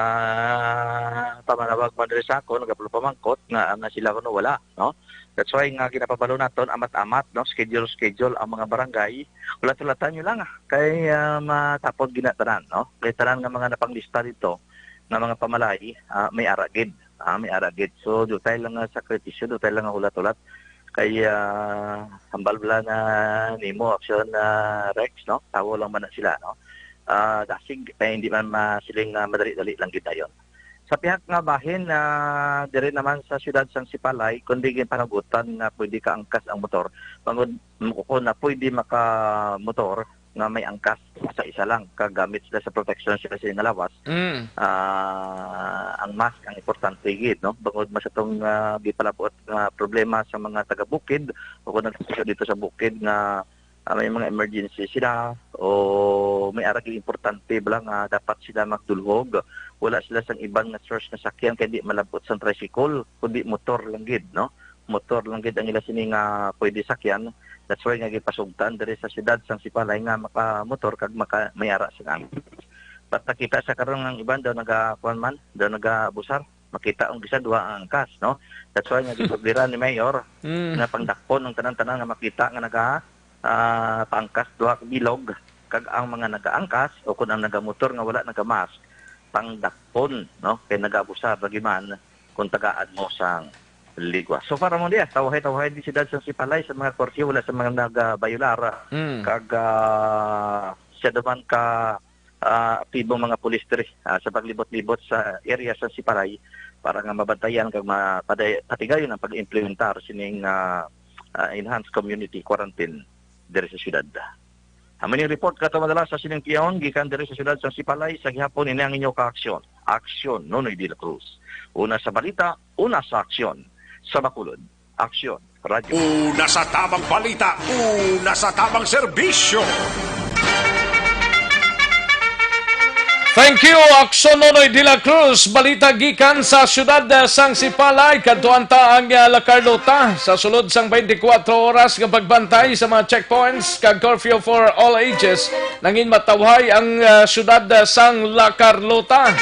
pamanawag man diri sa ako nagapulo pamangkot nga sila kuno wala no. That's why nga ginapabalo naton amat-amat no schedule ang mga barangay. Ulat-ulatan nyo lang kay matapod ginatanan no. Kay tanan nga mga napanglista dito nga mga pamalay may aragid. May aragid. So dutay lang sa kritisyo, dutay lang ulat-ulat kay hambal bala na nimo aksyon Rex no. Tawo lang man na sila no. Dasig hindi man masiling madali-dali lang kita yon. Sa pihak nga bahin dire naman sa siyudad sang Sipalay kundi panagutan nga pwede ka angkas ang motor. Pangod ko na pwede maka-motor nga may angkas sa isa lang kagamit sila sa protection sila sa lawas. Ang mask ang importante gid no. Bangod masatong gipalabot nga problema sa mga taga-bukid o kung nagsisyo dito sa bukid nga may mga emergency sila o may aragil importante bala nga dapat sila magdulhog. Wala sila sang ibang na source na sakyan kaya di malabot sa tricycle kundi motor lang gid no. Motor lang gid ang ila sini nga pwede sakyan. That's why nga gipasugtan diri sa siyudad sang Sipalay nga maka-motor kag mayara sa kami. But nakita sa karon ng iban daw nagakuan man, daw nagabusar makita ang gisa duha ang angkas, no? That's why nga gisubliran ni Mayor na pangdakpon ng tanan-tanan nga makita nga naga paangkas duha ka bilog kag ang mga nagaangkas o kun ang nagamotor nga wala nagamask pangdakpon, no? Kay nagaabusar lagi man kung tagaan mo sang ligwa. So para mo diya, tawahay di siyudad sa Sipalay sa mga korte wala sa mga nagabayulara kag siya naman ka tibong mga pulis diri sa paglibot-libot sa area sa Sipalay para nga mabantayan kag patigayon ang pag-implementar sining enhanced community quarantine diri sa siyudad. Aming report kato madala sa sining piyon gikan diri sa siyudad sa Sipalay sa gihapon ini ang inyo ka aksyon. Aksyon Nonoy de la Cruz. Una sa balita, una sa aksyon. Sa Bacolod, Aksyon Radio. Una sa tamang balita, una sa tamang serbisyo. Thank you, Aksyon Nonoy de la Cruz. Balita gikan sa siyudad sang Sipalay. Kadtuanta ang La Carlota sa sulod sang 24 oras nga pagbantay sa mga checkpoints kag curfew for all ages. Nangin matawhay ang siyudad sang La Carlota.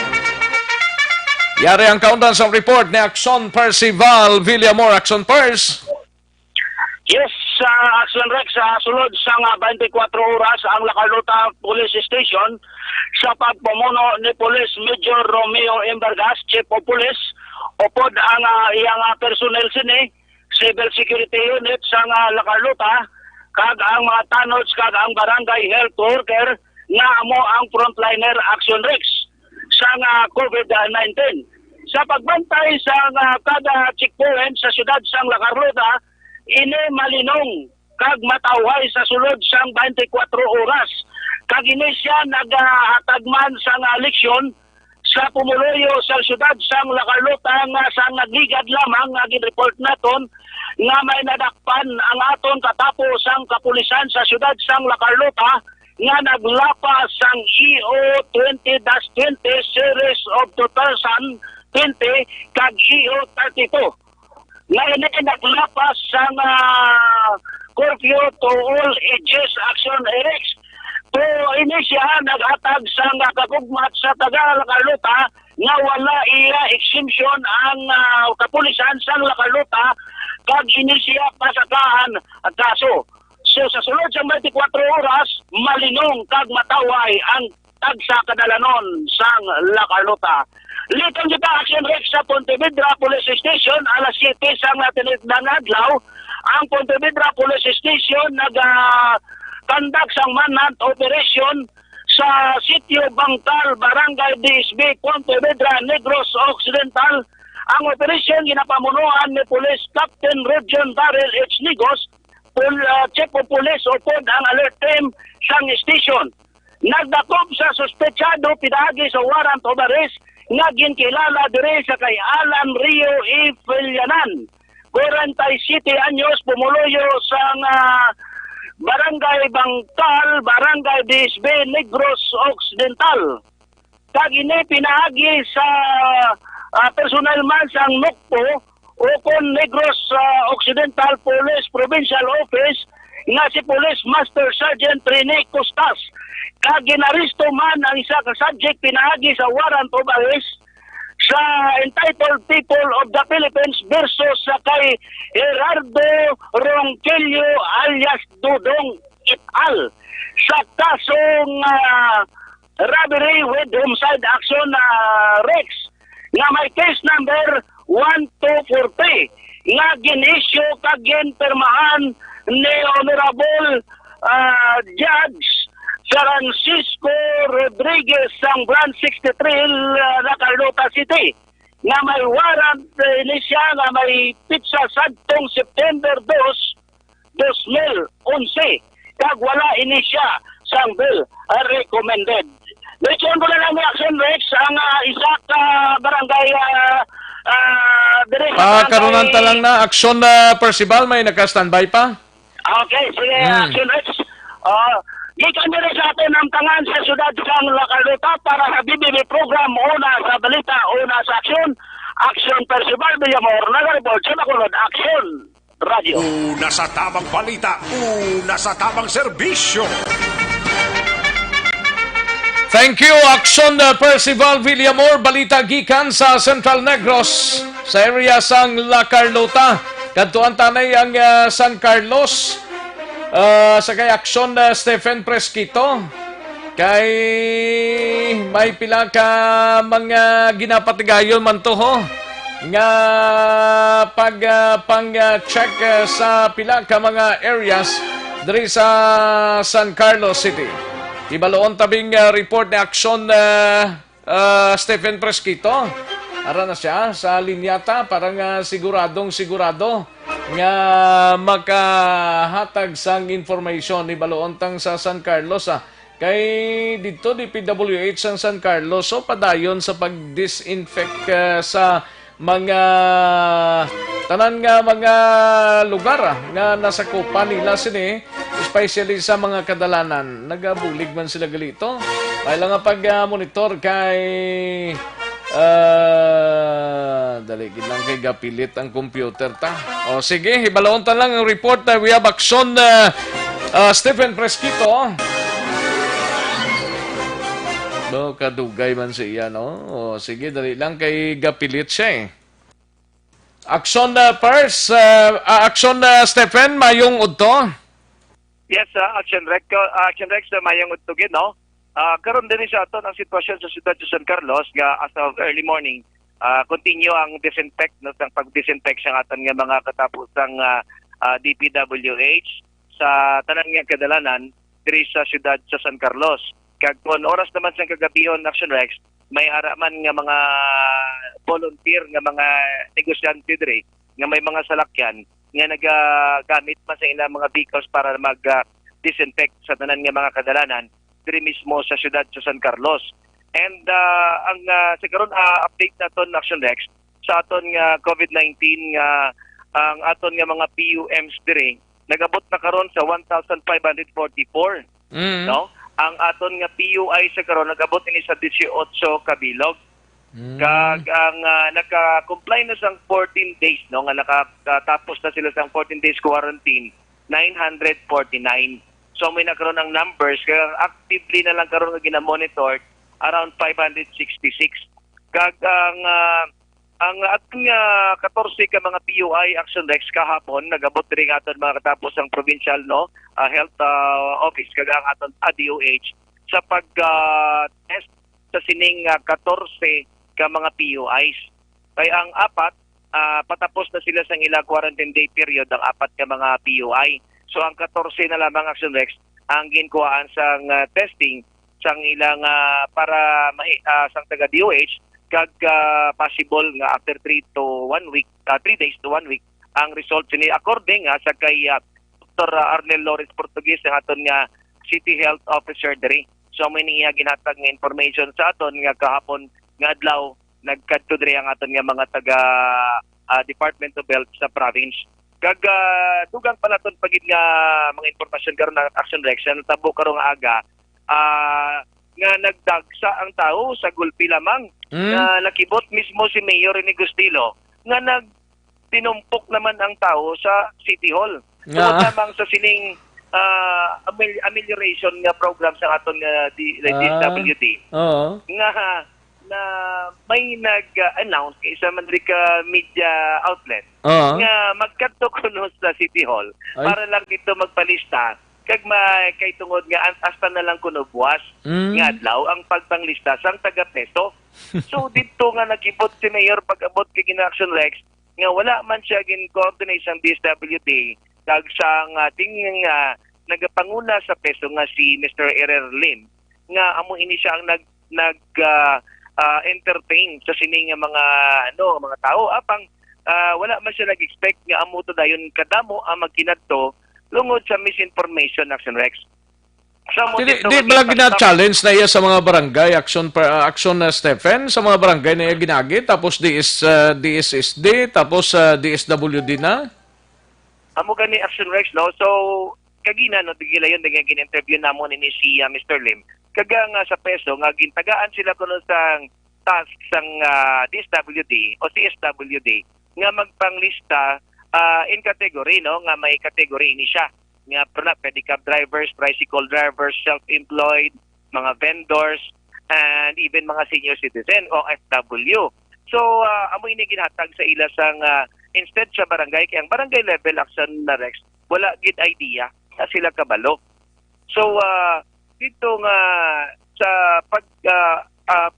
Yari ang kaundan sa report ni Aksyon Percival Villamor. Aksyon Pers. Yes, sa Action Rex, sa sulod sang 24 oras ang La Carlota Police Station sa pagpamuno ni Police Major Romeo Embargas, Chief of Police, upod ang iyang personnel sini, Civil Security Unit sa La Carlota, kag ang mga tanods kag ang barangay health worker nga amo ang frontliner Action Rex sa COVID-19. Sa pagbantay sa kada checkpoint sa siyudad sang La Carlota, ini malinong kag matawhay sa sulod sang 24 oras. Kag ini siya nagahatagman sang leksyon sa pumuloyo sa siyudad sang La Carlota nga sang nagligad lamang nga gin-report naton nga may nadakpan ang aton katapos sang kapulisan sa siyudad sang La Carlota nga naglapas sang EO 20-20 series of 2020 kag EO 32. Nga ini naglapas sang curfew to all ages Action RX. To ini siya naghatag sang kagugmat sa taga La Carlota nga wala iya exemption ang kapulisan sang La Carlota kag ini siya pasakahan at kaso. So sa sulod sa 24 oras, malinong kag mataway ang tagsa kadalanon sang La Carlota. Litong kita Action Rex sa Pontevedra Police Station, alas 7 sang natinigdang adlaw, ang Pontevedra Police Station nag-conduct sang manhunt operation sa Sitio Bangkal, Barangay DSB, Pontevedra, Negros Occidental. Ang operation ginapamunuan ni Police Captain Region Darrell H. Nigos, Chief of Police upod ang alert team sang station. Nagdakop sa suspetsado pinagi sa warrant of arrest nga ginkilala dire sa kay Alan Rio E. Villanan, 47 anyos, pumuloyo sang Barangay Bangkal, Barangay DSB, Negros Occidental. Kag ini pinagi sa personal man sang NOCPO Ukon Negros Occidental Police Provincial Office nga si Police Master Sergeant Rene Costas. Kag ginaristo man ang isa ka subject pinagi sa warrant of arrest sa entitled People of the Philippines versus sa kay Gerardo Ronquillo alias Dudong et al. Sa kasong robbery with homicide action Rex nga may case number 1240 nga gin-issue kag ginpermahan ni Honorable Judge Francisco Rodriguez sang Branch 63 La Carlota City nga may warrant ni siya nga may pitsa sadtong September 2, 2011 kag wala ini siya sang bill recommended. Lechon ko na lang ni Action Rex ang isa ka barangay Karunan talang na Aksyon Percival, may naka-standby pa? Okay, sige, Action Rex. Gikan nyo sa atin ang tangan sa siyudad sang La Carlota para sa BBB program, una sa balita, una sa aksyon. Action Percival Villamor, nag-report sa Bacolod, Action Radio. Una sa tamang balita, una sa tamang serbisyo. Thank you, Action Percival Villamor. Balita gikan sa Central Negros, sa area sang La Carlota. Kadtuan tanay ang San Carlos. Sa kay Action Stephen Presquito. Kay may pila ka mga ginapatigayon man to ho. Nga pang-check sa pila ka mga areas diri sa San Carlos City. Ibaloon tabing report ni Action Stephen Presquito. Ara na siya sa linyata parang sigurado nga makahatag sang information ibaloon tang sa San Carlos kay dito di PWH ang San Carlos so padayon sa pag-disinfect sa mga tanan nga mga lugar nga nasakupan nila sini, especially sa mga kadalanan. Nagabulig man sila galito. Kaya nga pag-monitor kay daligid lang kay gapilit ang computer ta. O sige, ibalaon ta lang ang report na we have Action Stephen Presquito. No, kadugay man siya, no? O, sige, dali lang kay gapilit siya, eh. Action Action Stephen, mayong udto? Yes, Action Rex, mayong udto gid, no? Karon din sa aton ang sitwasyon sa siyudad sa San Carlos nga as of early morning, continue ang disinfect, no? Ang pag-disinfect sa aton nga mga katapusang DPWH sa tanan nga kadalanan diri sa siyudad sa San Carlos. Kag kon oras naman sa kagabihon Action Rex, may araman nga mga volunteer nga mga negosyante diri nga may mga salakyan nga nagagamit man sa ilang mga vehicles para mag-disinfect sa tanan nga mga kadalanan diri mismo sa siyudad sa San Carlos. And ang sa karon update naton Action Rex sa aton nga COVID-19 nga ang aton nga mga PUMs diri nagabot na karon sa 1,544, no? Ang aton nga PUI sa karon nagabot ini sa 18 kabilog. Kag ang naka-comply na sang 14 days, no, nga nakatapos na sila sang 14 days quarantine, 949. So may nagkaroon ng numbers kaya actively na lang karon nga gina-monitor around 566. Kag ang ating 14 ka mga PUI Action Rex kahapon nagabot diri aton mga katapos ang provincial, no, health office kag ang aton DOH sa pag-test sa sining 14 ka mga PUIs. Kay ang apat patapos na sila sa ilang quarantine day period ang apat ka mga PUI. So ang 14 na lamang Action Rex ang ginkuhaan sang testing sang ilang para sang taga DOH kag possible nga after 3 days to 1 week ang result ni according sa kay Dr. Arnel Lawrence Portuguese ang aton nga City Health Officer diri. So may niya ginhatag nga information sa aton nga kahapon nga adlaw nagkadto diri ang aton nga mga taga Department of Health sa province. Kag dugang pala ton pagid nga mga impormasyon karon na Action Rex natabo karon nga aga nga nagdagsa ang tao sa gulpi lamang na nakibot mismo si Mayor Rene Gustilo nga nagtinumpok naman ang tao sa City Hall. Tungod lamang sa sining amelioration nga program sa aton nga DSWD. Nga na may nag-announce kay isa man ka media outlet nga magkadto kuno sa City Hall para lang dito magpalista kag kay tungod nga hasta na lang kuno buwas nga adlaw ang pagpanglista sang taga-peso. So dito nga nakibot si Mayor pag-abot kay Action Rex nga wala man siya gin-coordinate sang DSWD kag sang ating nagapanguna sa peso nga si Mr. Erer Lim nga amo ini siya ang entertain sa sining mga mga tao apang wala man siya nag-expect nga amo to dayon kadamo ang magkinadto lungod sa misinformation Action Rex. Di ba gina-challenge na iya sa mga barangay Action Stephen sa mga barangay na iya ginagi tapos DSSD tapos DSWD na? Amo gani Action Rex, no? So kagina no digilayon nga gin-interview namon ni si Mr. Lim. Kaga nga sa peso nga gintagaan sila kuno sang task sang DSWD o CSWD nga magpanglista in category, no, nga may category ni siya nga pedicab drivers, tricycle drivers, self-employed, mga vendors, and even mga senior citizen o FW. So, amoy ni ginhatag sa ila sang instead sa barangay, kaya ang barangay level action na Rex, wala gid idea na sila kabalo. So, dito nga sa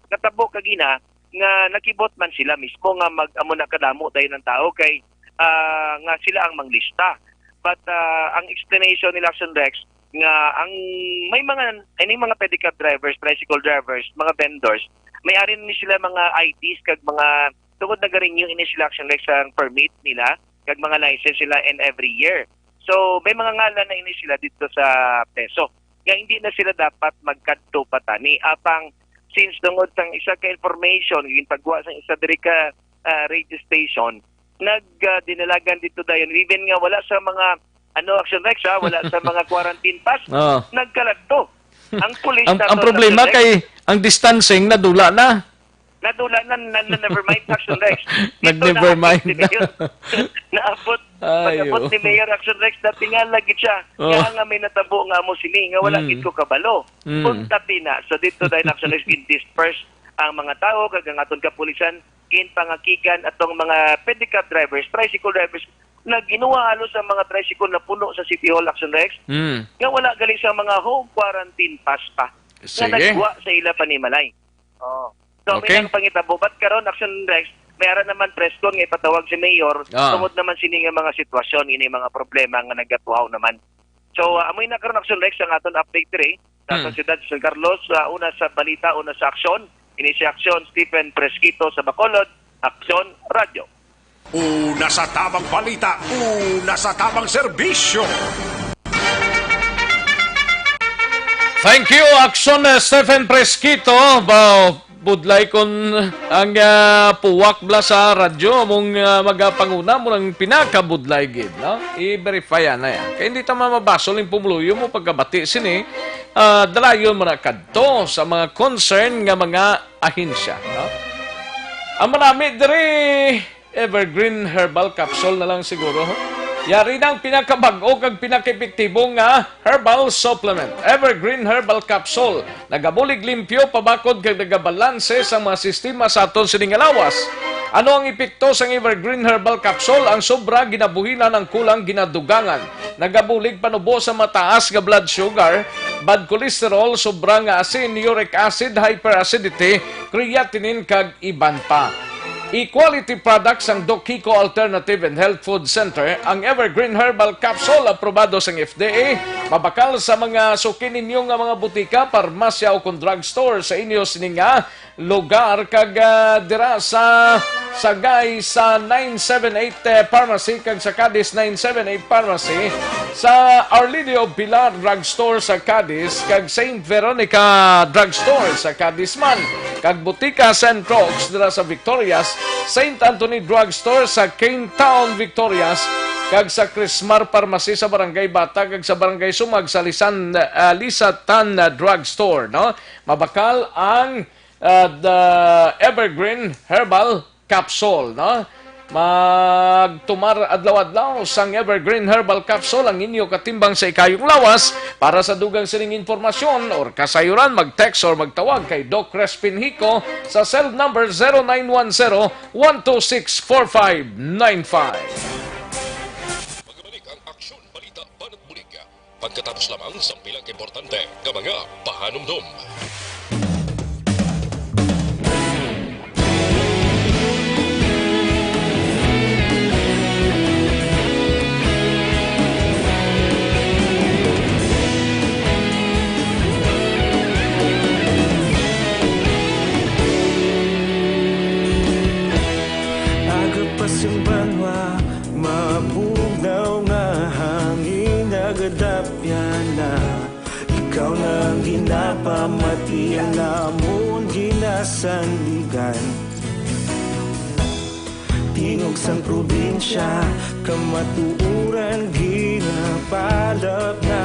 katabo kagina nga nakibot man sila mismo nga mag-amo na kadamo dahil ng tao kay nga sila ang manglista. But ang explanation ni Action Rex nga ang may mga pedicab drivers, tricycle drivers, mga vendors, may ari ni sila mga IDs kag mga tungod na ga-renew ini sila Action Rex ang permit nila kag mga license sila in every year. So may mga ngalan na ini sila dito sa peso. Kaya hindi na sila dapat magkadto patani apang since tungod sang isa ka information yung pagwa sa isa diri ka radio station dinalagan dito dayon even nga wala sa mga Action Rex wala sa mga quarantine pass nagkalagto ang pulis ang problema kay ang distancing nadula na never mind Action Rex never mind naabot pag-abot ni Mayor Action Rex na tingal lagi siya kaya nga may natabo nga mo sini nga wala gid ko kabalo punta pina so dito dahil Action Rex disperse ang mga tao kag ang aton kapulisan pangakigan atong mga pedicab drivers, tricycle drivers na ginuwa halos sa mga tricycle na puno sa City Hall Action Rex nga wala galing sa mga home quarantine pass pa nga nagwa sa ila panimalay. So may nang pangitabo but karon Action Rex mayroon naman press con nga ipatawag si Mayor tungod naman sini nga mga sitwasyon ini mga problema nga nagatuhaw naman. So amoy na karon Action Rex ang aton update diri sa siyudad sa San Carlos una sa balita una sa aksyon ini si Aksyon Stephen Fresquito sa Bacolod, Aksyon Radio. Una sa tamang balita, una sa tamang serbisyo. Thank you, Aksyon Stephen Fresquito. Budlay kon ang puwak bla sa radyo mong magapanguna mo ng pinakabudlay gid, no? I-verify na yan. Kaya hindi tama mabasol yung pumuluyo mo pagkabati sini, dalayon mo na kadto sa mga concern nga mga ahensya, no? Ang marami diri Evergreen Herbal Capsule na lang siguro. Yari ng pinakabag-o kag pinaka-epektibo nga herbal supplement. Evergreen Herbal Capsule. Nagabulig limpyo, pabakod kag nagabalanse sa mga sistema sa aton sining lawas. Ano ang epekto sa Evergreen Herbal Capsule? Ang sobra ginabuhilan ang kulang ginadugangan. Nagabulig panubo sa mataas nga blood sugar, bad cholesterol, sobra nga asin, uric acid, hyperacidity, creatinine kag iban pa. Equality products ang Doc Kiko Alternative and Health Food Center, ang Evergreen Herbal Capsule aprobado sa FDA, mabakal sa mga suki ninyo nga mga butika, parmasya o kung drugstore sa inyo sininga lugar kag dira sa Sagay sa 978 Pharmacy kag sa Cadiz 978 Pharmacy, sa Our Lady of Pilar Drugstore sa Cadiz kag St. Veronica Drugstore sa Cadiz man, kag Butika St. Rox dira sa Victorias, St. Anthony Drugstore sa Cane Town, Victorias, kag sa Crismar Pharmacy sa Barangay Bata kag sa Barangay Sumag sa Lisatan Drugstore, no? Mabakal ang the Evergreen Herbal Capsule, no? Magtumar adlaw-adlaw sang Evergreen Herbal Capsule ang inyo katimbang sa ikayong lawas. Para sa dugang sining informasyon or kasayuran, mag-text or magtawag kay Doc Crespin Hico sa cell number 0910-126-4595. Magbalik ang Aksyon Balita Banat Bulig. Pagkatapos lamang sa pilang importante ng mga pahanumdum. Yung banwa, mabugnaw nga hangin nagadapyan na. Ikaw nang ginapamati ang namon ginasandigan. Tingog sang probinsya, kamatuuran ginapalap na.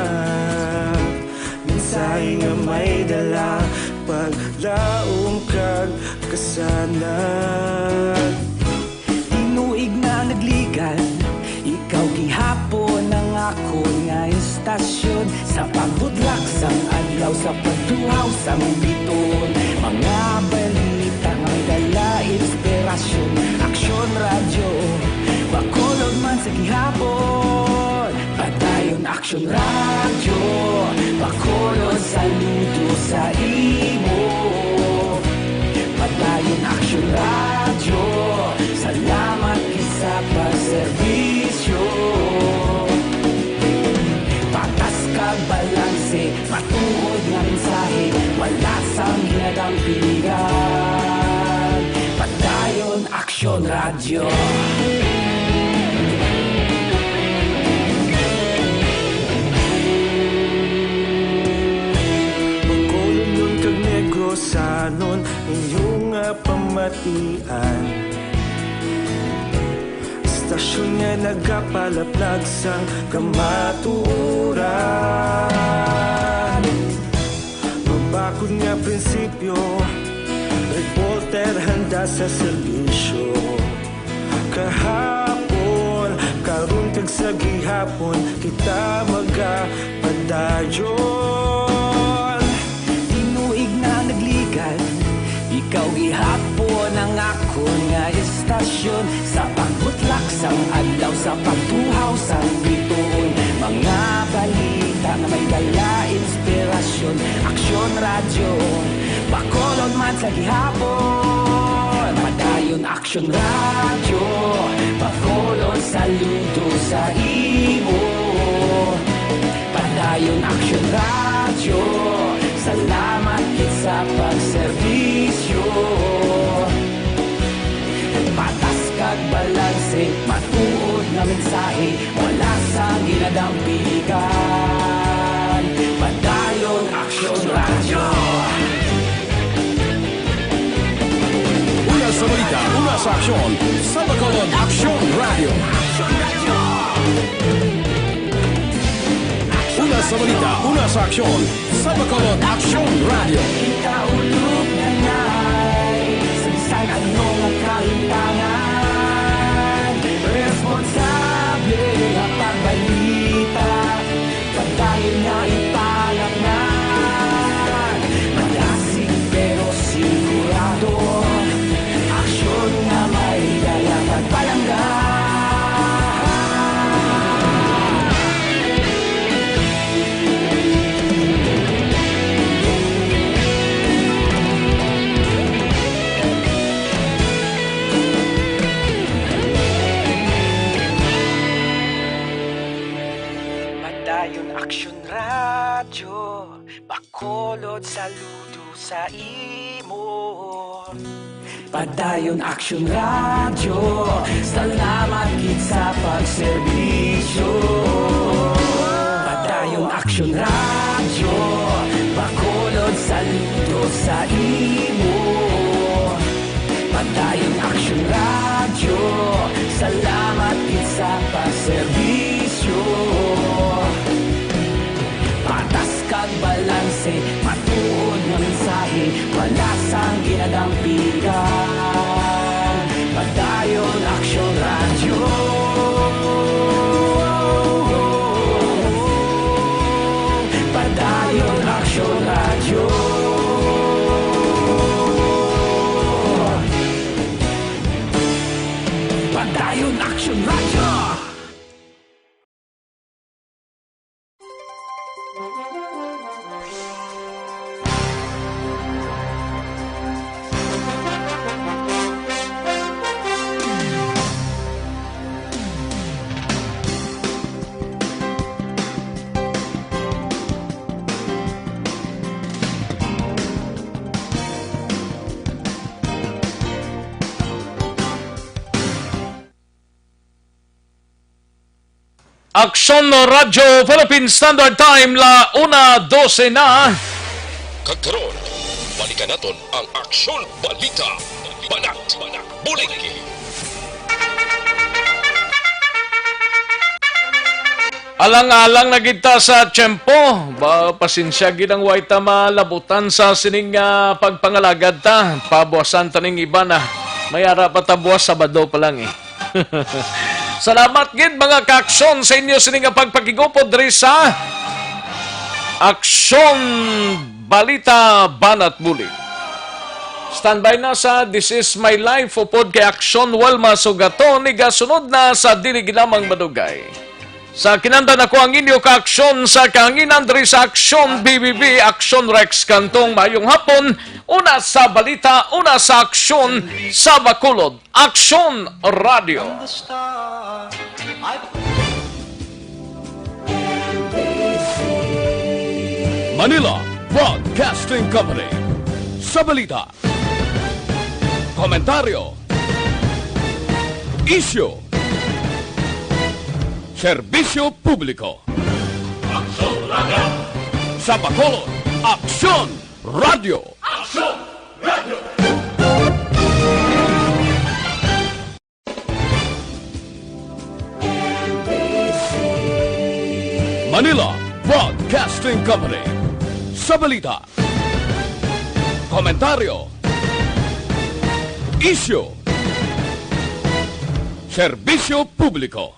Minsay nga may dala, paglaom kag kasanag. Tinuig na nagligan, ikaw gihapon ang ako nga istasyon. Sa pagbudlak sang adlaw sa pagtuon patuhaw sa biton. Mga balita nga dala inspirasyon. Aksyon radyo, Bacolod man sa gihapon. Padayon Aksyon radyo, Bacolod saludo sa imo. Padayon Aksyon radyo, salamat isa pa serbisyo. Patas kag balanse, matuod nga mensahe, wala sang hinadampingan. Padayon Aksyon radyo. Bacolod nun kag Negrosanon, inyong pamatian. Stasyon nga nagapalaplag sang kamaturan. Mabakod nga prinsipyo, reporter handa sa serbisyo. Kahapon, karon kag sa gihapon, kita magapadayon. Tinuig na nagligan, ikaw gihapon ang ako nga istasyon. Sa pagbutlak sang adlaw, sa pagtuhaw sang bituon. Mga balita na may dala inspirasyon. Aksyon radyo, Bacolod man sa gihapon. Padayon Aksyon radyo, Bacolod saludo sa imo. Padayon Aksyon radyo, salamat sa pagserbisyo. Patas kag balanse, matuod na mensahe, wala sang ginadampigan. Padayon Aksyon radyo. Una sa balita, una sa aksyon, sa Bacolod Aksyon Radio. Una sa balita, una sa aksyon, sa Bacolod Aksyon Radio. Ikaulog na ngay, sagsag anong ang kahintangan. Responsable ang pagbalita, pagdayon na ipalaknan. Malasig pero sigurado, aksyon na may dala pagpalanggan. Padayon Aksyon radyo, Bacolod saludo sa imo. Padayon Aksyon radyo, salamat gid sa pagserbisyo. Padayon Aksyon radyo, Bacolod saludo sa imo. Padayon Aksyon radyo, salamat gid sa pagserbisyo. Patas kag balanse, matuod nga mensahe, wala sang ginadampigan. Padayon Aksyon radyo. Padayon Aksyon radyo. Padayon Aksyon radyo. Aksyon Radio Philippine Standard Time, la 1:12 na. Kagkaroon, balikan naton ang Aksyon Balita. Banat, bulig. Alang-alang na kita sa tiyempo. Pasensya gid ang way ta malabutan sa sining pagpangalagad ta. Pabuwasan ta ning iba na. Mayara pa ta buwas Sabado pa lang eh. Salamat gid mga kaaksyon sa inyo sining pagpakigupod diri sa Aksyon Balita Banat Muli. Standby na sa This Is My Life upod kay Aksyon Walma Sugato ni gasunod na sa dili ginamang madugay. Sa kinanda na ko ang inyo ka-aksyon sa kahanginan diri sa Aksyon BBB, Aksyon Rex Kantong mayong hapon, una sa balita, una sa aksyon sa Bacolod, Aksyon Radio. Manila Broadcasting Company. Sa balita, komentaryo, isyu, serbisyo publiko. Aksyon Radio. Sa Bacolod, Aksyon Radio. Aksyon Radio. Manila Broadcasting Company. Sa balita, komentaryo, isyu, serbisyo publiko.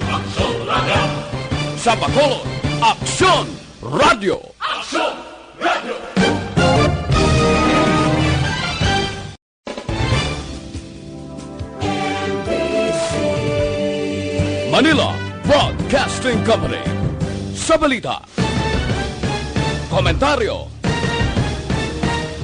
Aksyon Radio. Sa Bacolod, Aksyon Radio. Aksyon Radio. Manila Broadcasting Company. Sa balita, komentaryo,